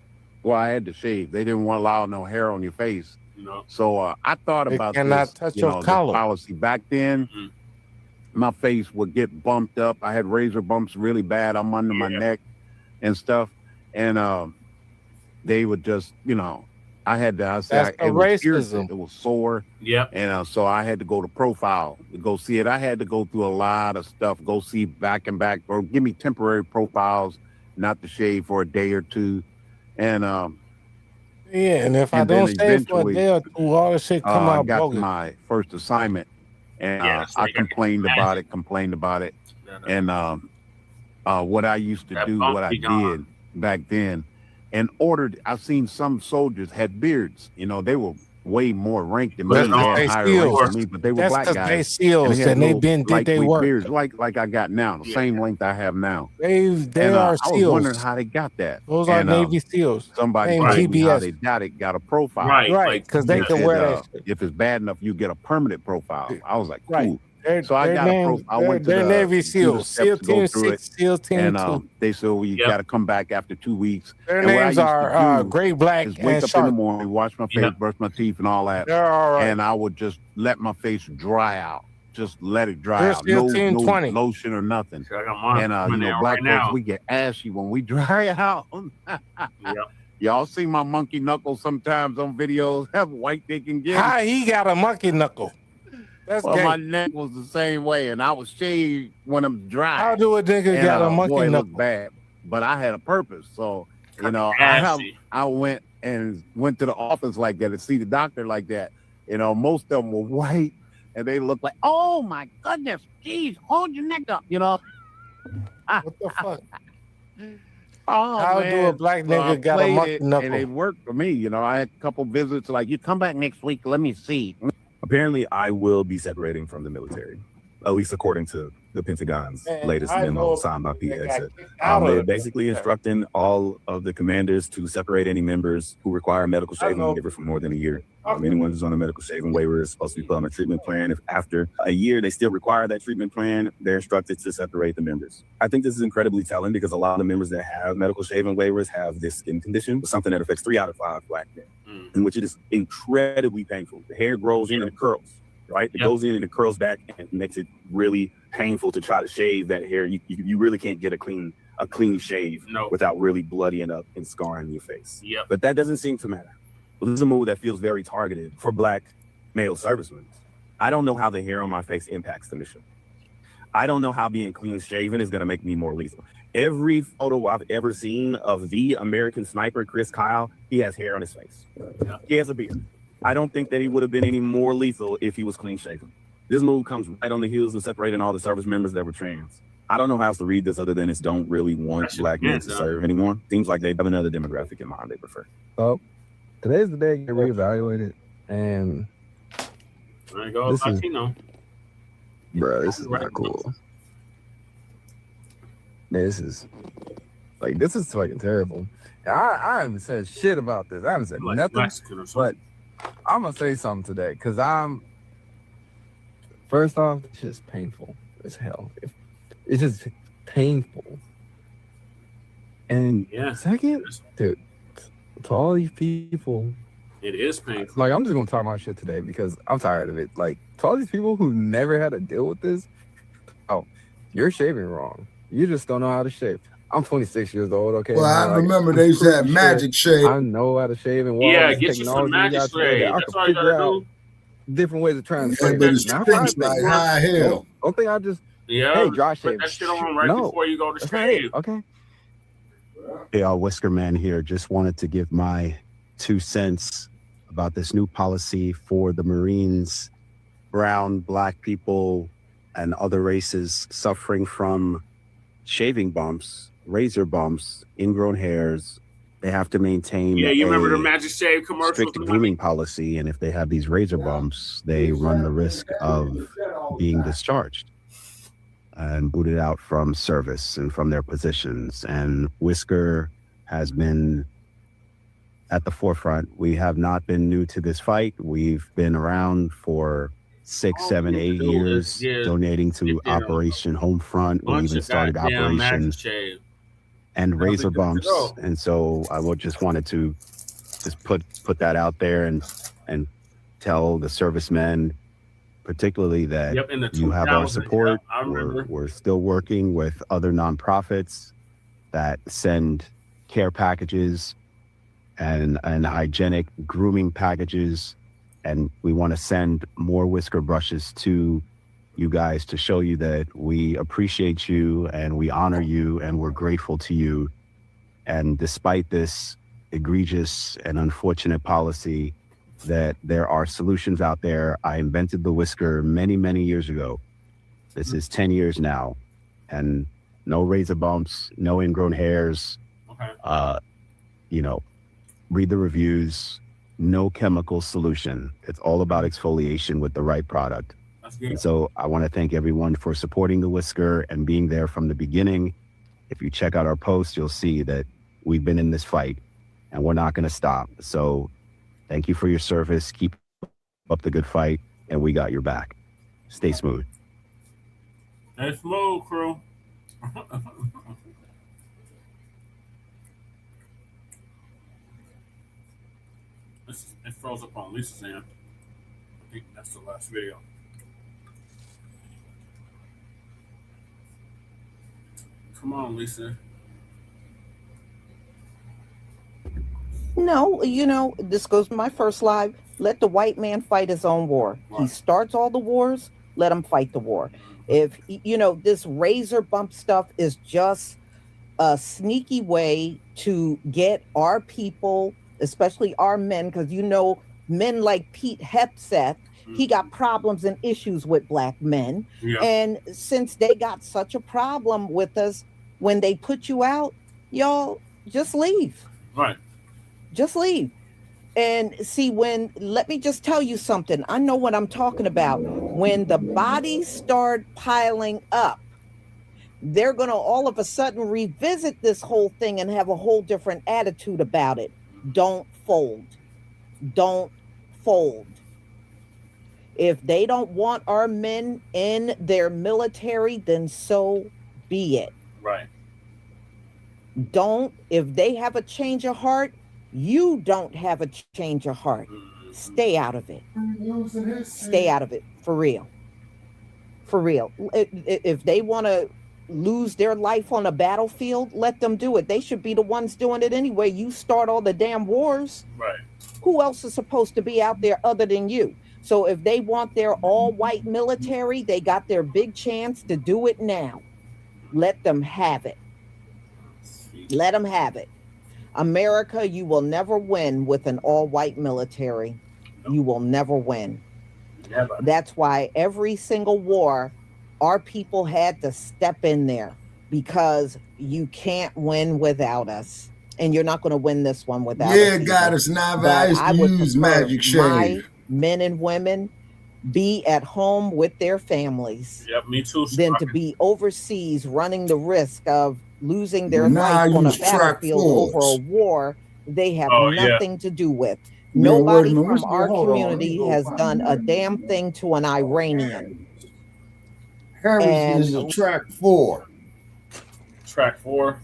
Well, I had to shave. They didn't want to allow no hair on your face. No. So I thought about this, this policy back then. My face would get bumped up. I had razor bumps really bad. I'm under my neck and stuff. And they would just, you know, I had to, it was irritant, it was sore. Yeah. And so I had to go to profile to go see it. I had to go through a lot of stuff, go see back and back, or give me temporary profiles, not to shave for a day or 2. And and if I don't shave for a day or 2, all the shit come out I got bogus. my first assignment, and I complained about it. And what I used to do, what I did back then, I've seen some soldiers had beards. You know, they were way more ranked than me. They had higher ranks than me, but they were black guys. They seals, and they been did they work. Beards, like I got now, the same length I have now. They are I seals. was wondering how they got that. Those are Navy SEAls. Somebody told me how they got a profile. Right, because they can wear that shit. If it's bad enough, you get a permanent profile. I was like, cool. So I got a profile. I went to the Navy SEAls. SEAL Team 6, SEAL Team 2. And they said, well, you got to come back after 2 weeks. Their names are Gray, Black, and wake up in the morning, wash my face, brush my teeth, and all that. They're all right. And I would just let my face dry out. Just let it dry out. SEAL Team 20. Lotion or nothing. And you know, black folks, we get ashy when we dry out. Y'all see my monkey knuckle sometimes on videos. Have white they can get. How he got a monkey knuckle? That's gay. My neck was the same way, and I was shaved when I'm dry. How do a nigga got a monkey boy, knuckle? Looked bad, but I had a purpose. So you know, I went to the office like that to see the doctor like that. You know, most of them were white, and they looked like, oh my goodness, geez, hold your neck up. You know. What the fuck? How do a black nigga got a monkey knuckle? And it worked for me. You know, I had a couple visits like, you come back next week, let me see. Apparently, I will be separating from the military, at least according to the Pentagon's latest memo signed by PX. They're basically instructing all of the commanders to separate any members who require a medical shaving waiver for more than a year. Anyone who's on a medical shaving waiver is supposed to be put on a treatment plan. If after a year they still require that treatment plan, they're instructed to separate the members. I think this is incredibly telling because a lot of the members that have medical shaving waivers have this skin condition, something that affects 3 out of 5 black men, in which it is incredibly painful. The hair grows in and it curls, right? It goes in and it curls back and it makes it really painful to try to shave that hair. You really can't get a clean shave without really bloodying up and scarring your face. But that doesn't seem to matter. Well, this is a move that feels very targeted for black male servicemen. I don't know how the hair on my face impacts the mission. I don't know how being clean shaven is going to make me more lethal. Every photo I've ever seen of the American sniper, Chris Kyle, he has hair on his face. He has a beard. I don't think that he would have been any more lethal if he was clean shaven. This move comes right on the heels of separating all the service members that were trans. I don't know how else to read this other than it's don't really want black men to serve anymore. Seems like they have another demographic in mind they prefer. Oh, today's the day to get reevaluated, and this is not cool. This is fucking terrible. I haven't said shit about this. I haven't said nothing, but I'm gonna say something today because first off, it's just painful as hell. It's just painful. And second, dude, to all these people, it is painful. Like, I'm just gonna talk my shit today because I'm tired of it. Like, to all these people who never had to deal with this, you're shaving wrong. You just don't know how to shave. I'm 26 years old, okay? Well, I remember they used to have magic shave. I know how to shave and get you some magic shave. That's all you gotta do. Different ways of trying to shave. But it stinks like high hell. Don't think I just hey, dry shave. Put that shit on right before you go to shave. Okay. Hey, Whisker Man here. Just wanted to give my 2 cents about this new policy for the Marines, brown, black people, and other races suffering from shaving bumps, razor bumps, ingrown hairs. They have to maintain you remember the Magic Shave commercials? strict grooming policy, and if they have these razor bumps, they run the risk of being discharged and booted out from service and from their positions. And Whisker has been at the forefront. We have not been new to this fight. We've been around for 6, 7, 8 years, donating to Operation Homefront. We even started Operation and razor bumps. And so I just wanted to just put that out there and tell the servicemen, particularly that you have our support. We're still working with other nonprofits that send care packages and hygienic grooming packages. And we want to send more whisker brushes to you guys to show you that we appreciate you and we honor you and we're grateful to you. And despite this egregious and unfortunate policy, that there are solutions out there. I invented the whisker many, many years ago. This is 10 years now, and no razor bumps, no ingrown hairs. Read the reviews. No chemical solution. It's all about exfoliation with the right product. And so I want to thank everyone for supporting the whisker and being there from the beginning. If you check out our posts, you'll see that we've been in this fight and we're not going to stop. So thank you for your service. Keep up the good fight, and we got your back. Stay smooth. Stay smooth, crew. It froze up on Lisa's end. I think that's the last video. Come on, Lisa. No, this goes to my first live. Let the white man fight his own war. Right. He starts all the wars. Let him fight the war. If, this razor bump stuff is just a sneaky way to get our people, especially our men, because men like Pete Hegseth, he got problems and issues with black men. Yeah. And since they got such a problem with us, when they put you out, y'all just leave. Right. Just leave. And see, let me just tell you something. I know what I'm talking about. When the bodies start piling up, they're going to all of a sudden revisit this whole thing and have a whole different attitude about it. Don't fold. Don't fold. If they don't want our men in their military, then so be it. Right. If they have a change of heart, you don't have a change of heart. Stay out of it. Stay out of it. For real. For real. If they want to lose their life on a battlefield, let them do it. They should be the ones doing it anyway. You start all the damn wars. Right. Who else is supposed to be out there other than you? So if they want their all-white military, they got their big chance to do it now. Let them have it. Let them have it. America, you will never win with an all-white military. You will never win. Never. That's why every single war, our people had to step in there, because you can't win without us. And you're not going to win this one without us. Yeah, Goddess Nava, I used to use Magic Shave. My men and women be at home with their families. Yep, me too. Than to be overseas running the risk of losing their life on a battlefield over a war they have nothing to do with. Nobody from our community has done a damn thing to an Iranian. Harry's is a track 4. Track 4?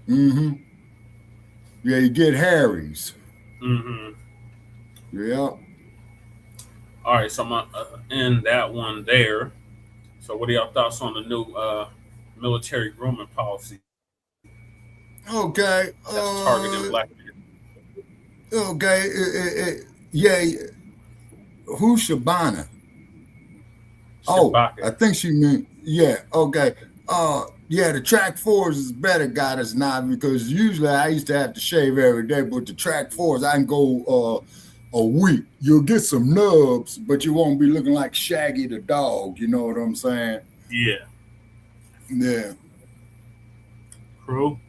Mm-hmm. Yeah, you get Harry's. Mm-hmm. Yeah. All right, so I'm going to end that one there. So what are y'all thoughts on the new military grooming policy? Okay. That's targeting black men. Okay. Yeah. Who's Shabana? Shabaka. I think she meant, yeah. Okay. Yeah, the track 4s is better, Goddess now, because usually I used to have to shave every day, but the track 4s, I can go a week. You'll get some nubs, but you won't be looking like Shaggy the dog. You know what I'm saying? Yeah. Yeah. Crew,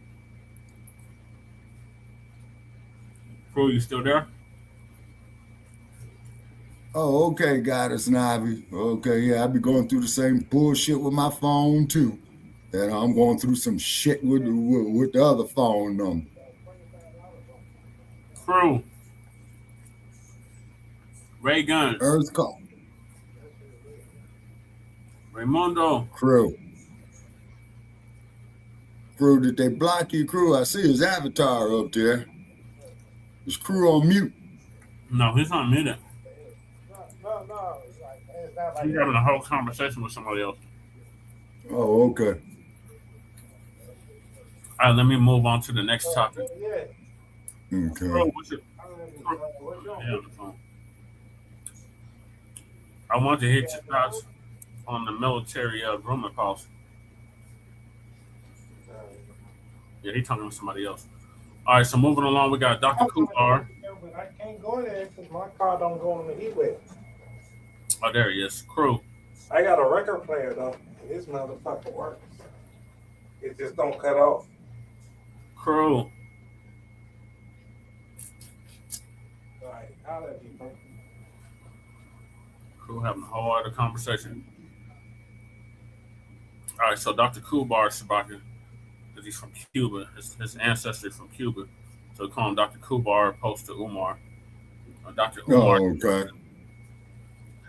you still there? Oh, okay, Goddess Navi. Okay, yeah, I be going through the same bullshit with my phone too. And I'm going through some shit with the other phone number. Crew. Ray Guns. Earth Call. Raymundo. Crew. Crew, did they block you, Crew? I see his avatar up there. Is Crew on mute? No, he's not muted. He's having a whole conversation with somebody else. Oh, okay. All right, let me move on to the next topic. Okay. I want to hit your thoughts on the military grooming policy. Yeah, he's talking to somebody else. All right, so moving along, we got Dr. Kumar. But I can't go there because my car don't go on the heatwave. Oh, there he is. Crew. I got a record player though. This motherfucker works. It just don't cut off. Crew. All right, I'll let you know. Crew having a whole other conversation. All right, so Dr. Kubar Shabaka, because he's from Cuba, his ancestry from Cuba, so we call him Dr. Kubar, opposed to Umar. Dr. Umar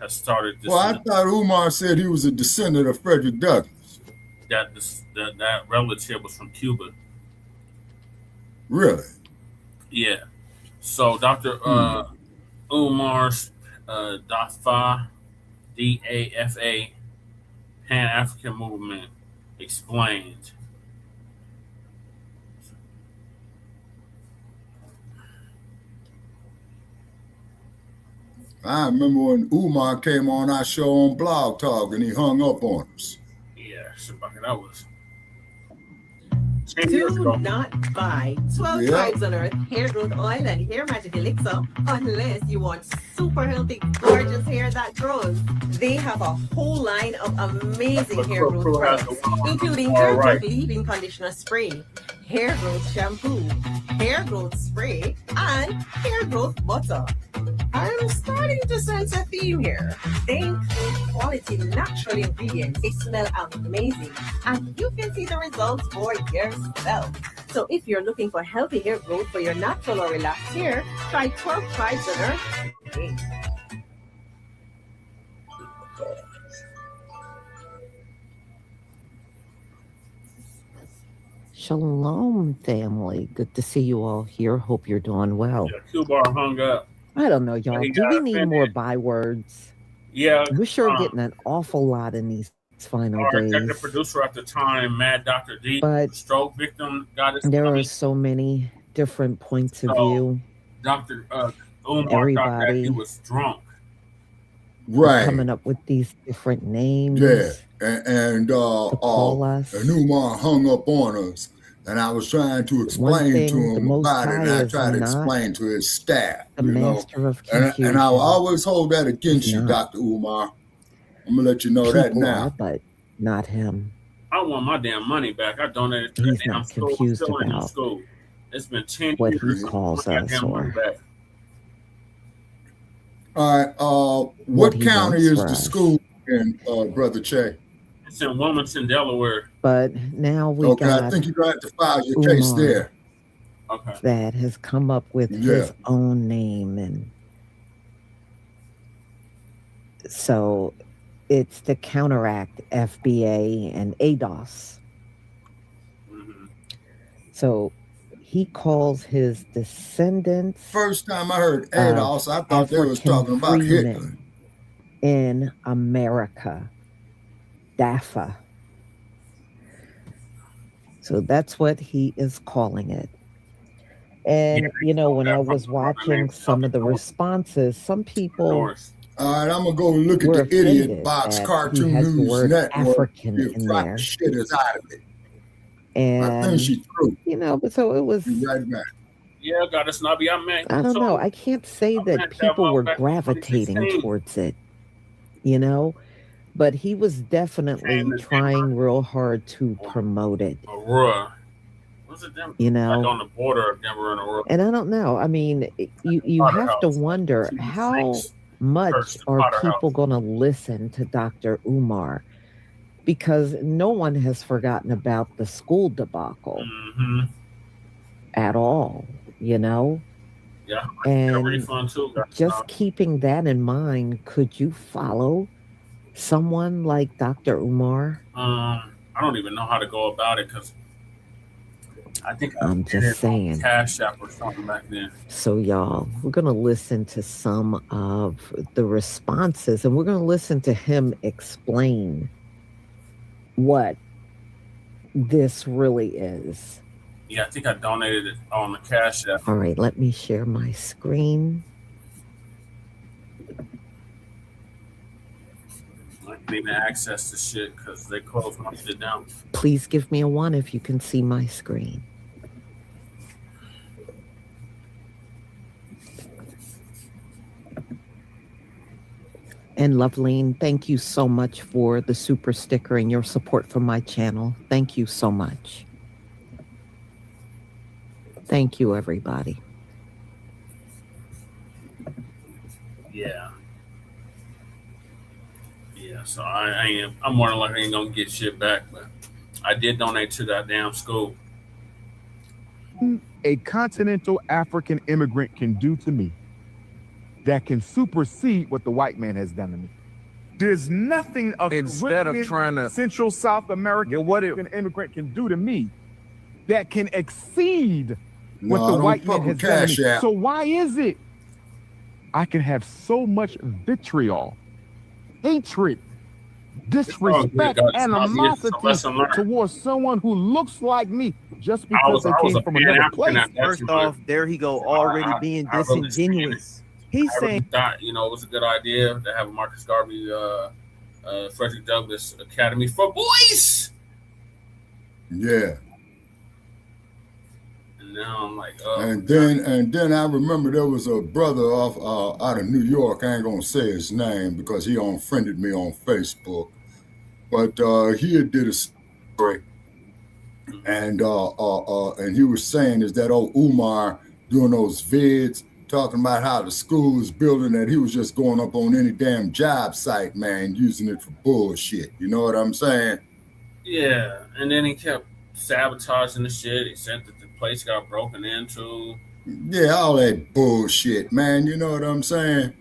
has started this. Well, I thought Umar said he was a descendant of Frederick Douglass. That relative was from Cuba. Really? Yeah. So Dr. Umar's DAFA, DAFA, Pan-African movement explained. I remember when Umar came on our show on Blog Talk and he hung up on us. Yeah, that was. Do not buy 12 Tribes on Earth hair growth oil and hair magic elixir unless you want super healthy, gorgeous hair that grows. They have a whole line of amazing hair growth products, including their leave-in conditioner spray, hair growth shampoo, hair growth spray, and hair growth butter. I'm starting to sense a theme here. They include quality natural ingredients. They smell amazing, and you can see the results for yourself. So if you're looking for healthy hair growth for your natural or relaxed hair, try 12 Tribes on Earth today. Shalom, family. Good to see you all here. Hope you're doing well. Yeah, Kubar hung up. I don't know, y'all. Do we need more bywords? Yeah. We're sure getting an awful lot in these final our days. executive producer at the time, Mad Dr. D, But stroke victim, got his there money. are so many different points of So, view. Dr. Umar thought that he was drunk. Right. Coming up with these different names. Yeah. And call us. and Umar hung up on us. And I was trying to explain thing, to him the Most about it. And High I is tried to not explain to his staff. the you know. master of And confusion. I'll always hold that against you, No. Dr. Umar. I'm going to let you know that People now. are, but not him. I want my damn money back. I donated to He's the damn not school. confused Still in the about school. It's been 10 what years. he calls I want my us damn money or back. All right. what What he county wants is for the us. school in, Brother Che? It's in Wilmington, Delaware. But now we Okay, I got think you're going to have to file your case Umar there. Okay. that has come up with Yeah. his own name. And so it's to counteract FBA and ADOS. Mm-hmm. So he calls his descendants First time I heard ADOS, I thought they was African talking about Hitler. freemen in America. DAFA. So that's what he is calling it. And, you know, when I was watching some of the responses, some people All right, I'm going to go look at were the idiot offended box that Cartoon he has the News word Network. African You in fright there. the shit is out of it. And she threw. You know, but so it was. Right back. Yeah, got a snobby. I don't know. I can't say that people were gravitating towards it, you know, but he was definitely trying real hard to promote it. Aurora. Was it Denver? You know, like on the border of Denver and Aurora. And I don't know. I mean, you have to wonder how much are people going to listen to Dr. Umar, because no one has forgotten about the school debacle at all, you know? Yeah, and refund too. Just keeping that in mind, could you follow someone like Dr. Umar? I don't even know how to go about it because I think I'm just saying. Cash App or something back then. So y'all, we're going to listen to some of the responses, and we're going to listen to him explain what this really is. Yeah, I think I donated it on the Cash App. All right, let me share my screen. I can't even access the shit because they closed my shit down. Please give me a 1 if you can see my screen. And Loveline, thank you so much for the super sticker and your support for my channel. Thank you so much. Thank you, everybody. Yeah. Yeah, so I'm more than likely ain't gonna get shit back, but I did donate to that damn school. A continental African immigrant can do to me that can supersede what the white man has done to me. There's nothing a instead of trying to Central South American immigrant can do to me that can exceed what the white man has done to me. So why is it I can have so much vitriol, hatred, disrespect, animosity towards someone who looks like me just because they came from another place? First off, there he go, already being disingenuous. He's saying, thought, it was a good idea to have a Marcus Garvey, Frederick Douglass Academy for Boys. Yeah. And now I'm like, and then I remember there was a brother off out of New York. I ain't gonna say his name because he unfriended me on Facebook, but he did a story, and he was saying is that old Umar doing those vids, talking about how the school is building that he was just going up on any damn job site, man, using it for bullshit. You know what I'm saying? Yeah, and then he kept sabotaging the shit. He said that the place got broken into. Yeah, all that bullshit, man. You know what I'm saying?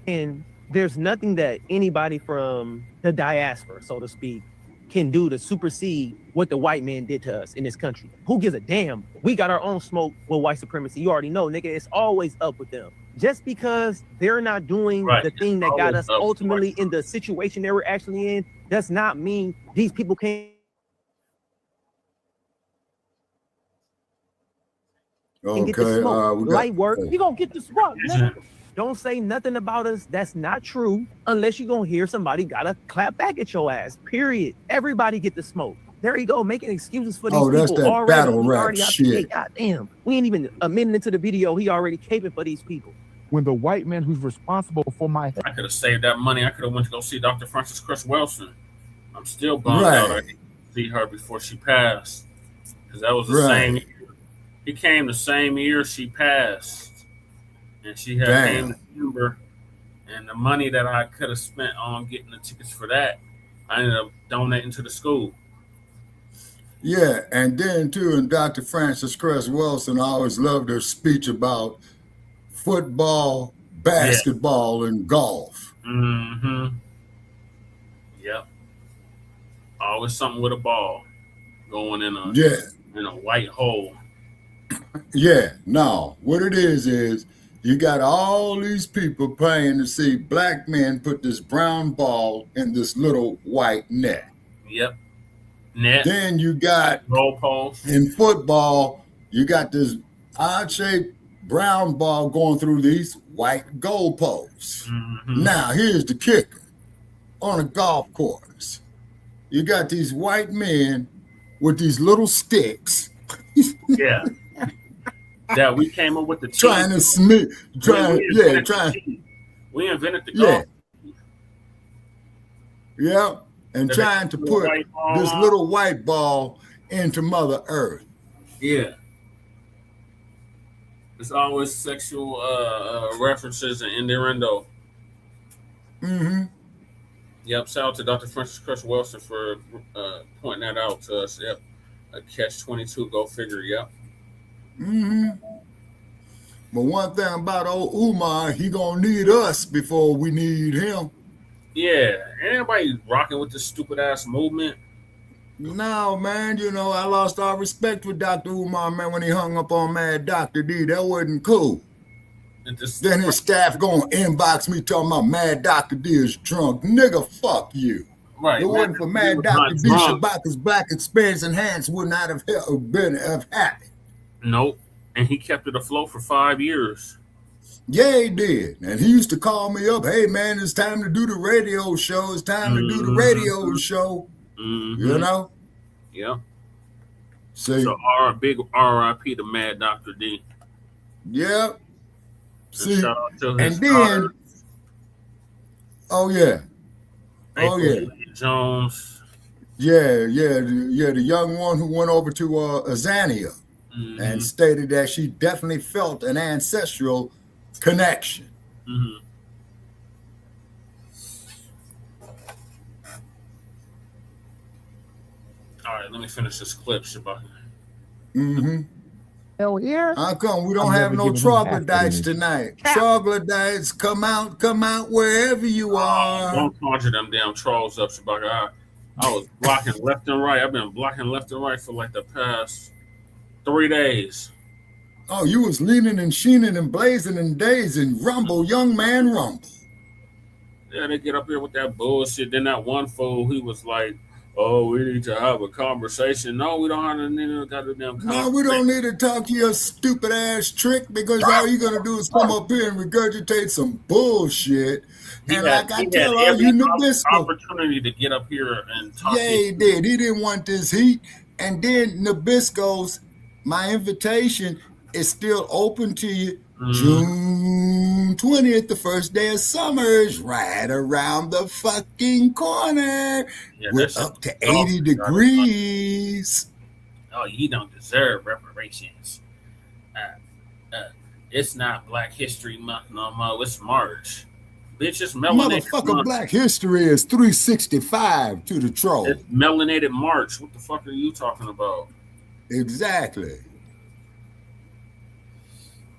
and there's nothing that anybody from the diaspora, so to speak, can do to supersede what the white man did to us in this country. Who gives a damn? We got our own smoke with white supremacy. You already know, nigga, it's always up with them. Just because they're not doing the thing that got us ultimately in the situation they were actually in, does not mean these people can't get the smoke. Light work, you gonna get the smoke, nigga. Don't say nothing about us that's not true unless you're gonna hear somebody gotta clap back at your ass. Period. Everybody get the smoke. There you go, making excuses for these people. That's that already. battle rap shit. God damn, we ain't even a minute into the video. He already caping for these people. When the white man who's responsible for my I could have saved that money. I could have went to go see Dr. Frances Cress Welsing. I'm still bummed out I didn't see her before she passed. Because that was the same year. He came the same year she passed. And she had came to Cuba, and the money that I could have spent on getting the tickets for that, I ended up donating to the school. Yeah, and then too, and Dr. Frances Cress Welsing, I always loved her speech about football, basketball, and golf. Mm-hmm. Yep. Always something with a ball going in a white hole. Yeah, no. What it is you got all these people paying to see black men put this brown ball in this little white net. Yep. Net. Then you got goalposts. In football, you got this odd-shaped brown ball going through these white goalposts. Mm-hmm. Now, here's the kicker. On a golf course, you got these white men with these little sticks. Yeah. That we came up with the trying to we invented the golf. Yeah. And trying to put this little white ball into Mother Earth. Yeah. It's always sexual references and innuendo. Mm-hmm. Yep. Shout out to Dr. Francis Crutch Wilson for pointing that out to us. Yep. A catch-22. Go figure. Yep. Mm-hmm. But one thing about old Umar, he gonna need us before we need him. Yeah. Ain't anybody rocking with this stupid ass movement? No, man, you know, I lost all respect for Dr. Umar, man, when he hung up on Mad Dr. D. That wasn't cool. Then his staff gonna inbox me talking about Mad Dr. D is drunk. Nigga, fuck you. Right. It wasn't for Mad Dr. D, Shabaka'S Blacc experience enhanced would not have happened. Nope. And he kept it afloat for 5 years. Yeah, he did. And he used to call me up, hey, man, it's time to do the radio show. It's time to do the radio show. Mm-hmm. You know? Yeah. See? So big RIP to Mad Dr. D. Yeah. See? Shout out to and his then, daughter. oh yeah. April Oh yeah. Jones. Yeah. The young one who went over to Azania and stated that she definitely felt an ancestral connection. Mm-hmm. All right, let me finish this clip, Shabaka. Mm-hmm. Hell yeah. How come we don't have no troglodytes tonight? Troglodytes, come out wherever you are. Don't conjure them damn trolls up, Shabaka. I was blocking left and right. I've been blocking left and right for like the past 3 days. Oh, you was leaning and sheening and blazing and dazing. Rumble, young man, rumble. Yeah, they get up here with that bullshit. Then that one fool, he was like, oh, we need to have a conversation. No, we don't have to need a goddamn conversation. No, we don't need to talk to your stupid ass trick because all you're going to do is come up here and regurgitate some bullshit. And like I tell all you Nabisco. Opportunity to get up here and talk. Yeah, he did. He didn't want this heat. And then Nabisco's, my invitation is still open to you. June 20th, the first day of summer is right around the fucking corner. Yeah, we're up to 80 degrees. Oh, you don't deserve reparations. It's not Black History Month no more. It's March. Bitch, it's melanated Motherfucker, month. Black History is 365 to the troll. It's melanated March. What the fuck are you talking about? Exactly.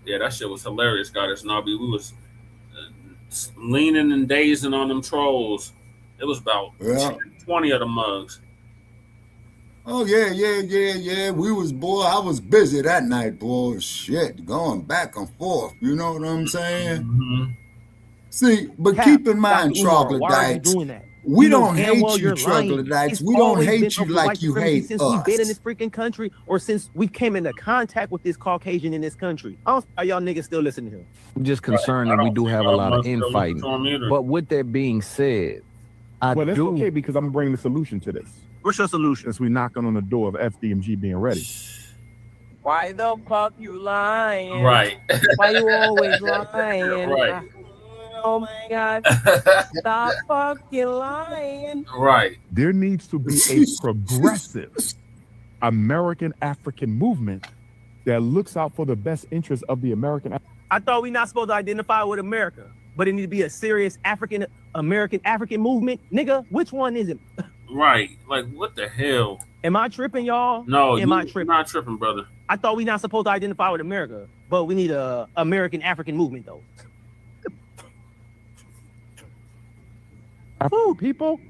Yeah, that shit was hilarious, Goddess Nobby. We was leaning and dazing on them trolls. It was about 20 of the mugs. Oh, yeah. We was, boy, I was busy that night, boy. Shit, going back and forth. You know what I'm saying? Mm-hmm. See, but keep in mind, troglodytes, we don't hate you, troglodytes. We don't hate you like you hate since us. We've been in this freaking country, or since we came into contact with this Caucasian in this country. I don't know how y'all niggas still listen to him. I'm just concerned that we do have a lot of infighting. But with that being said, well, that's okay because I'm bringing the solution to this. What's your solution? Since we knocking on the door of FDMG being ready. Why the fuck you lying? Right. Why you always lying? Right. Oh my God. Stop fucking lying. Right. There needs to be a progressive American African movement that looks out for the best interests of the American. I thought we're not supposed to identify with America, but it need to be a serious African movement. Nigga, which one is it? Right. Like, what the hell? Am I tripping, y'all? No, Am I tripping? Not tripping, brother. I thought we're not supposed to identify with America, but we need a American African movement, though. People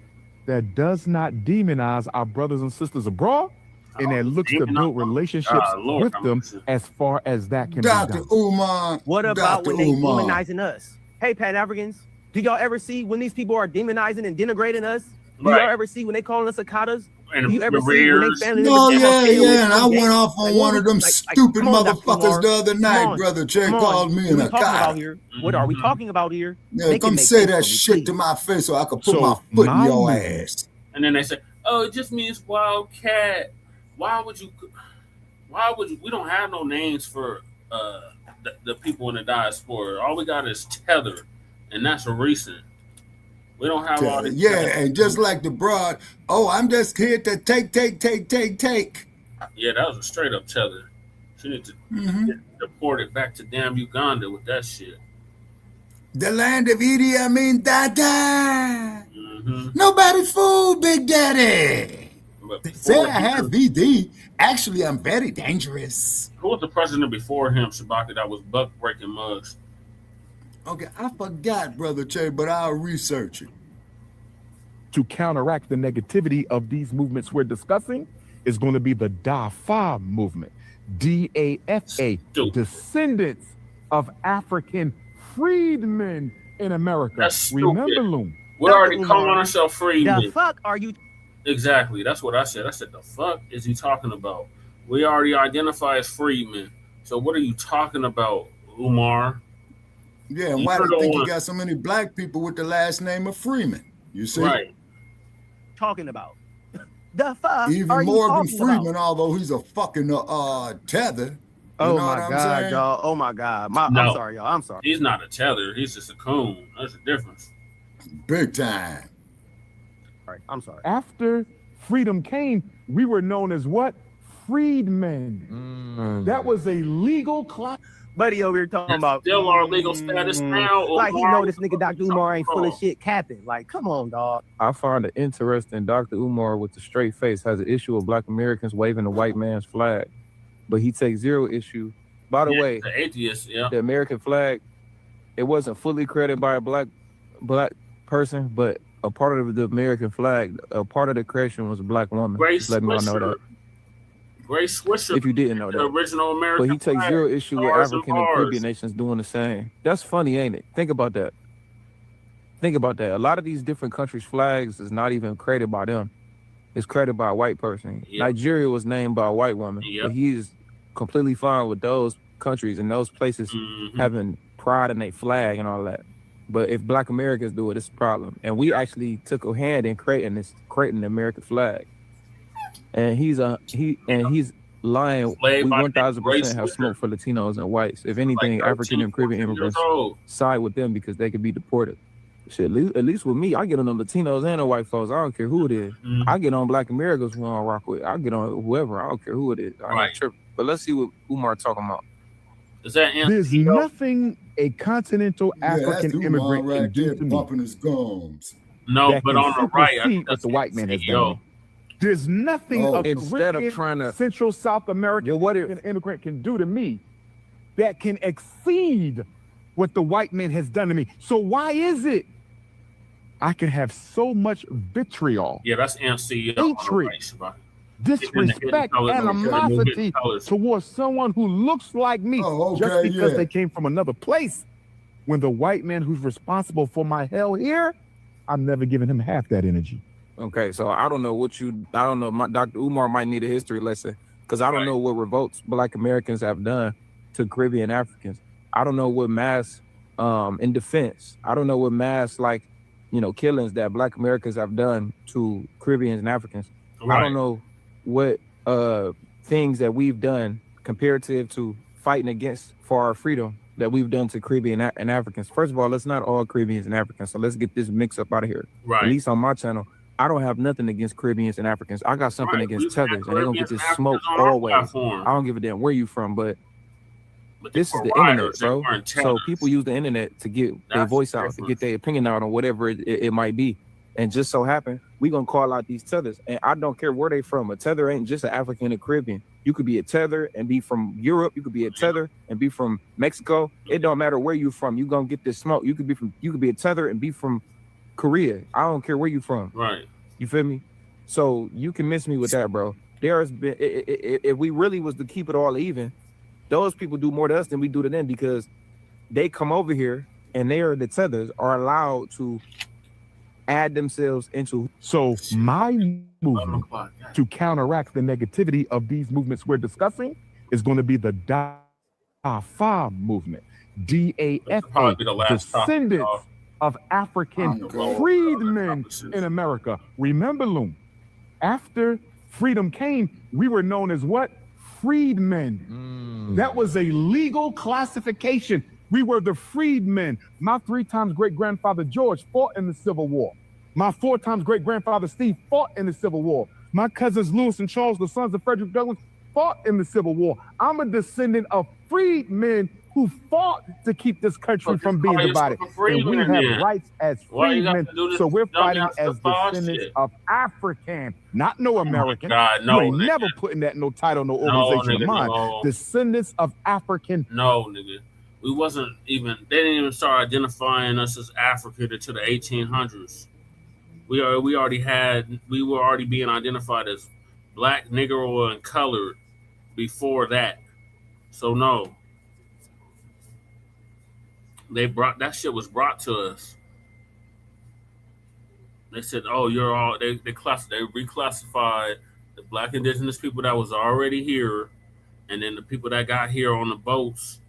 that does not demonize our brothers and sisters abroad and that looks to build relationships with them as far as that can be done. Umar. What about when they demonizing us? Hey, Pan-Africans, do y'all ever see when these people are demonizing and denigrating us? Do y'all ever see when they calling us cicadas? And do you ever see when they family? No, yeah. And I went off on one of them stupid motherfuckers the other night, brother. Jay called me an akata. What are we talking about here? Yeah, come say that shit to my face so I can put my foot in your ass. And then they say, oh, it just means wildcat. why would you? We don't have no names for the people in the diaspora. All we got is tether, and that's recent. We don't have all this. Yeah, and just like the broad, I'm just here to take. Yeah, that was a straight up tether. She need to get deported back to damn Uganda with that shit. The land of Idi Amin Dada. Nobody fooled Big Daddy. They say I have VD. Actually, I'm very dangerous. Who was the president before him, Shabaka, that was buck breaking mugs? Okay, I forgot, Brother Che, but I'll research it. To counteract the negativity of these movements we're discussing is going to be the DAFA movement. DAFA, descendants of African freedmen in America. That's Remember, stupid. Loom. We already calling ourselves freedmen. The fuck are you? Exactly. That's what I said. I said, the fuck is he talking about? We already identify as freedmen. So what are you talking about, Umar? Yeah, and why do you think you got so many black people with the last name of Freeman? You see? Right. Talking about the fuck. Even Morgan Freeman, although he's a fucking tether. Oh my God, y'all. Oh my God. I'm sorry, y'all. I'm sorry. He's not a tether. He's just a coon. That's the difference. Big time. All right, I'm sorry. After freedom came, we were known as what? Freedmen. That was a legal class. Buddy over here talking about still our legal status now. Like he know this nigga Dr. Umar ain't full of shit capping. Like, come on, dog. I find it interesting. Dr. Umar with the straight face has an issue with Black Americans waving the white man's flag, but he takes zero issue. By the way, the atheist, the American flag, it wasn't fully created by a black person, but a part of the American flag, a part of the creation was a black woman. Grace Let me know that. Grace Swisher, if you didn't know that, the original American but he takes flag, zero issue with stars African and Caribbean nations doing the same. That's funny, ain't it? Think about that. Think about that. A lot of these different countries' flags is not even created by them. It's created by a white person. Yep. Nigeria was named by a white woman, Yep. but he's completely fine with those countries and those places having pride in their flag and all that. But if Black Americans do it, it's a problem. And we actually took a hand in creating the American flag. And he's lying. We 1000% have smoke for Latinos and whites. If anything, Like African and Caribbean immigrants side with them because they could be deported. Shit, at least with me, I get on the Latinos and the white folks. I don't care who it is. I get on Black Americans who I don't rock with. I get on whoever. I don't care who it is. I ain't tripping. But let's see what Umar talking about. Is that There's nothing a continental African immigrant right can do there to me. bumping his gums. No, but on the right, I think what the white man has done. There's nothing a Instead of Caribbean, trying to Central South American immigrant can do to me that can exceed what the white man has done to me. So why is it I can have so much vitriol, Yeah, that's MCO. hatred, disrespect, animosity towards someone who looks like me just because they came from another place, when the white man who's responsible for my hell here, I'm never giving him half that energy. Okay, so I don't know Dr. Umar might need a history lesson because I don't know what revolts Black Americans have done to Caribbean Africans. I don't know what mass in defense. I don't know what mass killings that Black Americans have done to Caribbeans and Africans. I don't know what things that we've done comparative to fighting against for our freedom that we've done to Caribbean and Africans. First of all, let's not all Caribbeans and Africans. So let's get this mix up out of here. Right. At least on my channel, I don't have nothing against Caribbeans and Africans. I got something against tethers, and they're gonna get this smoke always. I don't give a damn where you from, but this is the internet, bro. So people use the internet to get their voice out, to get their opinion out on whatever it might be. And just so happen, we gonna call out these tethers. And I don't care where they from. A tether ain't just an African or Caribbean. You could be a tether and be from Europe. You could be a tether and be from Mexico. It don't matter where you from. You gonna get this smoke. You could be a tether and be from Korea. I don't care where you from. Right. You feel me? So you can miss me with that, bro. There's been, if we really was to keep it all even, those people do more to us than we do to them because they come over here and the tethers are allowed to add themselves into. So my movement to counteract the negativity of these movements we're discussing is going to be the DAFA movement. DAFA, descendants of African freedmen in America. Remember, Loom, after freedom came, we were known as what? Freedmen. That was a legal classification. We were the freedmen. My 3 times great-grandfather George fought in the Civil War. My 4 times great-grandfather Steve fought in the Civil War. My cousins Lewis and Charles, the sons of Frederick Douglass, fought in the Civil War. I'm a descendant of freedmen who fought to keep this country from being divided. And we have rights as freedmen, so we're fighting as descendants of African, not no American. No, you ain't never putting that no title, no organization of mine. Descendants of African. No, nigga. We wasn't even, they didn't even start identifying us as African until the 1800s. We were already being identified as black, Negro, and colored before that. So no. That shit was brought to us. They said, "Oh, you're all." They reclassified the black indigenous people that was already here, and then the people that got here on the boats.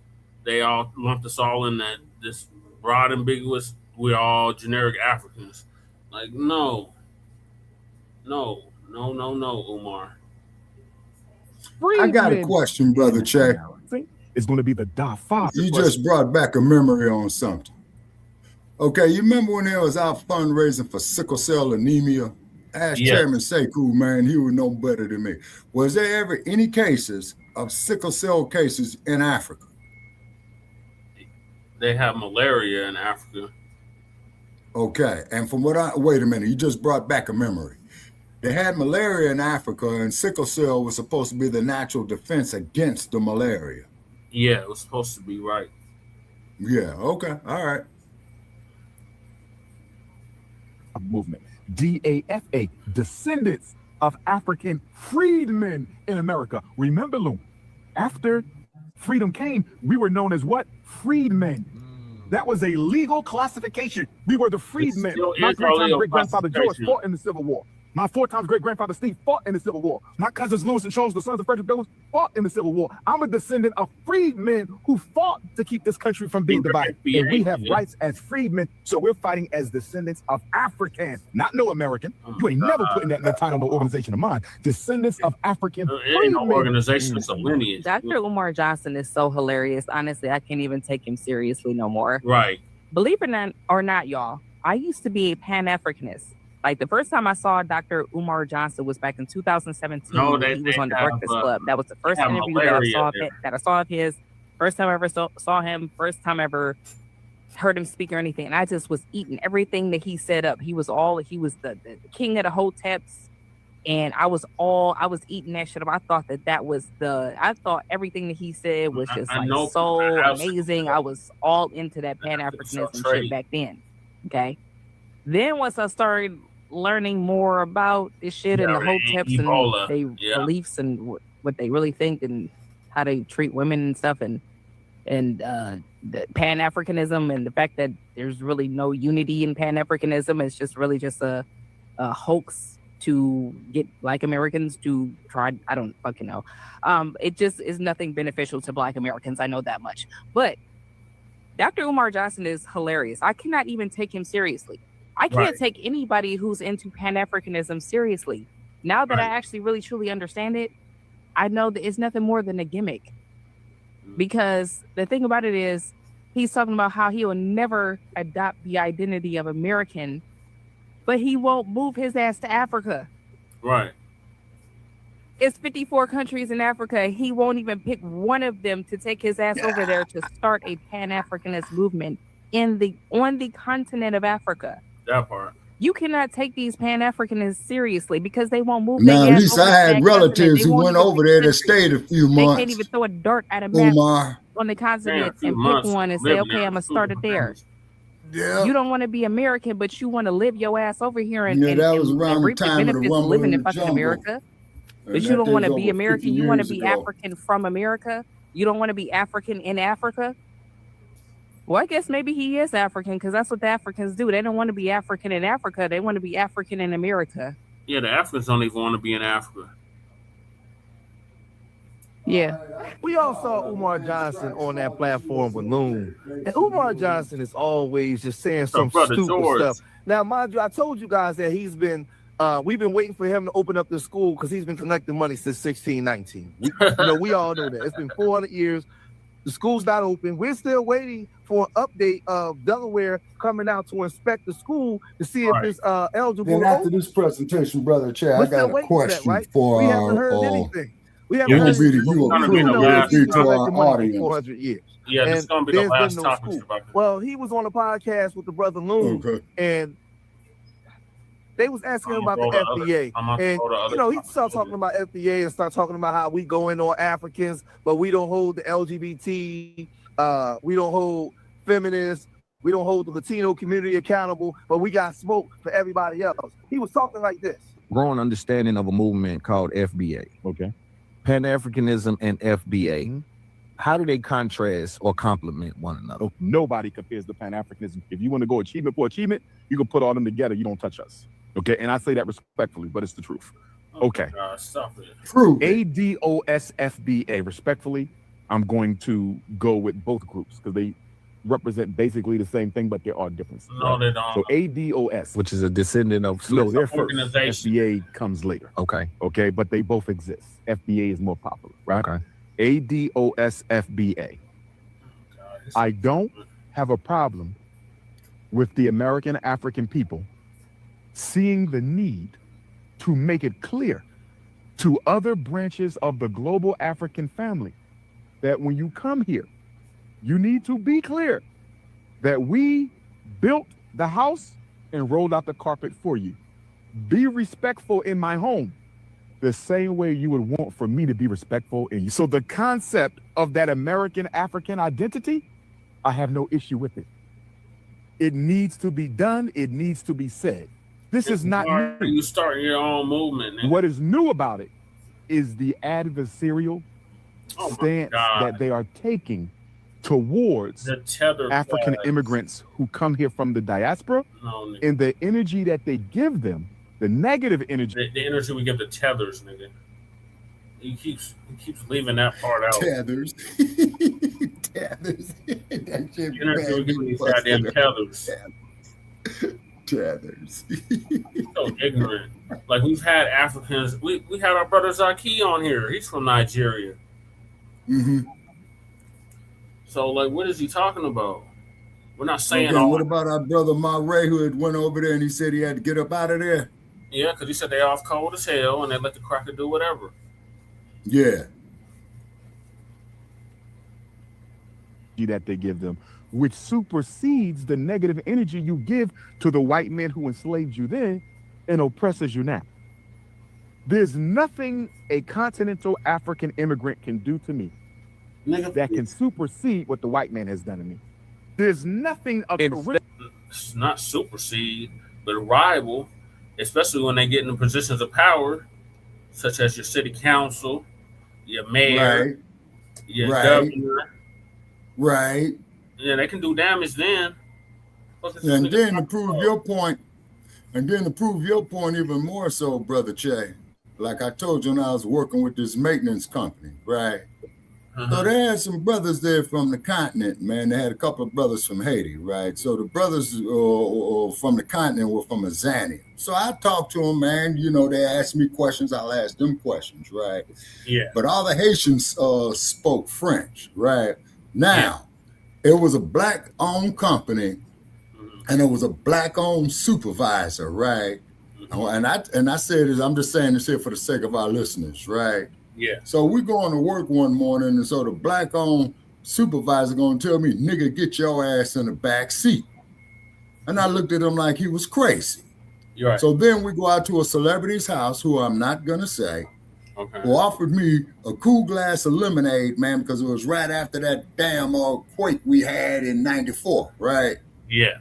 They all lumped us all in that this broad, ambiguous. We're all generic Africans. Like no, Umar. I got a question, Brother Che. It's going to be the DAFA. You just brought back a memory on something. Okay, you remember when there was our fundraising for sickle cell anemia? Ask Chairman Sekou, man, he would know better than me. Was there ever any cases of sickle cell cases in Africa? They have malaria in Africa. Okay, and from what wait a minute, you just brought back a memory. They had malaria in Africa, and sickle cell was supposed to be the natural defense against the malaria. Yeah, it was supposed to be, right. Yeah, okay, all right. A movement. DAFA, descendants of African freedmen in America. Remember, Loom, after freedom came, we were known as what? Freedmen. That was a legal classification. We were the freedmen. My 3 times great-grandfather George fought in the Civil War. My 4 times great-grandfather Steve fought in the Civil War. My cousins Lewis and Charles, the sons of Frederick Douglass, fought in the Civil War. I'm a descendant of freedmen who fought to keep this country from being divided. And we have rights as freedmen, so we're fighting as descendants of Africans, not no American. You ain't never putting that in the title, no organization of mine. Descendants of African freedmen. It ain't no organization, it's a lineage. Dr. Umar Johnson is so hilarious. Honestly, I can't even take him seriously no more. Right. Believe it or not, y'all, I used to be a Pan-Africanist. Like the first time I saw Dr. Umar Johnson was back in 2017. He was on the Breakfast Club. That was the first interview that I saw of his. First time I ever saw him. First time I ever heard him speak or anything. And I just was eating everything that he set up. He was the king of the hoteps. And I was eating that shit up. I thought I thought everything that he said was just so amazing. I was all into that Pan-Africanism shit back then. Okay. Then once I started learning more about this shit and the hoteps and their beliefs and what they really think and how they treat women and stuff and the Pan-Africanism and the fact that there's really no unity in Pan-Africanism. It's just really just a hoax to get Black Americans to try. I don't fucking know. It just is nothing beneficial to Black Americans. I know that much. But Dr. Umar Johnson is hilarious. I cannot even take him seriously. I can't take anybody who's into Pan-Africanism seriously. Now that I actually really truly understand it, I know that it's nothing more than a gimmick. Because the thing about it is, he's talking about how he will never adopt the identity of American, but he won't move his ass to Africa. Right. It's 54 countries in Africa. He won't even pick one of them to take his ass over there to start a Pan-Africanist movement on the continent of Africa. That part. You cannot take these Pan-Africanists seriously because they won't move. Now, at least I had relatives who went over there that stayed a few months. They can't even throw a dart at a map on the continent and pick one and say, okay, I'm going to start it there. Yeah. You don't want to be American, but you want to live your ass over here and reap the benefits of living in fucking America. But you don't want to be American. You want to be African from America. You don't want to be African in Africa. Well, I guess maybe he is African because that's what the Africans do. They don't want to be African in Africa. They want to be African in America. Yeah, the Africans don't even want to be in Africa. Yeah. We all saw Umar Johnson on that platform with Loon. And Umar Johnson is always just saying some stupid stuff. Now, mind you, I told you guys that he's been we've been waiting for him to open up the school because he's been collecting money since 1619. We all know that. It's been 400 years. The school's not open. We're still waiting for an update of Delaware coming out to inspect the school to see if it's eligible. And after this presentation, Brother Chad, I got a question for we haven't heard anything. We haven't heard anything. You will be to our audience. 400 years. Yeah, this is going to be the last topic. Well, he was on a podcast with the brother Loon, and they was asking him about the FDA. And, he started talking about FDA and started talking about how we go in on Africans, but we don't hold the LGBT, we don't hold feminists, we don't hold the Latino community accountable, but we got smoke for everybody else. He was talking like this. Growing understanding of a movement called FBA. Okay. Pan-Africanism and FBA. How do they contrast or complement one another? Nobody compares to Pan-Africanism. If you want to go achievement for achievement, you can put all them together. You don't touch us. Okay, and I say that respectfully, but it's the truth. Okay. Stop it. True. ADOSFBA, respectfully, I'm going to go with both groups because they represent basically the same thing, but there are differences. No, they don't. So ADOS, which is a descendant of no, they're first. FBA comes later. Okay. Okay, but they both exist. FBA is more popular, right? Okay. ADOSFBA. I don't have a problem with the American African people seeing the need to make it clear to other branches of the global African family that when you come here, you need to be clear that we built the house and rolled out the carpet for you. Be respectful in my home the same way you would want for me to be respectful in you. So the concept of that American African identity, I have no issue with it. It needs to be done. It needs to be said. This is not new. You start your own movement. Man. What is new about it is the adversarial stance that they are taking towards African immigrants who come here from the diaspora, and the energy that they give them, the negative energy. The energy we give the tethers, nigga. He keeps leaving that part out. Tethers. Tethers. That shit energy we give these goddamn tethers. Tethers. So ignorant. Like we've had Africans. We had our brother Zaki on here. He's from Nigeria. Mm-hmm. So like, what is he talking about? We're not saying. Okay, what about our brother Mare who had went over there and he said he had to get up out of there? Yeah, because he said they off cold as hell and they let the cracker do whatever. Yeah. That they give them, which supersedes the negative energy you give to the white men who enslaved you then and oppresses you now. There's nothing a continental African immigrant can do to me that can supersede what the white man has done to me. There's nothing it's not supersede, but rival, especially when they get in positions of power, such as your city council, your mayor, your governor. Right. Yeah, they can do damage then. And then to prove your point, even more so, Brother Che, like I told you when I was working with this maintenance company, right? So they had some brothers there from the continent, man. They had a couple of brothers from Haiti, right? So the brothers from the continent were from Azania. So I talked to them, man. You know, they asked me questions. I'll ask them questions, right? Yeah. But all the Haitians spoke French, right? Now, it was a Black-owned company, and it was a Black-owned supervisor, right? And I said this, I'm just saying this here for the sake of our listeners, right? Yeah. So we going to work one morning, and so the Black-owned supervisor going to tell me, nigga, get your ass in the back seat. And I looked at him like he was crazy. You're right. So then we go out to a celebrity's house, who I'm not going to say, who offered me a cool glass of lemonade, man, because it was right after that damn quake we had in '94, right? Yeah.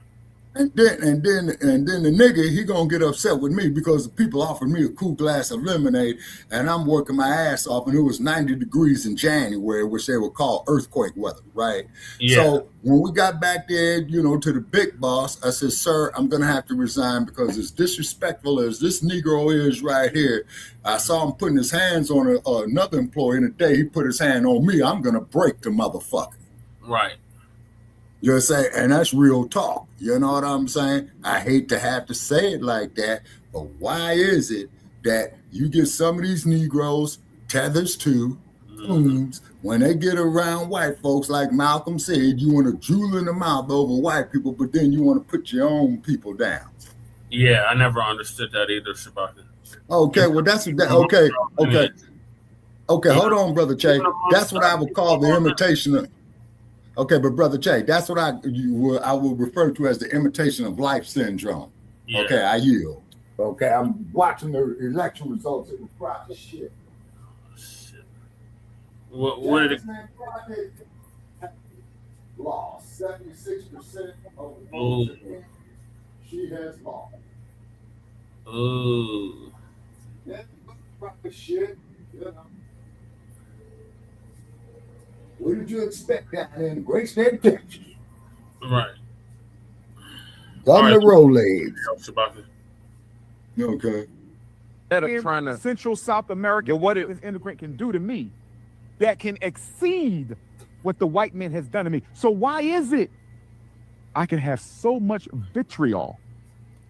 And then the nigga, he gonna get upset with me because the people offered me a cool glass of lemonade, and I'm working my ass off, and it was 90 degrees in January, which they would call earthquake weather, right? Yeah. So when we got back there, you know, to the big boss, I said, sir, I'm gonna have to resign because as disrespectful as this Negro is right here, I saw him putting his hands on another employee, and the day he put his hand on me, I'm gonna break the motherfucker. Right. Just say, and that's real talk. You know what I'm saying? I hate to have to say it like that, but why is it that you get some of these Negroes, tethers to, when they get around white folks, like Malcolm said, you want to drool in the mouth over white people, but then you want to put your own people down. Yeah, I never understood that either, Shabaka. Okay, well, that's okay. Hold on, Brother Che. That's what I would call the imitation of. Okay, but Brother Che, that's what I will refer to as the imitation of life syndrome. Yeah. Okay, I yield. Okay, I'm watching the election results. It was probably shit. What did it? Lost 76% of the votes. She has lost. Ooh. That's probably shit. You know. What did you expect down in the great state of Texas? Right. Governor Rolades. Okay. Trying to Central South America, what an immigrant can do to me that can exceed what the white man has done to me. So why is it I can have so much vitriol,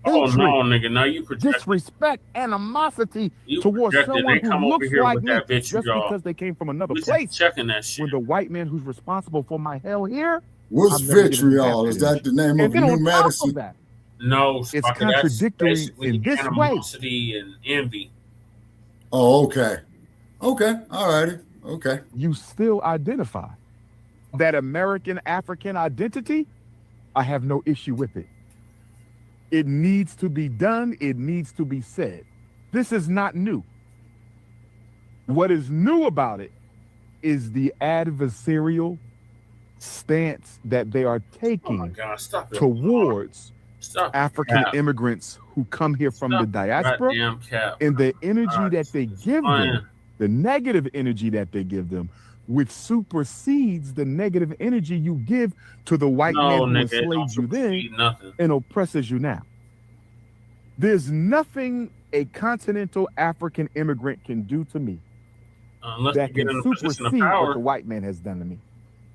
hatred, no, nigga, now you project disrespect, animosity towards someone who looks like me just because they came from another place? Checking that shit. When the white man who's responsible for my hell here, what's vitriol? Is that the name of new medicine? No, it's contradictory in this way. Animosity and envy. Oh, okay. Okay, all righty. Okay. You still identify that American African identity. I have no issue with it. It needs to be done. It needs to be said. This is not new. What is new about it is the adversarial stance that they are taking towards African immigrants who come here from the diaspora, and the energy that they give them, the negative energy that they give them, which supersedes the negative energy you give to the white man who enslaved you then and oppresses you now. There's nothing a continental African immigrant can do to me that can supersede what the white man has done to me.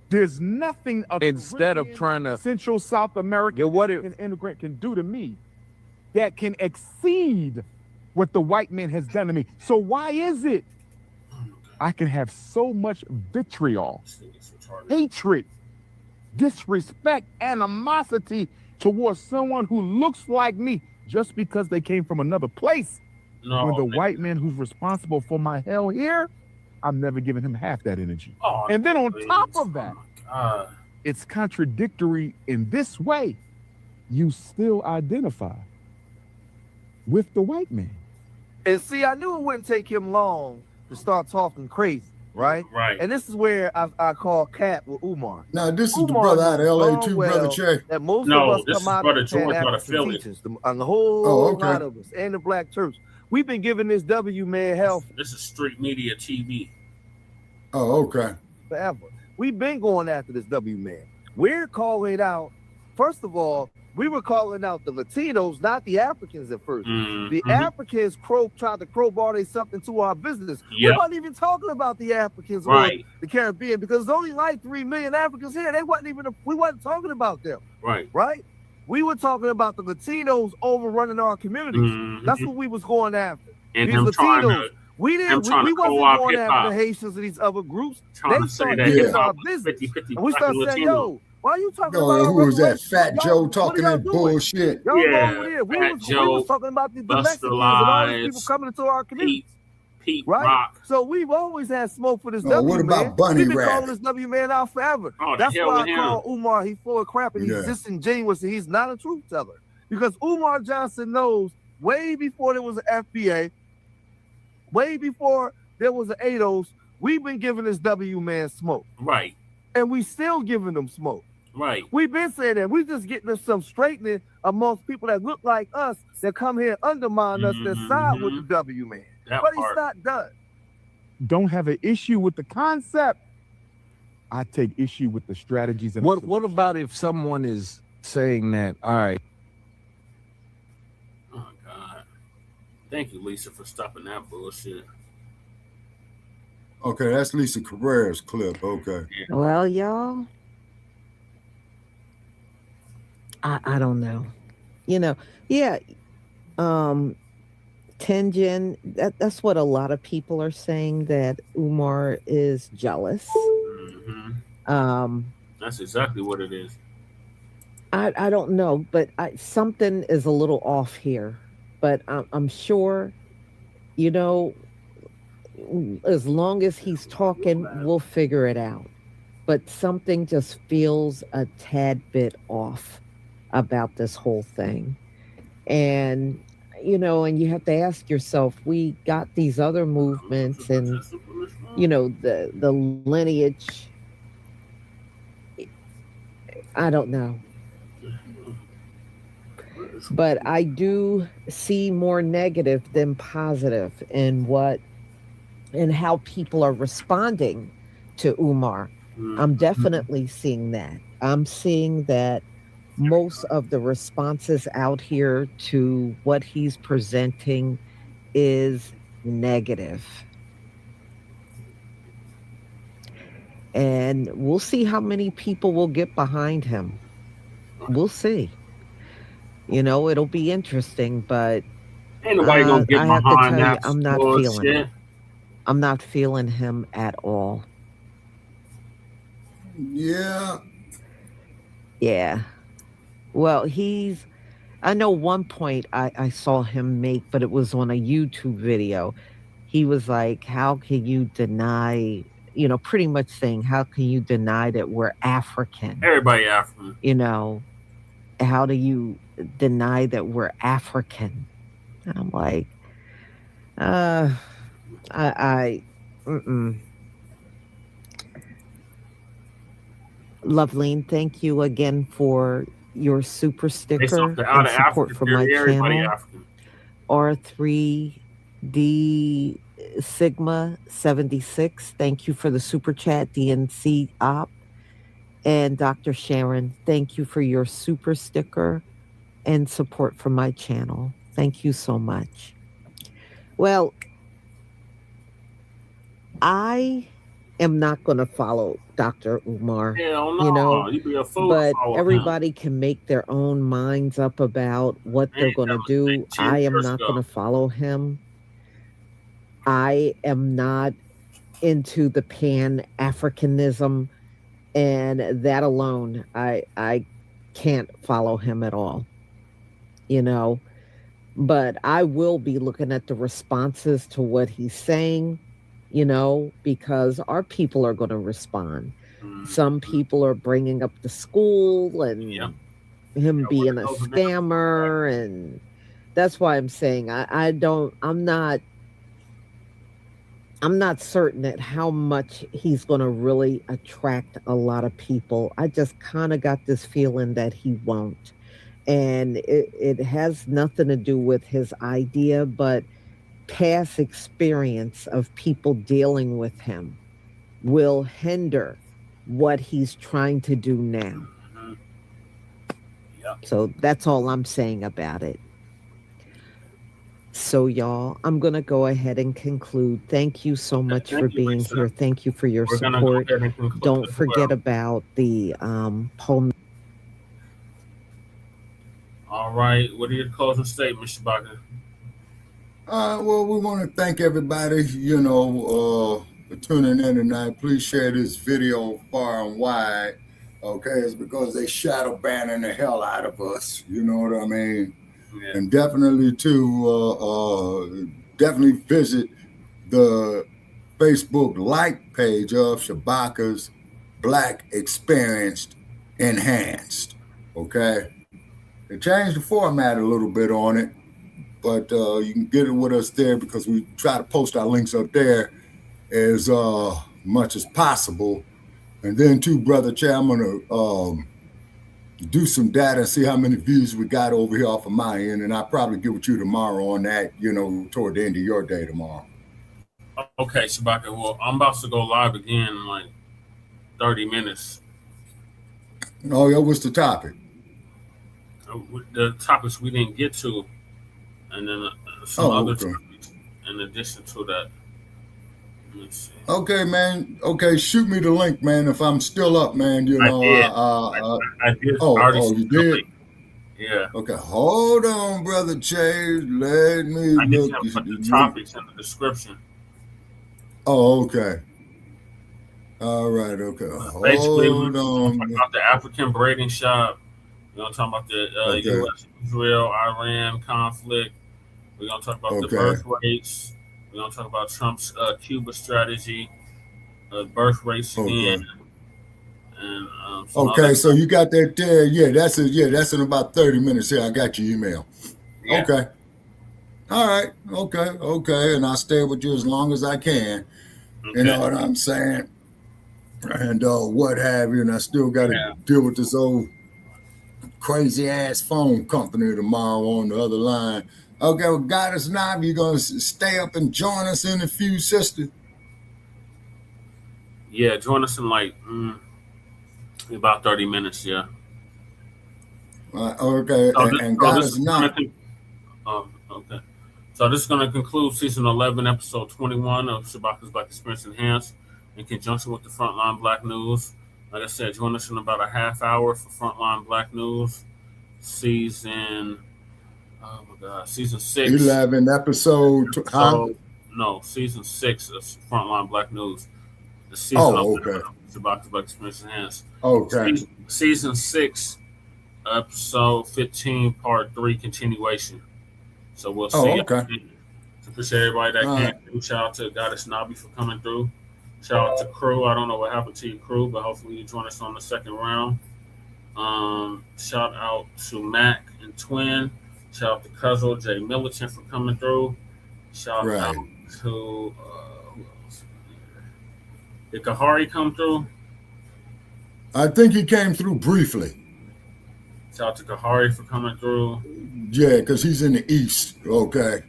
There's nothing instead of trying to Central South America, what an immigrant can do to me that can exceed what the white man has done to me. So why is it I can have so much vitriol, hatred, disrespect, animosity towards someone who looks like me just because they came from another place? When the white man who's responsible for my hell here, I'm never giving him half that energy. And then on top of that, it's contradictory in this way. You still identify with the white man. And see, I knew it wouldn't take him long to start talking crazy, right? Right. And this is where I call Cap with Umar. Now, this is the brother out of LA too, Brother Che. That most of us come out of Pan-African teachers, and the whole lot of us, and the Black church. We've been giving this W man hell. This is street media TV. Oh, okay. Forever. We've been going after this W man. We're calling out, first of all, we were calling out the Latinos, not the Africans at first. The Africans tried to crowbar something to our business. We're not even talking about the Africans or the Caribbean, because there's only like 3 million Africans here. We wasn't talking about them. Right? We were talking about the Latinos overrunning our communities. That's what we was going after. And these Latinos. We wasn't going after the Haitians and these other groups. They started getting our business. And we started saying, yo, why are you talking about who was that Fat Joe talking that bullshit? Y'all go over there. We was talking about the Mexicans and all these people coming into our community. Right? Rock. So we've always had smoke for this W man. What about Bunny We've been Rat? calling this W man out forever. That's why I call Umar, he's full of crap and he's disingenuous and he's not a truth teller. Because Umar Johnson knows way before there was an FBA, way before there was an ADOS, we've been giving this W man smoke. Right. And we still giving them smoke. Right. We've been saying that. We're just getting us some straightening amongst people that look like us that come here and undermine us that side with the W man. But he's not done. Don't have an issue with the concept. I take issue with the strategies. And what about if someone is saying that, all right. Oh, God. Thank you, Lisa, for stopping that bullshit. Okay, that's Lisa Carrera's clip. Okay. Well, y'all, I don't know. You know, yeah. Tenjin, that's what a lot of people are saying, that Umar is jealous. That's exactly what it is. I don't know, but something is a little off here. But I'm sure, you know, as long as he's talking, we'll figure it out. But something just feels a tad bit off about this whole thing. And, you know, and you have to ask yourself, we got these other movements and, you know, the lineage. I don't know. But I do see more negative than positive in how people are responding to Umar. I'm definitely seeing that. I'm seeing that most of the responses out here to what he's presenting is negative. And we'll see how many people will get behind him. We'll see. You know, it'll be interesting, but ain't nobody gonna get I have to behind tell you, that I'm not bullshit. feeling it. I'm not feeling him at all. Yeah. Yeah. Well, I know one point I saw him make, but it was on a YouTube video. He was like, how can you deny, you know, pretty much saying, how can you deny that we're African? Everybody African. You know, how do you deny that we're African? And I'm like, Loveline, thank you again for your super sticker and support for my channel. R3D Sigma 76, thank you for the super chat. DNC Op and Dr. Sharon, thank you for your super sticker and support for my channel. Thank you so much. Well, I am not going to follow Dr. Umar. Hell no. You know, You be a fool but to follow everybody can make their own minds up about what they're going to do. I am not going to follow him. I am not into the Pan-Africanism, and that alone, I can't follow him at all. You know, but I will be looking at the responses to what he's saying, you know, because our people are going to respond. Some people are bringing up the school and him being a scammer, and that's why I'm saying I'm not certain at how much he's going to really attract a lot of people. I just kind of got this feeling that he won't. And it has nothing to do with his idea, but past experience of people dealing with him will hinder what he's trying to do now. So that's all I'm saying about it. So y'all, I'm going to go ahead and conclude. Thank you so much for being here. Thank you for your support. Don't forget about the poem. All right. What are your closing statements, Shabaka? Well, we want to thank everybody, you know, for tuning in tonight. Please share this video far and wide. Okay, it's because they shadow banning the hell out of us. You know what I mean? Yeah. And definitely definitely visit the Facebook like page of Shabaka'S Blacc Experienced Enhanced. Okay, they changed the format a little bit on it, but you can get it with us there because we try to post our links up there as much as possible. And then too, Brother Chair, I'm gonna do some data and see how many views we got over here off of my end, and I'll probably get with you tomorrow on that, you know, toward the end of your day tomorrow. Okay, Shabaka. Well, I'm about to go live again in like 30 minutes. Oh, yeah, what's the topic? The topics we didn't get to, and then some other topics in addition to that. Let me see. Okay, man. Okay, shoot me the link, man. If I'm still up, man, you know. I did. Oh, you did? Yeah. Okay, hold on, brother Chase. Let me I need look. to put the topics in the description. Oh, okay. All right, okay. Basically, Hold we're on. talking about the African braiding shop. We're gonna talk about the U.S. Israel Iran conflict. We're gonna talk about the birth rates. We're gonna talk about Trump's Cuba strategy, birth rates again. And, okay, so you got that there. Yeah, that's in about 30 minutes here. I got your email. Yeah. Okay. All right. Okay. And I'll stay with you as long as I can. Okay. You know what I'm saying? And what have you. And I still got to deal with this old crazy ass phone company tomorrow on the other line. Okay, well, Goddess Knob, you going to stay up and join us in a few, sister? Yeah, join us in like about 30 minutes, yeah. Okay, and Goddess Knob. Okay. So this is going to conclude season 11, episode 21 of Shabaka'S Blacc Experience Enhanced in conjunction with the Frontline Black News. Like I said, join us in about a half hour for Frontline Black News. Season 6. 11 episode. No, season 6 of Frontline Black News. The season of Shabaka'S Blacc Experience Enhanced. Okay. Season 6, episode 15, part 3 continuation. So we'll see. Okay. Appreciate everybody that came through. Shout out to Goddess Nobby for coming through. Shout out to Crew. I don't know what happened to your crew, but hopefully you join us on the second round. Shout out to Mac and Twin. Shout out to Cuzzle, Jay Militant for coming through. Shout out to who else? Did Kahari come through? I think he came through briefly. Shout out to Kahari for coming through. Yeah, because he's in the East. Okay.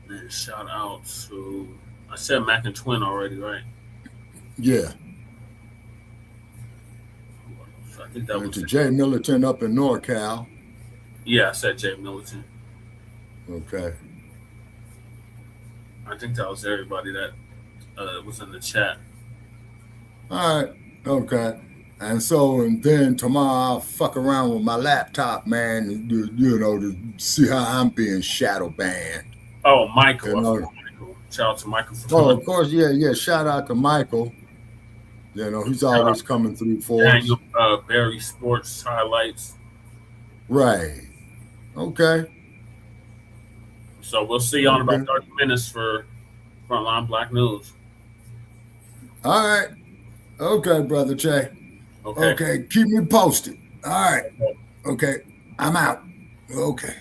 And shout out to, I said Mac and Twin already, right? Yeah. I think that was to Jay Militant up in NorCal. Yeah, I said Jay Militant. Okay. I think that was everybody that was in the chat. All right. Okay. And then tomorrow I'll fuck around with my laptop, man, to see how I'm being shadow banned. Oh, Michael. Michael. Shout out to Michael for coming. Of course, yeah. Shout out to Michael. He's always coming through for us. Barry Sports highlights. Right. Okay. So we'll see you on about 30 minutes for Frontline Black News. All right. Okay, Brother Che. Okay. Keep me posted. All right. Okay. I'm out. Okay.